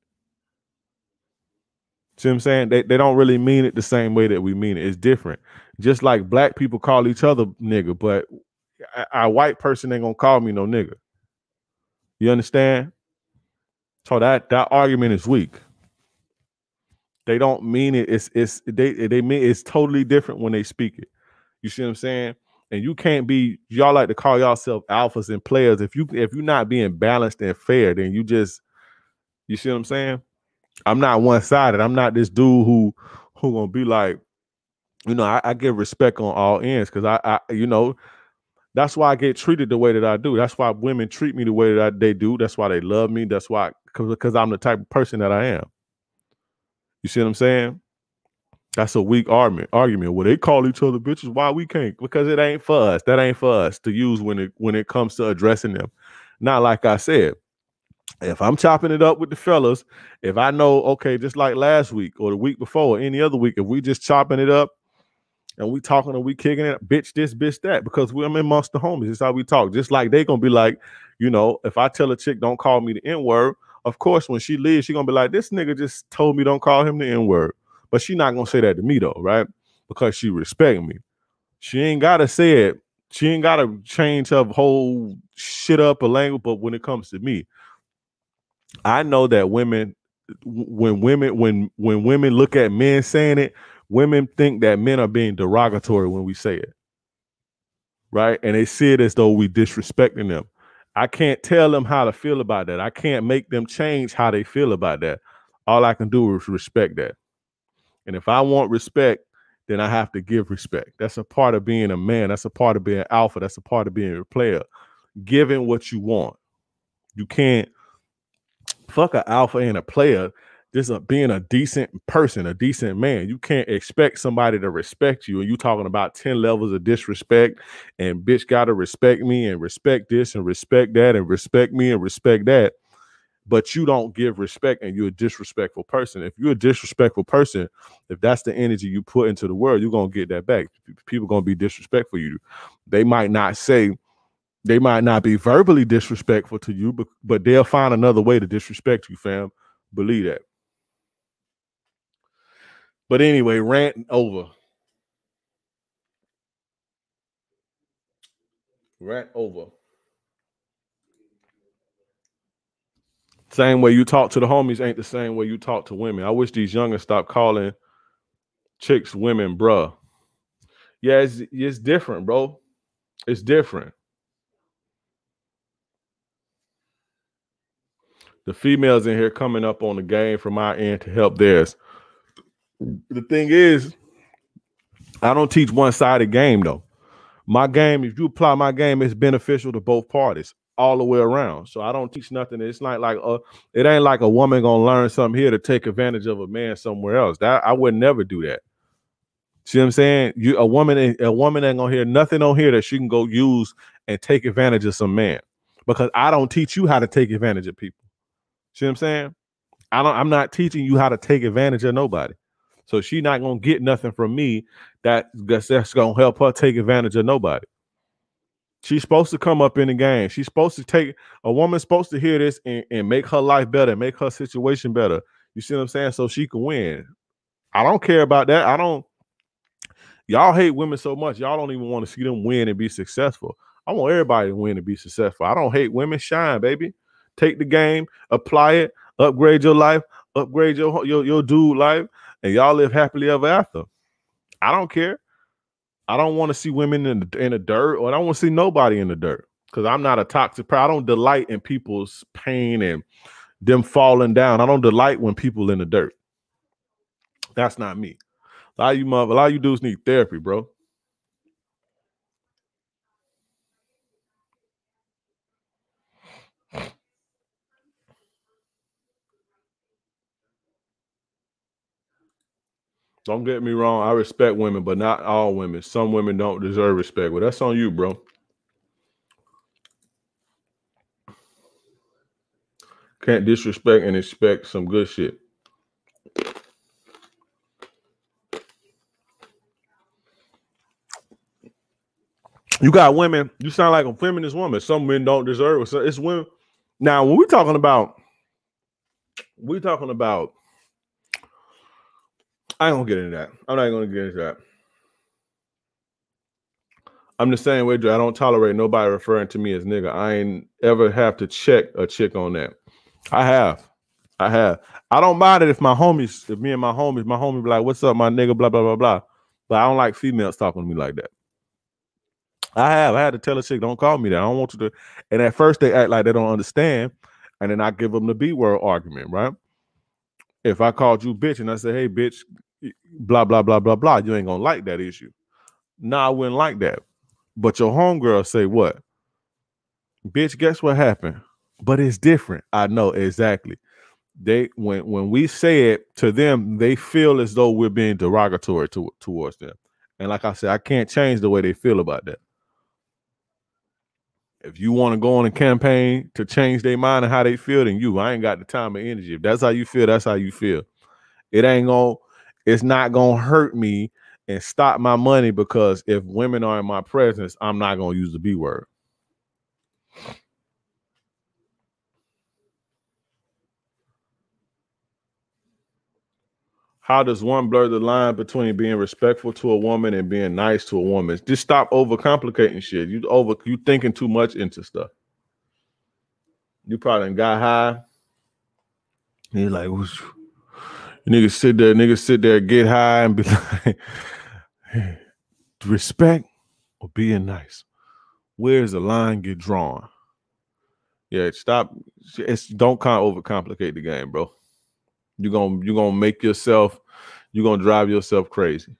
Speaker 1: See what I'm saying? They don't really mean it the same way that we mean it. It's different. Just like black people call each other nigga, but a white person ain't gonna call me no nigga. You understand? So that argument is weak. They don't mean it. They mean it's totally different when they speak it. You see what I'm saying? And you can't be, y'all like to call yourself alphas and players. If you're not being balanced and fair, then you see what I'm saying? I'm not one-sided. I'm not this dude who gonna be like, you know, I give respect on all ends, because I you know, that's why I get treated the way that I do. That's why women treat me the way that they do. That's why they love me. That's why, because I'm the type of person that I am. You see what I'm saying? That's a weak argument. Well, they call each other bitches. Why we can't? Because it ain't for us. That ain't for us to use when it comes to addressing them. Not like I said, if I'm chopping it up with the fellas, if I know, okay, just like last week or the week before or any other week, if we just chopping it up and we talking and we kicking it, bitch this, bitch that, because I'm amongst the homies. It's how we talk. Just like they gonna be like, you know, if I tell a chick don't call me the N-word, of course, when she leaves, she gonna be like, this nigga just told me don't call him the N-word. But she not gonna say that to me though, right? Because she respect me. She ain't gotta say it. She ain't gotta change her whole shit up or language. But when it comes to me, I know that women, when women look at men saying it, women think that men are being derogatory when we say it, right? And they see it as though we disrespecting them. I can't tell them how to feel about that. I can't make them change how they feel about that. All I can do is respect that. And if I want respect, then I have to give respect. That's a part of being a man. That's a part of being alpha. That's a part of being a player. Giving what you want. You can't fuck an alpha and a player. Just being a decent person, a decent man. You can't expect somebody to respect you. And you talking about 10 levels of disrespect, and bitch gotta respect me and respect this and respect that and respect me and respect that. But you don't give respect and you're a disrespectful person. If you're a disrespectful person, if that's the energy you put into the world, you're going to get that back. People are going to be disrespectful to you. They might not be verbally disrespectful to you, but they'll find another way to disrespect you, fam. Believe that. But anyway, rant over. Rant over. Same way you talk to the homies ain't the same way you talk to women. I wish these youngins stop calling chicks women bruh. Yeah, it's different, bro. It's different. The females in here coming up on the game from our end to help theirs. The thing is, I don't teach one-sided game though. My game, if you apply my game, it's beneficial to both parties. all the way around. So I don't teach nothing. It's not like it ain't like a woman gonna learn something here to take advantage of a man somewhere else. That I would never do that. See what I'm saying? A woman ain't gonna hear nothing on here that she can go use and take advantage of some man, because I don't teach you how to take advantage of people. See what I'm saying? I'm not teaching you how to take advantage of nobody. So she not gonna get nothing from me that's gonna help her take advantage of nobody. She's supposed to come up in the game. She's supposed to take a woman's supposed to hear this and make her life better, make her situation better. You see what I'm saying? So she can win. I don't care about that. Y'all hate women so much. Y'all don't even want to see them win and be successful. I want everybody to win and be successful. I don't hate women. Shine, baby. Take the game, apply it, upgrade your life, upgrade your dude life, and y'all live happily ever after. I don't care. I don't want to see women in the dirt, or I don't want to see nobody in the dirt, because I'm not a toxic person. I don't delight in people's pain and them falling down. I don't delight when people in the dirt. That's not me. A lot of you dudes need therapy, bro. Don't get me wrong. I respect women, but not all women. Some women don't deserve respect. Well, that's on you, bro. Can't disrespect and expect some good shit. You got women. You sound like a feminist woman. Some men don't deserve it. So it's women. Now, when we're talking about, I ain't gonna get into that. I'm not gonna get into that. I'm the same way, Drew. I don't tolerate nobody referring to me as nigga. I ain't ever have to check a chick on that. I have. I don't mind it if me and my homie be like, what's up, my nigga, blah, blah, blah, blah. But I don't like females talking to me like that. I had to tell a chick, don't call me that. I don't want you to. And at first they act like they don't understand. And then I give them the B word argument, right? If I called you bitch and I say, hey, bitch, blah, blah, blah, blah, blah, you ain't gonna like that issue. Nah, I wouldn't like that. But your homegirl say what? Bitch, guess what happened? But it's different. I know exactly. When we say it to them, they feel as though we're being derogatory towards them. And like I said, I can't change the way they feel about that. If you want to go on a campaign to change their mind and how they feel, then I ain't got the time or energy. If that's how you feel, that's how you feel. It's not gonna hurt me and stop my money, because if women are in my presence, I'm not gonna use the B word. How does one blur the line between being respectful to a woman and being nice to a woman? Just stop overcomplicating shit. You thinking too much into stuff. You probably got high. You're like, niggas sit there, get high and be like, hey, respect or being nice? Where's the line get drawn? Yeah, stop. Don't kind of overcomplicate the game, bro. You're gonna make yourself. You're gonna drive yourself crazy.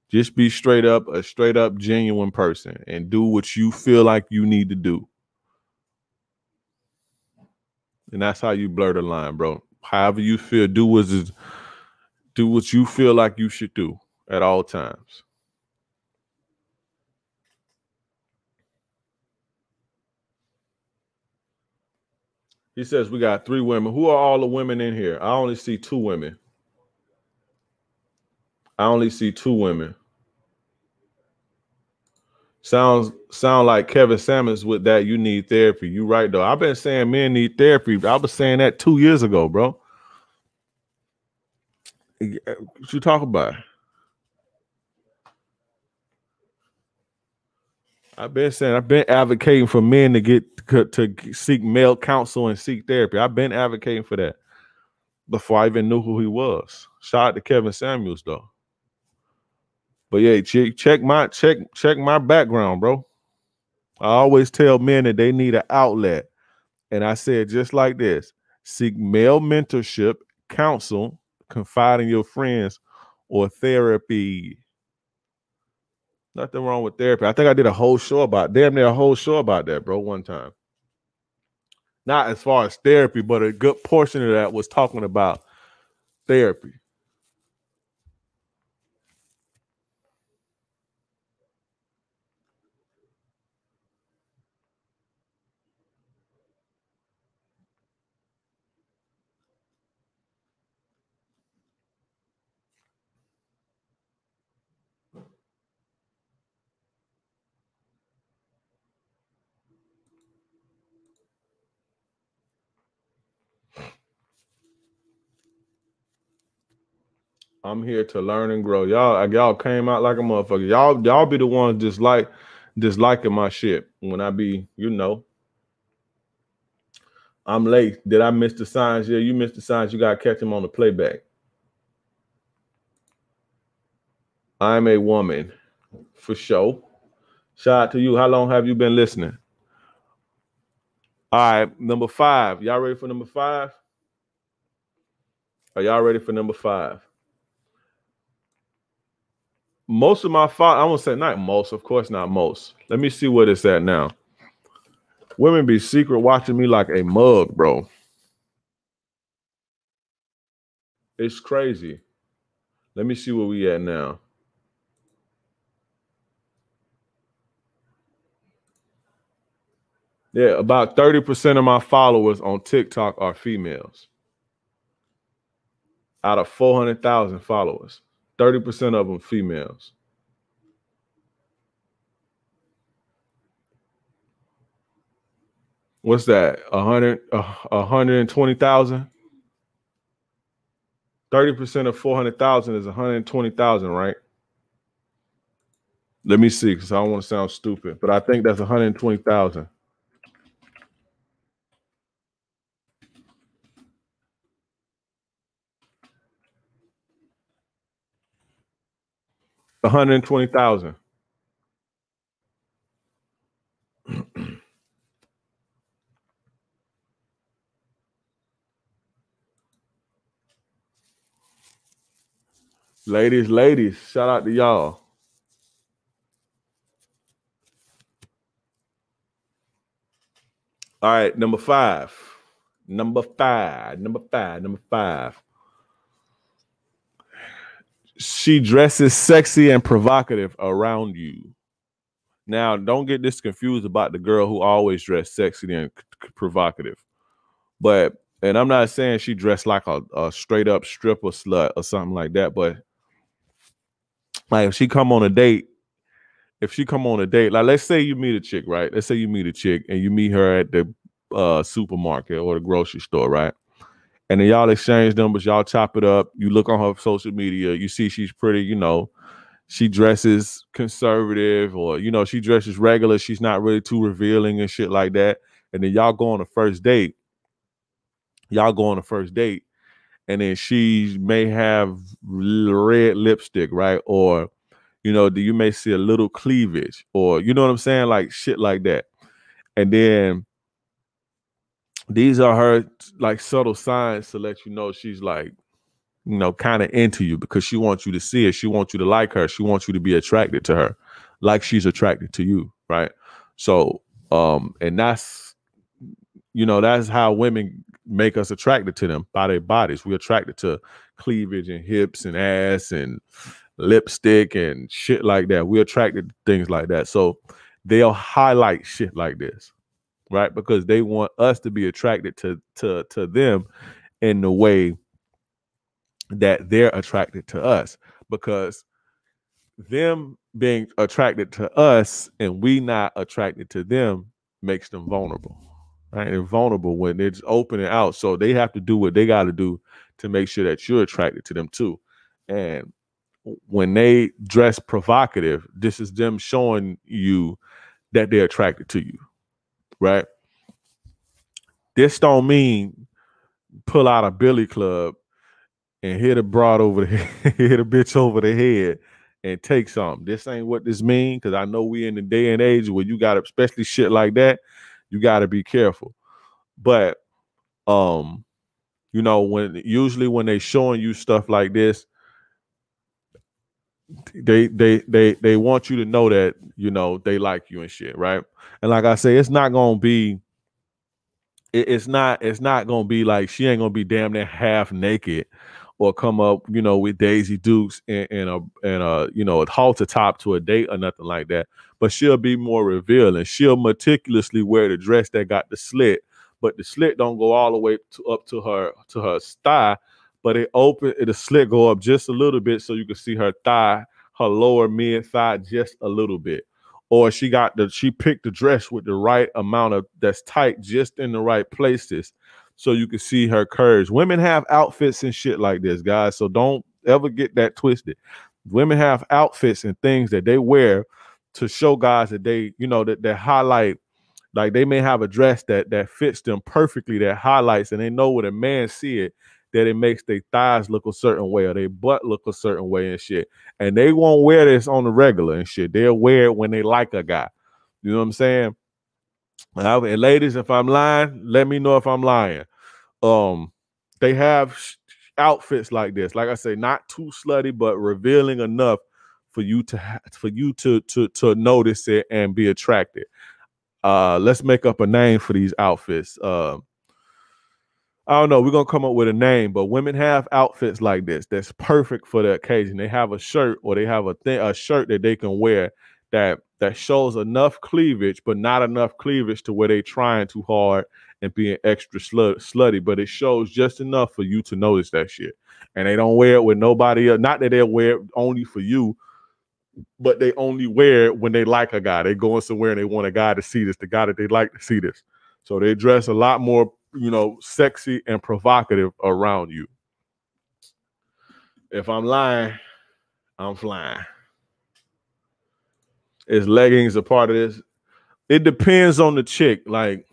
Speaker 1: Just be a straight up genuine person and do what you feel like you need to do. And that's how you blur the line, bro. However you feel, do what you feel like you should do at all times. He says we got 3 women. Who are all the women in here? I only see 2 women. Sound like Kevin Samuels with that. You need therapy. You right though. I've been saying men need therapy. I was saying that 2 years ago, bro. What you talk about? I've been advocating for men to seek male counsel and seek therapy. I've been advocating for that before I even knew who he was. Shout out to Kevin Samuels though. But yeah, check my background, bro. I always tell men that they need an outlet. And I said just like this: seek male mentorship, counsel, confide in your friends, or therapy. Nothing wrong with therapy. I think I did a whole show about damn near a whole show about that, bro, one time. Not as far as therapy, but a good portion of that was talking about therapy. I'm here to learn and grow. Y'all came out like a motherfucker. Y'all be the ones disliking my shit when I be, I'm late. Did I miss the signs? Yeah, you missed the signs. You gotta catch them on the playback. I'm a woman, for sure. Shout out to you. How long have you been listening? All right, number 5. Y'all ready for number 5? Are y'all ready for number 5? Most of my I won't say not most, of course not most. Let me see what it's at now. Women be secret watching me like a mug, bro. It's crazy. Let me see where we at now. Yeah, about 30% of my followers on TikTok are females. Out of 400,000 followers, 30% of them females. What's that? 120,000? 30% of 400,000 is 120,000, right? Let me see, because I don't want to sound stupid, but I think that's 120,000. $120,000. Ladies, shout out to y'all. All right, number 5. Number five. She dresses sexy and provocative around you. Now, don't get this confused about the girl who always dressed sexy and provocative. And I'm not saying she dressed like a straight up stripper slut or something like that, but like if she come on a date, like let's say you meet a chick, right? Let's say you meet a chick and you meet her at the supermarket or the grocery store, right? And then y'all exchange numbers, y'all chop it up. You look on her social media, you see she's pretty, she dresses conservative or, she dresses regular. She's not really too revealing and shit like that. And then y'all go on a first date. And then she may have red lipstick, right? Or, you may see a little cleavage or, you know what I'm saying? Like shit like that. And then these are her like subtle signs to let you know she's like, kind of into you because she wants you to see it. She wants you to like her. She wants you to be attracted to her like she's attracted to you, right? So, and that's how women make us attracted to them by their bodies. We're attracted to cleavage and hips and ass and lipstick and shit like that. We're attracted to things like that. So they'll highlight shit like this, right? Because they want us to be attracted to them in the way that they're attracted to us, because them being attracted to us and we not attracted to them makes them vulnerable, right? They're vulnerable when they're just opening out. So they have to do what they got to do to make sure that you're attracted to them too. And when they dress provocative, this is them showing you that they're attracted to you, right? This don't mean pull out a billy club and hit a broad over the hit a bitch over the head and take something. This ain't what this means, because I know we in the day and age where you got to, especially shit like that, you got to be careful. But when usually when they showing you stuff like this, they want you to know that, you know, they like you and shit, right? And like I say, it's not gonna be it's not gonna be like she ain't gonna be damn near half naked or come up, you know, with Daisy Dukes and you know, a halter top to a date or nothing like that. But she'll be more revealing. She'll meticulously wear the dress that got the slit, but the slit don't go all the way up to her thigh, but the slit go up just a little bit so you can see her thigh, her lower mid thigh just a little bit. Or she picked the dress with the right amount of that's tight just in the right places so you can see her curves. Women have outfits and shit like this, guys. So don't ever get that twisted. Women have outfits and things that they wear to show guys that they, you know, that highlight. Like they may have a dress that fits them perfectly, that highlights, and they know when a man see it, that it makes their thighs look a certain way or their butt look a certain way and shit. And they won't wear this on the regular and shit. They'll wear it when they like a guy. You know what I'm saying? And ladies, if I'm lying, let me know if I'm lying. They have outfits like this. Like I say, not too slutty, but revealing enough for you to notice it and be attracted. Let's make up a name for these outfits. I don't know. We're gonna come up with a name, but women have outfits like this that's perfect for the occasion. They have a shirt or they have a shirt that they can wear that shows enough cleavage, but not enough cleavage to where they trying too hard and being extra slutty. But it shows just enough for you to notice that shit. And they don't wear it with nobody else. Not that they'll wear it only for you, but they only wear it when they like a guy. They going somewhere and they want a guy to see this, the guy that they like to see this. So they dress a lot more, you know, sexy and provocative around you. If I'm lying, I'm flying. Is leggings a part of this? It depends on the chick. Like,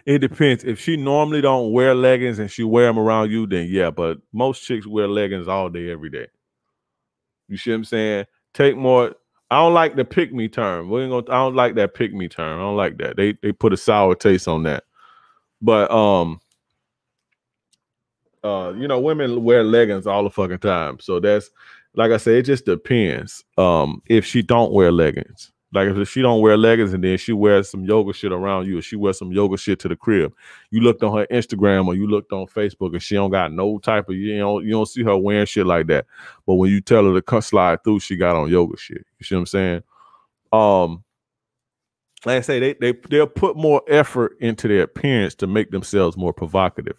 Speaker 1: it depends. If she normally don't wear leggings and she wear them around you, then yeah. But most chicks wear leggings all day, every day. You see what I'm saying? Take more. I don't like the pick me term. I don't like that pick me term. I don't like that. They put a sour taste on that. But you know, women wear leggings all the fucking time. So that's, like I say, it just depends. If she don't wear leggings. Like if she don't wear leggings and then she wears some yoga shit around you, or she wears some yoga shit to the crib. You looked on her Instagram or you looked on Facebook and she don't got no type of, you don't see her wearing shit like that. But when you tell her to cut slide through, she got on yoga shit. You see what I'm saying? Like I say, they'll put more effort into their appearance to make themselves more provocative,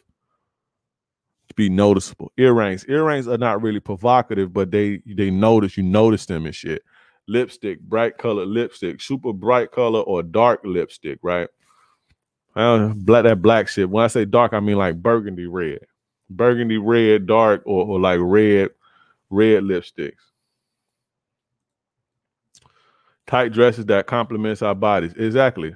Speaker 1: to be noticeable. Earrings are not really provocative, but you notice them and shit. Lipstick, bright color lipstick, super bright color or dark lipstick, right? That black shit. When I say dark, I mean like burgundy red, dark, or like red lipsticks. Tight dresses that complements our bodies. Exactly.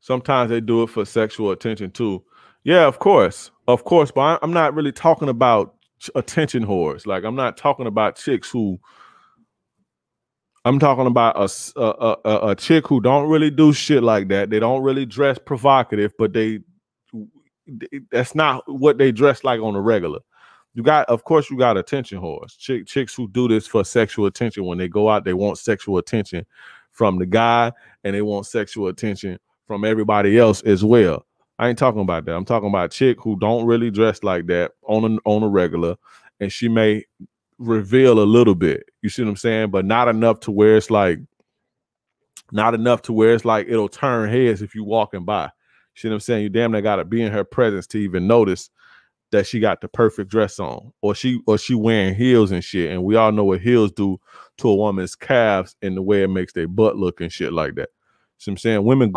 Speaker 1: Sometimes they do it for sexual attention too. Yeah, of course. But I'm not really talking about attention whores. Like, I'm not talking about chicks who. I'm talking about a chick who don't really do shit like that. They don't really dress provocative, but that's not what they dress like on the regular. Of course, you got attention whores. Chicks who do this for sexual attention. When they go out, they want sexual attention from the guy, and they want sexual attention from everybody else as well. I ain't talking about that. I'm talking about a chick who don't really dress like that on a regular, and she may reveal a little bit. You see what I'm saying? But not enough to where it's like it'll turn heads if you walking by. You see what I'm saying? You damn near gotta be in her presence to even notice that she got the perfect dress on, or she wearing heels and shit. And we all know what heels do to a woman's calves and the way it makes their butt look and shit like that. So I'm saying women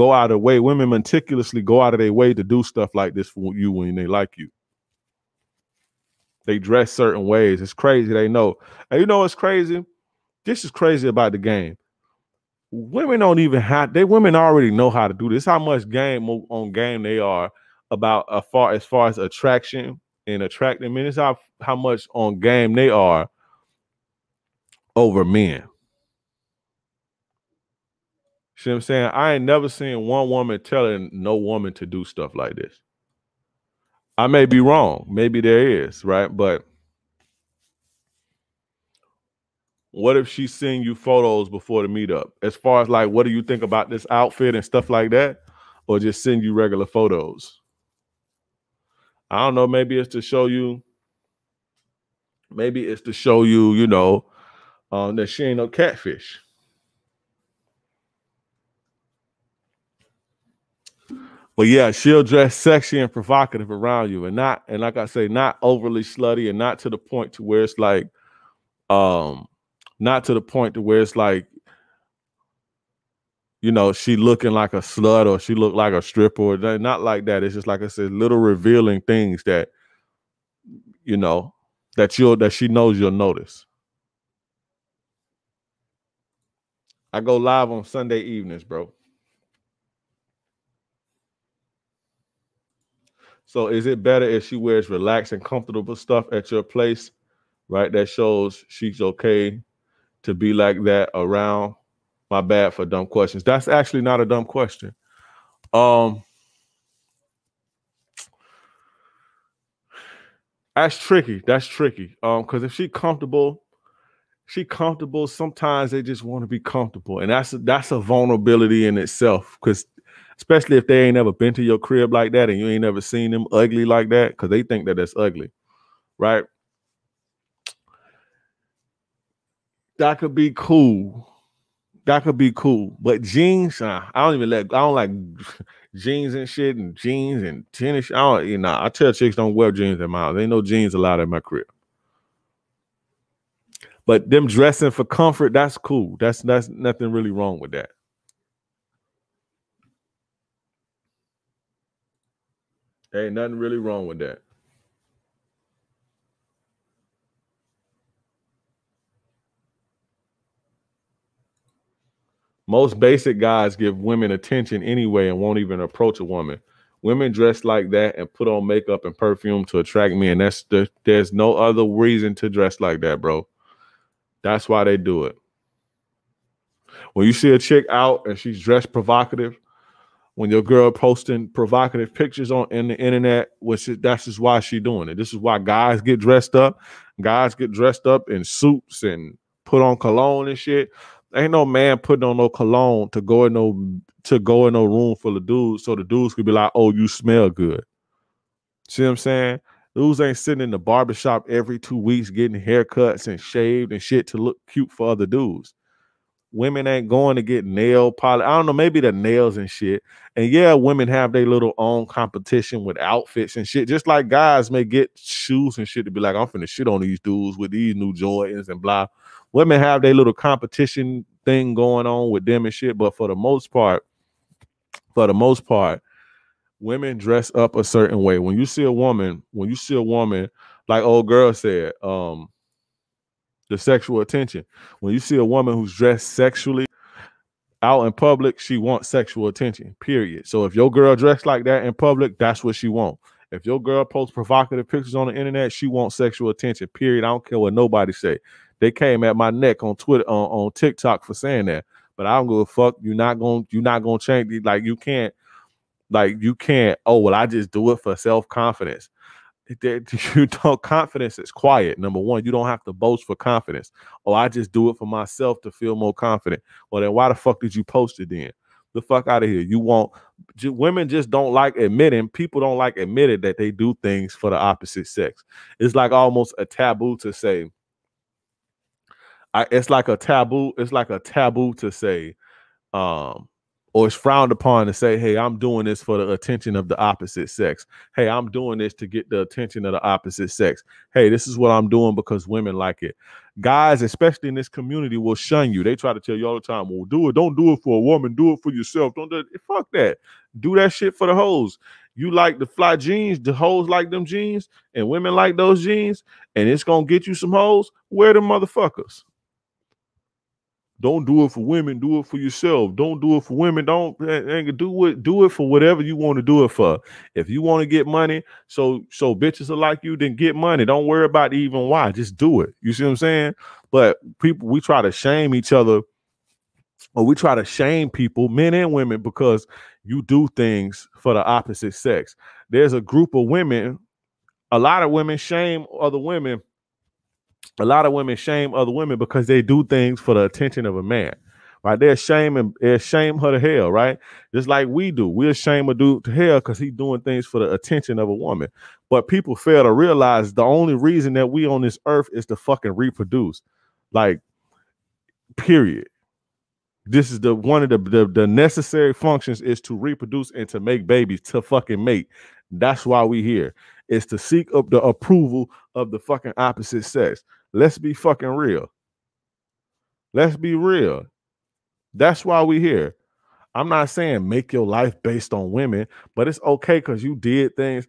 Speaker 1: meticulously go out of their way to do stuff like this for you when they like you. They dress certain ways. It's crazy. They know. And you know what's crazy? This is crazy about the game. Women don't even women already know how to do this. How much game they are about as far as attraction and attracting men. It's how much on game they are over men. See what I'm saying? I ain't never seen one woman telling no woman to do stuff like this. I may be wrong. Maybe there is, right? But what if she's seeing you photos before the meetup? As far as like, what do you think about this outfit and stuff like that? Or just send you regular photos? I don't know. Maybe it's to show you, you know, that she ain't no catfish. But yeah, she'll dress sexy and provocative around you, and like I say, not overly slutty, and not to the point to where it's like, not to the point to where it's like, you know, she looking like a slut or she look like a stripper, or not like that. It's just like I said, little revealing things that, you know, that she knows you'll notice. I go live on Sunday evenings, bro. So is it better if she wears relaxed and comfortable stuff at your place, right? That shows she's okay to be like that around. My bad for dumb questions. That's actually not a dumb question. That's tricky. Because if she's comfortable, sometimes they just want to be comfortable. And that's a vulnerability in itself. Because especially if they ain't never been to your crib like that and you ain't never seen them ugly like that, because they think that that's ugly, right? That could be cool. But jeans, I don't like jeans and shit, and jeans and tennis. I tell chicks don't wear jeans in my house. Ain't no jeans allowed in my crib. But them dressing for comfort, that's cool. That's nothing really wrong with that. There ain't nothing really wrong with that. Most basic guys give women attention anyway and won't even approach a woman. Women dress like that and put on makeup and perfume to attract men. There's no other reason to dress like that, bro. That's why they do it. When you see a chick out and she's dressed provocative, when your girl posting provocative pictures in the internet, that's just why she's doing it. This is why guys get dressed up. Guys get dressed up in suits and put on cologne and shit. Ain't no man putting on no cologne to go in no room full of dudes so the dudes could be like, oh, you smell good. See what I'm saying? Dudes ain't sitting in the barbershop every 2 weeks getting haircuts and shaved and shit to look cute for other dudes. Women ain't going to get nail polish. I don't know, maybe the nails and shit. And yeah, women have their little own competition with outfits and shit. Just like guys may get shoes and shit to be like, I'm finna shit on these dudes with these new Jordans and blah. Women have their little competition thing going on with them and shit. But for the most part, women dress up a certain way. When you see a woman, like old girl said, the sexual attention. When you see a woman who's dressed sexually out in public, she wants sexual attention, period. So if your girl dressed like that in public, that's what she wants. If your girl posts provocative pictures on the internet, she wants sexual attention, period. I don't care what nobody say. They came at my neck on Twitter, on TikTok for saying that. But I don't give a fuck. You're not gonna change. Like you can't, oh well, I just do it for self-confidence. Confidence is quiet. Number one, you don't have to boast for confidence. Oh, I just do it for myself to feel more confident. Well, then why the fuck did you post it then? The fuck out of here. Women just don't like admitting, people don't like admitting that they do things for the opposite sex. It's like almost a taboo to say, it's like a taboo to say, or it's frowned upon to say, hey, I'm doing this for the attention of the opposite sex. Hey, I'm doing this to get the attention of the opposite sex. Hey, this is what I'm doing because women like it. Guys, especially in this community, will shun you. They try to tell you all the time, well, don't do it for a woman, do it for yourself. Don't do it. Fuck that. Do that shit for the hoes. You like the fly jeans, the hoes like them jeans, and women like those jeans, and it's gonna get you some hoes. Wear them motherfuckers. Don't do it for women. Do it for yourself. Don't do it for women. Don't do it for whatever you want to do it for. If you want to get money, so bitches are like you, then get money. Don't worry about even why. Just do it. You see what I'm saying? But we try to shame each other or we try to shame people, men and women, because you do things for the opposite sex. There's a group of women, a lot of women shame other women. A lot of women shame other women because they do things for the attention of a man. Right? They're shame her to hell, right? Just like we do. We'll shame a dude to hell because he's doing things for the attention of a woman. But people fail to realize the only reason that we on this earth is to fucking reproduce. Like, period. This is the one of the necessary functions is to reproduce and to make babies, to fucking mate. That's why we here. Is to seek up the approval of the fucking opposite sex. Let's be fucking real. Let's be real. That's why we here. I'm not saying make your life based on women, but it's okay because you did things.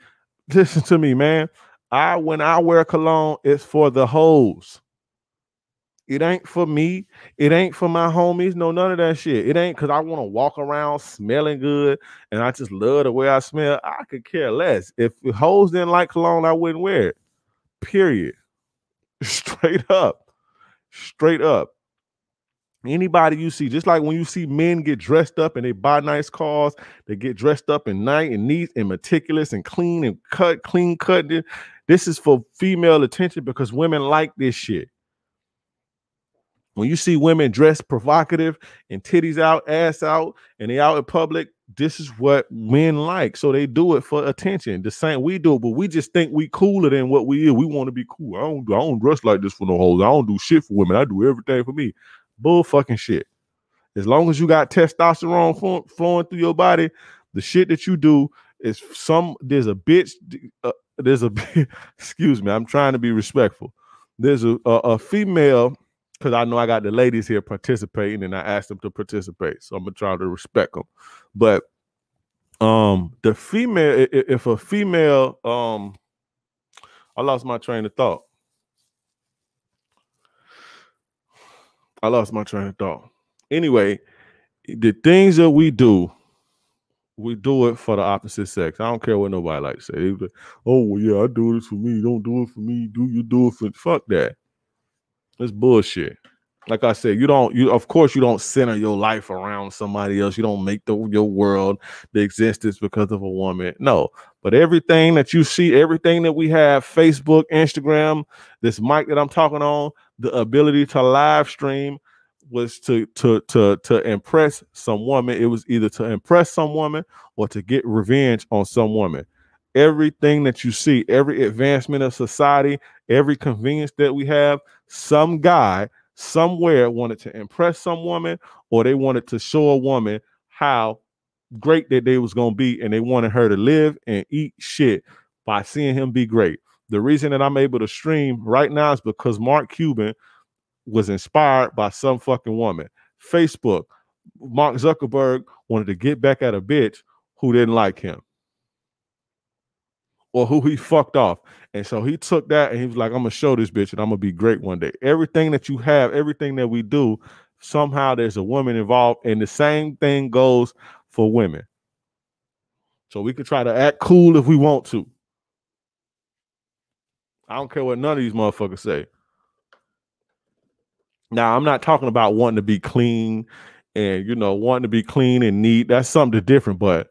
Speaker 1: Listen to me, man. When I wear cologne, it's for the hoes. It ain't for me. It ain't for my homies. No, none of that shit. It ain't because I want to walk around smelling good and I just love the way I smell. I could care less. If hoes didn't like cologne, I wouldn't wear it. Period. Straight up. Straight up. Anybody you see, just like when you see men get dressed up and they buy nice cars, they get dressed up in nice and neat and meticulous and clean and clean cut. This is for female attention because women like this shit. When you see women dressed provocative and titties out, ass out, and they out in public, this is what men like. So they do it for attention. The same we do, but we just think we cooler than what we is. We want to be cool. I don't dress like this for no hoes. I don't do shit for women. I do everything for me. Bull fucking shit. As long as you got testosterone flowing through your body, the shit that you do is there's a bitch. Excuse me. I'm trying to be respectful. There's a female. Because I know I got the ladies here participating and I asked them to participate. So I'm going to try to respect them. But the female, if a female, I lost my train of thought. Anyway, the things that we do it for the opposite sex. I don't care what nobody likes to say. Like, oh, well, yeah, I do this for me. Don't do it for me. Do it for, fuck that. It's bullshit. Like I said, of course you don't center your life around somebody else. You don't make your world the existence because of a woman. No, but everything that you see, everything that we have, Facebook, Instagram, this mic that I'm talking on, the ability to live stream was to impress some woman. It was either to impress some woman or to get revenge on some woman. Everything that you see, every advancement of society, every convenience that we have, some guy somewhere wanted to impress some woman, or they wanted to show a woman how great that they was going to be, and they wanted her to live and eat shit by seeing him be great. The reason that I'm able to stream right now is because Mark Cuban was inspired by some fucking woman. Facebook, Mark Zuckerberg wanted to get back at a bitch who didn't like him or who he fucked off. And so he took that and he was like, I'm going to show this bitch and I'm going to be great one day. Everything that you have, everything that we do, somehow there's a woman involved. And the same thing goes for women. So we could try to act cool if we want to. I don't care what none of these motherfuckers say. Now, I'm not talking about wanting to be clean and, wanting to be clean and neat. That's something different. But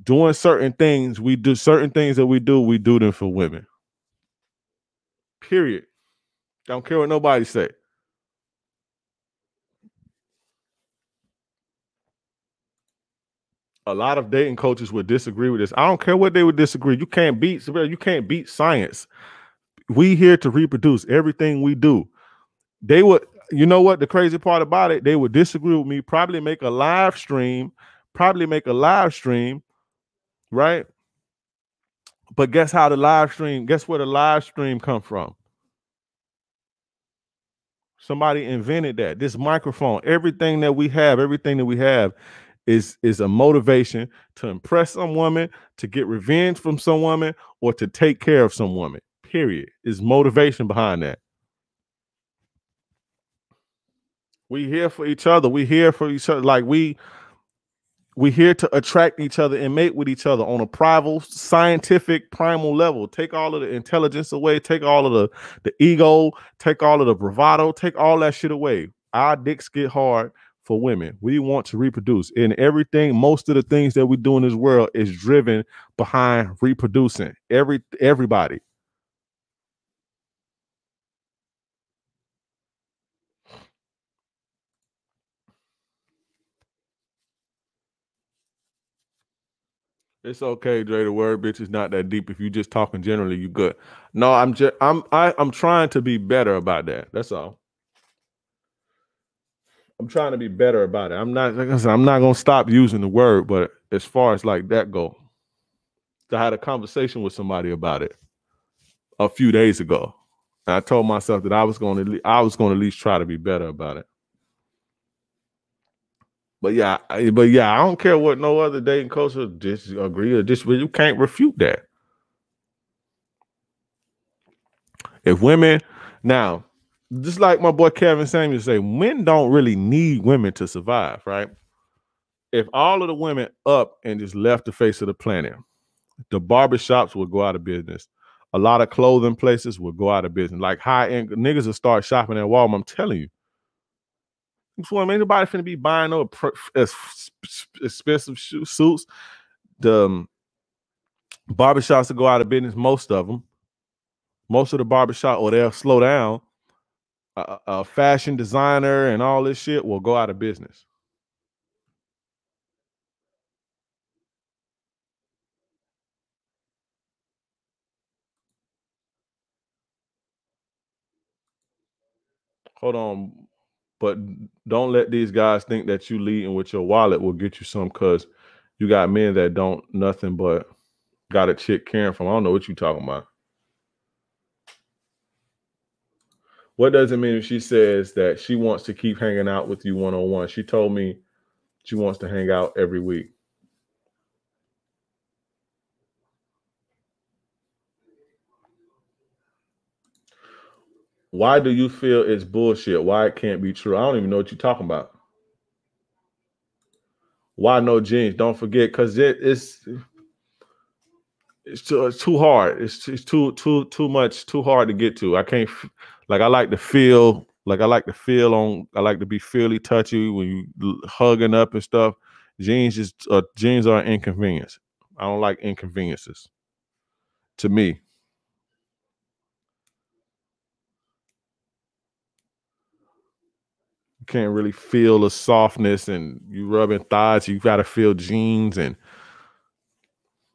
Speaker 1: doing certain things, we do them for women. Period. Don't care what nobody say. A lot of dating coaches would disagree with this. I don't care what they would disagree. You can't beat science. We here to reproduce everything we do. They would, you know what? The crazy part about it, they would disagree with me, probably make a live stream, right? But guess where the live stream come from? Somebody invented that. This microphone, everything that we have is a motivation to impress some woman, to get revenge from some woman, or to take care of some woman. Period. Is motivation behind that. We here for each other. Like we here to attract each other and mate with each other on a scientific primal level. Take all of the intelligence away. Take all of the ego. Take all of the bravado. Take all that shit away. Our dicks get hard for women. We want to reproduce. And everything, most of the things that we do in this world is driven behind reproducing. Everybody. It's okay, Dre. The word bitch is not that deep. If you just talking generally, you good. No, I'm trying to be better about that. That's all. I'm trying to be better about it. I'm not, like I said, I'm not gonna stop using the word, but as far as like that go, I had a conversation with somebody about it a few days ago. And I told myself that I was going to at least try to be better about it. But yeah, I don't care what no other dating coach will disagree or disagree. You can't refute that. If women, now, just like my boy Kevin Samuels say, men don't really need women to survive, right? If all of the women up and just left the face of the planet, the barbershops will go out of business. A lot of clothing places will go out of business. Like high-end niggas will start shopping at Walmart. I'm telling you. Before anybody finna be buying no expensive suits, the barbershops will go out of business. Most of them. Most of the barbershop, or they'll slow down. A fashion designer and all this shit will go out of business. Hold on. But don't let these guys think that you leading with your wallet will get you some, because you got men that don't nothing but got a chick caring from. I don't know what you talking about. What does it mean if she says that she wants to keep hanging out with you one-on-one? She told me she wants to hang out every week. Why do you feel it's bullshit? Why it can't be true? I don't even know what you're talking about. Why no jeans? Don't forget, because it's too hard. It's too much, too hard to get to. I can't, like, I like to feel on. I like to be feely touchy when you hugging up and stuff. Jeans are an inconvenience. I don't like inconveniences. To me, you can't really feel the softness, and you rubbing thighs. You got to feel jeans, and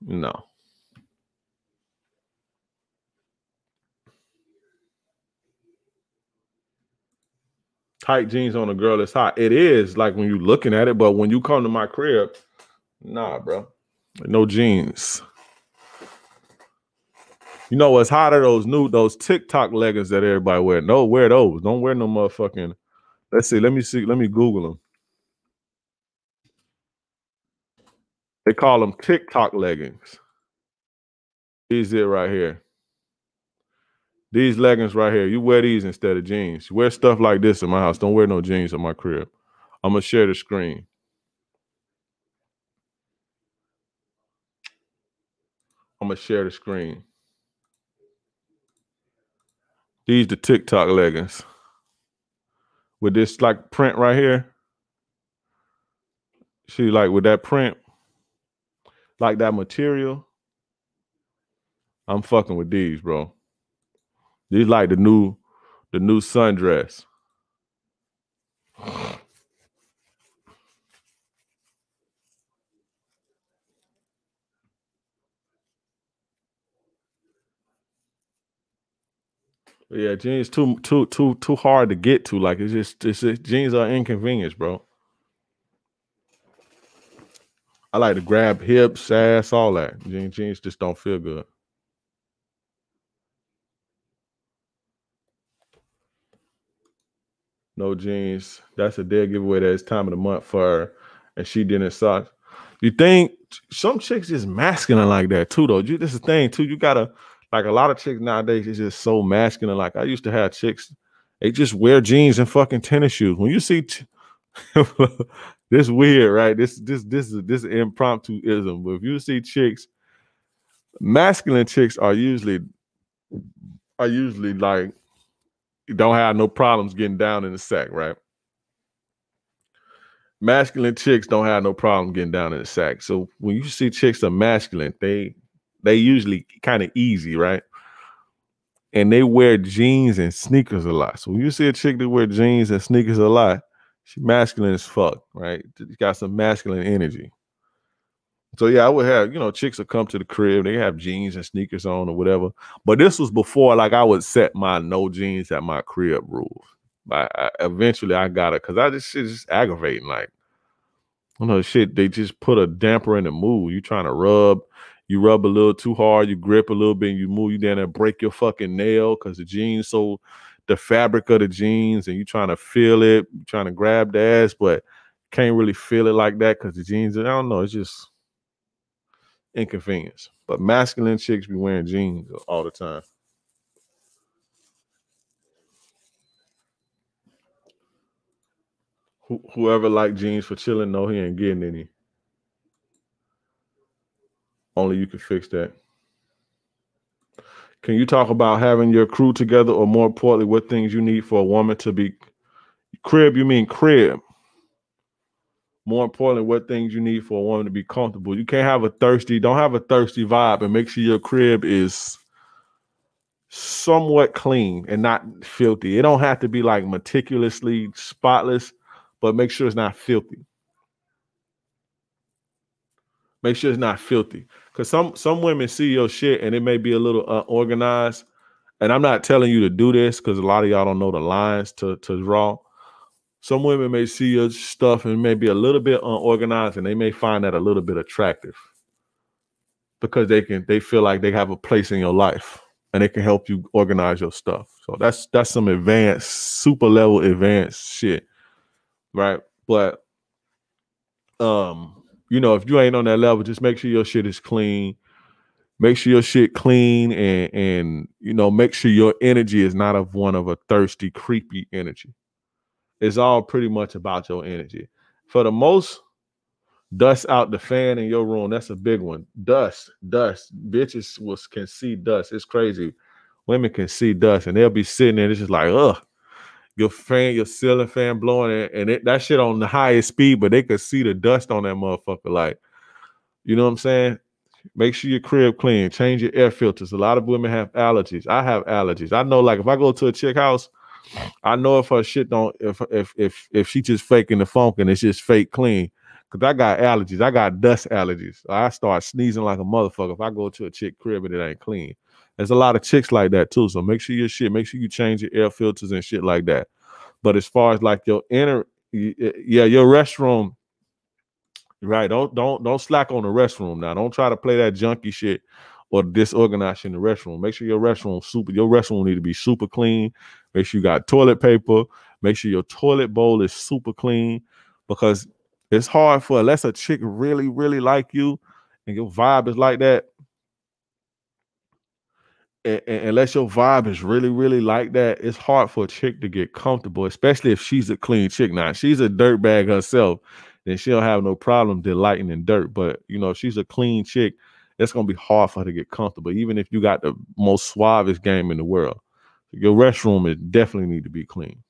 Speaker 1: no. Tight jeans on a girl is hot. It is, like, when you looking at it, but when you come to my crib, nah, bro. No jeans. You know what's hotter? Those TikTok leggings that everybody wear. No, wear those. Don't wear no motherfucking. Let's see. Let me see. Let me Google them. They call them TikTok leggings. These it right here. These leggings right here. You wear these instead of jeans. You wear stuff like this in my house. Don't wear no jeans in my crib. I'm gonna share the screen. I'm gonna share the screen. These the TikTok leggings with this like print right here. See, like with that print, like that material. I'm fucking with these, bro. These like the new sundress. Yeah, jeans too hard to get to. Like it's just jeans are inconvenience, bro. I like to grab hips, ass, all that. Jeans just don't feel good. No jeans. That's a dead giveaway that it's time of the month for her, and she didn't suck. You think some chicks just masculine like that too, though? This is the thing too. You gotta, like, a lot of chicks nowadays is just so masculine. Like I used to have chicks, they just wear jeans and fucking tennis shoes. When you see this weird, right? This impromptuism. But if you see chicks, masculine chicks are usually like, don't have no problems getting down in the sack, right? masculine chicks don't have no problem getting down in the sack. So when you see chicks are masculine, they usually kind of easy, right? And they wear jeans and sneakers a lot. So when you see a chick that wear jeans and sneakers a lot, she masculine as fuck, right? She got some masculine energy. So yeah, I would have, chicks would come to the crib, they have jeans and sneakers on or whatever. But this was before, like, I would set my no jeans at my crib rules. Eventually I got it, because shit is just aggravating. Like, shit, they just put a damper in the mood. You trying to you rub a little too hard, you grip a little bit, and you move, you down there break your fucking nail because the fabric of the jeans, and you trying to feel it, you trying to grab the ass, but can't really feel it like that because the jeans, I don't know, it's just inconvenience. But masculine chicks be wearing jeans all the time. Whoever like jeans for chilling, no, he ain't getting any. Only you can fix that. Can you talk about having your crew together, or more importantly, what things you need for a woman to be crib? You mean crib? More importantly, what things you need for a woman to be comfortable. You can't have don't have a thirsty vibe, and make sure your crib is somewhat clean and not filthy. It don't have to be like meticulously spotless, but make sure it's not filthy. Make sure it's not filthy. Because some women see your shit and it may be a little unorganized. And I'm not telling you to do this because a lot of y'all don't know the lines to draw. Some women may see your stuff and may be a little bit unorganized, and they may find that a little bit attractive because they feel like they have a place in your life and they can help you organize your stuff. So that's some advanced, super level advanced shit, right? But if you ain't on that level, just make sure your shit is clean. Make sure your shit clean, and make sure your energy is not one of a thirsty, creepy energy. It's all pretty much about your energy. For the most, dust out the fan in your room. That's a big one. Dust. Bitches can see dust. It's crazy. Women can see dust, and they'll be sitting there. It's just like, ugh. Your ceiling fan blowing, and that shit on the highest speed, but they could see the dust on that motherfucker. Like, you know what I'm saying? Make sure your crib clean. Change your air filters. A lot of women have allergies. I have allergies. I know, like, if I go to a chick house, I know if her shit don't, if she just faking the funk and it's just fake clean, because I got allergies. I got dust allergies. I start sneezing like a motherfucker if I go to a chick crib and it ain't clean. There's a lot of chicks like that too. So make sure make sure you change your air filters and shit like that. But as far as like your your restroom, right? Don't slack on the restroom now. Don't try to play that junky shit or disorganized in the restroom. Make sure your restroom need to be super clean. Make sure you got toilet paper. Make sure your toilet bowl is super clean, because it's hard unless a chick really, really like you and your vibe is like that. And unless your vibe is really, really like that, it's hard for a chick to get comfortable, especially if she's a clean chick. Now, if she's a dirtbag herself, then she'll have no problem delighting in dirt. But, if she's a clean chick, it's going to be hard for her to get comfortable, even if you got the most suavest game in the world. Your restroom definitely need to be clean.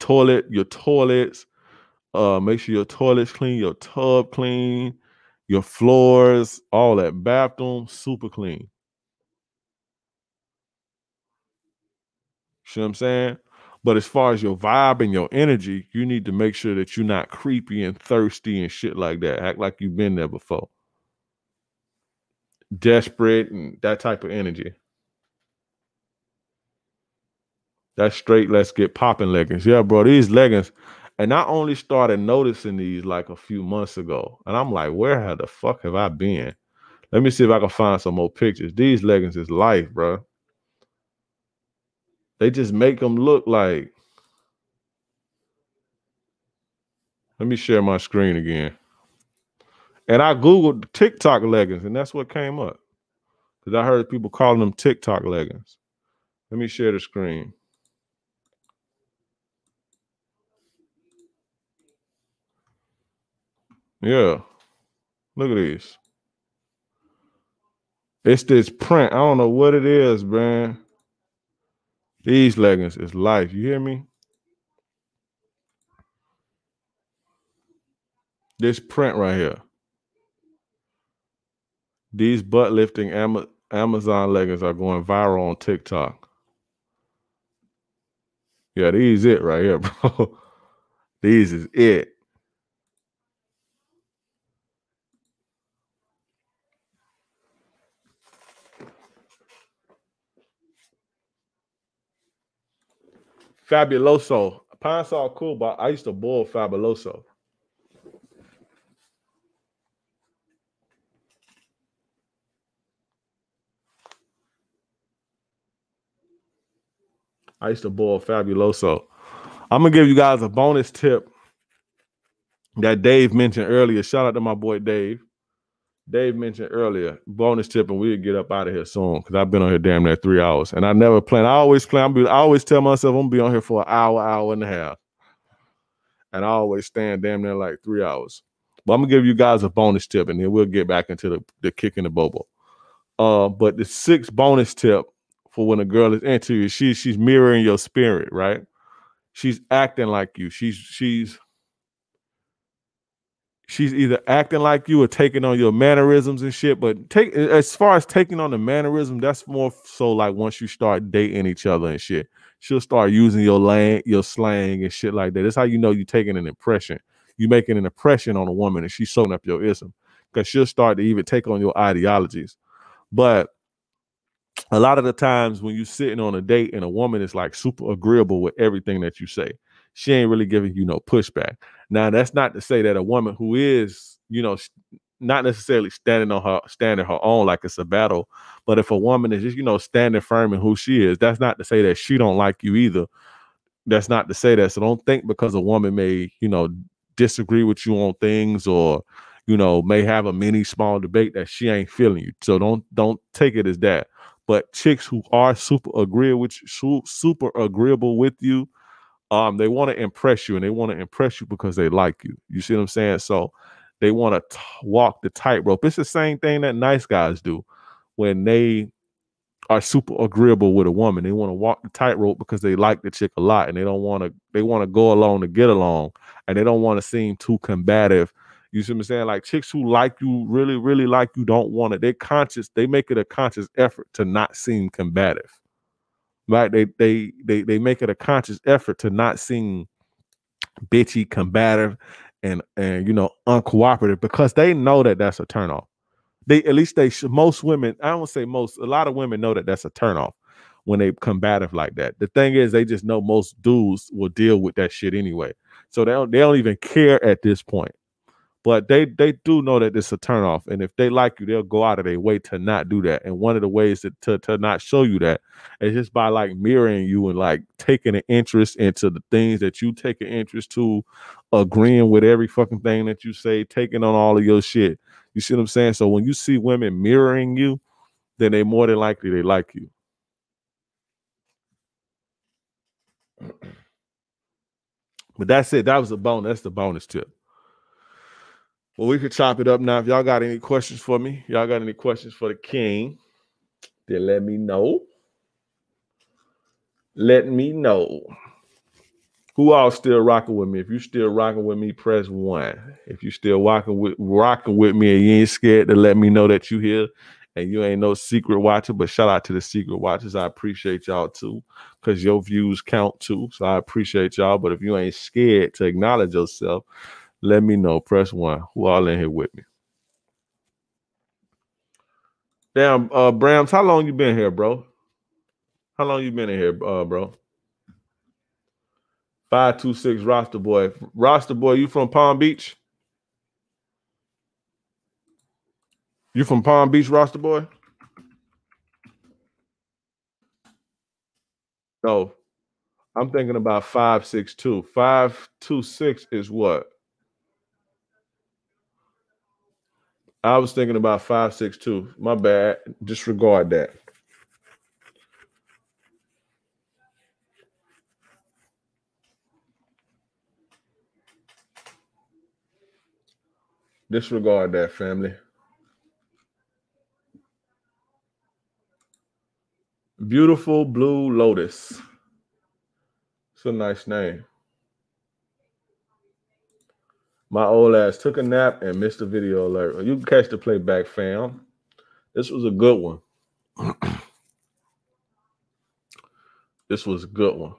Speaker 1: Your toilets, make sure your toilet's clean, your tub clean, your floors, all that. Bathroom, super clean. See what I'm saying? But as far as your vibe and your energy, you need to make sure that you're not creepy and thirsty and shit like that. Act like you've been there before. Desperate and that type of energy. That's straight, let's get popping leggings. Yeah, bro, these leggings. And I only started noticing these like a few months ago. And I'm like, where the fuck have I been? Let me see if I can find some more pictures. These leggings is life, bro. They just make them look like. Let me share my screen again. And I Googled TikTok leggings, and that's what came up. Because I heard people calling them TikTok leggings. Let me share the screen. Yeah. Look at these. It's this print. I don't know what it is, man. These leggings is life. You hear me? This print right here. These butt lifting Amazon leggings are going viral on TikTok. Yeah, these it right here, bro. These is it. Fabuloso. Pine Sol cool, but I used to boil Fabuloso. I used to boil Fabuloso. I'm gonna give you guys a bonus tip that Dave mentioned earlier. Shout out to my boy Dave. Dave mentioned earlier, bonus tip, and we'll get up out of here soon because I've been on here damn near 3 hours. And I never plan. I always plan. I always tell myself I'm gonna be on here for an hour, hour and a half. And I always stand damn near like 3 hours. But I'm gonna give you guys a bonus tip, and then we'll get back into the kick and the bobo. But the sixth bonus tip for when a girl is into you, she's mirroring your spirit, right? She's acting like you. She's either acting like you or taking on your mannerisms and shit. But as far as taking on the mannerism, that's more so like once you start dating each other and shit. She'll start using your slang and shit like that. That's how you know you're taking an impression. You're making an impression on a woman and she's soaking up your ism. Because she'll start to even take on your ideologies. But a lot of the times when you're sitting on a date and a woman is like super agreeable with everything that you say, she ain't really giving you no pushback. Now, that's not to say that a woman who is, not necessarily standing her own like it's a battle, but if a woman is just, standing firm in who she is, that's not to say that she don't like you either. That's not to say that. So don't think because a woman may, disagree with you on things or, may have a mini small debate that she ain't feeling you. So don't take it as that. But chicks who are super agreeable with you, they want to impress you, and they want to impress you because they like you. You see what I'm saying? So they want to walk the tightrope. It's the same thing that nice guys do when they are super agreeable with a woman. They want to walk the tightrope because they like the chick a lot, and they want to go along to get along, and they don't want to seem too combative. You see what I'm saying? Like chicks who like you, really, really like you, don't want it. They make it a conscious effort to not seem combative. Right? They make it a conscious effort to not seem bitchy, combative, and uncooperative because they know that that's a turnoff. Most women, I don't say most, a lot of women know that that's a turnoff when they combative like that. The thing is, they just know most dudes will deal with that shit anyway. So they don't even care at this point. But they do know that it's a turnoff. And if they like you, they'll go out of their way to not do that. And one of the ways to not show you that is just by like mirroring you and like taking an interest into the things that you take an interest to, agreeing with every fucking thing that you say, taking on all of your shit. You see what I'm saying? So when you see women mirroring you, then they more than likely they like you. But that's it. That was a bonus. That's the bonus tip. Well, we could chop it up now. If y'all got any questions for me, y'all got any questions for the king, then let me know. Let me know. Who all still rocking with me? If you still rocking with me, press 1. If you still rocking with me and you ain't scared to let me know that you here and you ain't no secret watcher, but shout out to the secret watchers. I appreciate y'all too, because your views count too. So I appreciate y'all. But if you ain't scared to acknowledge yourself, let me know. Press 1. Who all in here with me? Damn, Brams, how long you been here, bro? How long you been in here, bro? 526 Roster Boy. Roster Boy, you from Palm Beach? You from Palm Beach, Roster Boy? No, I'm thinking about 562. 526 is what? I was thinking about 562. My bad. Disregard that. Disregard that, family. Beautiful Blue Lotus. It's a nice name. My old ass took a nap and missed the video alert. You can catch the playback, fam. This was a good one. This was a good one.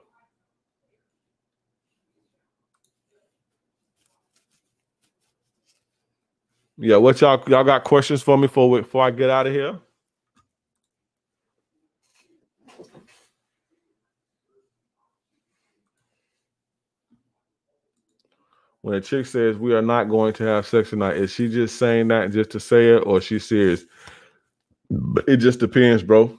Speaker 1: Yeah, what y'all got questions for me before I get out of here? When a chick says we are not going to have sex tonight, is she just saying that just to say it, or she serious? It just depends, bro.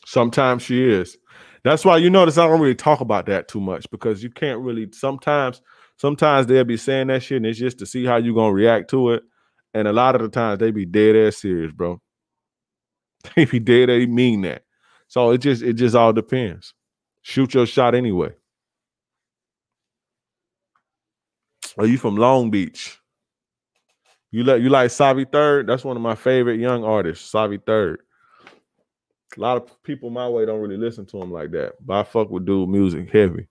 Speaker 1: Sometimes she is. That's why you notice I don't really talk about that too much, because you can't really. Sometimes they'll be saying that shit and it's just to see how you gonna react to it. And a lot of the times they be dead ass serious, bro. They be dead, they mean that. So it just all depends. Shoot your shot anyway. Are you from Long Beach? You like Savi Third? That's one of my favorite young artists, Savi Third. A lot of people my way don't really listen to him like that, but I fuck with dude music heavy.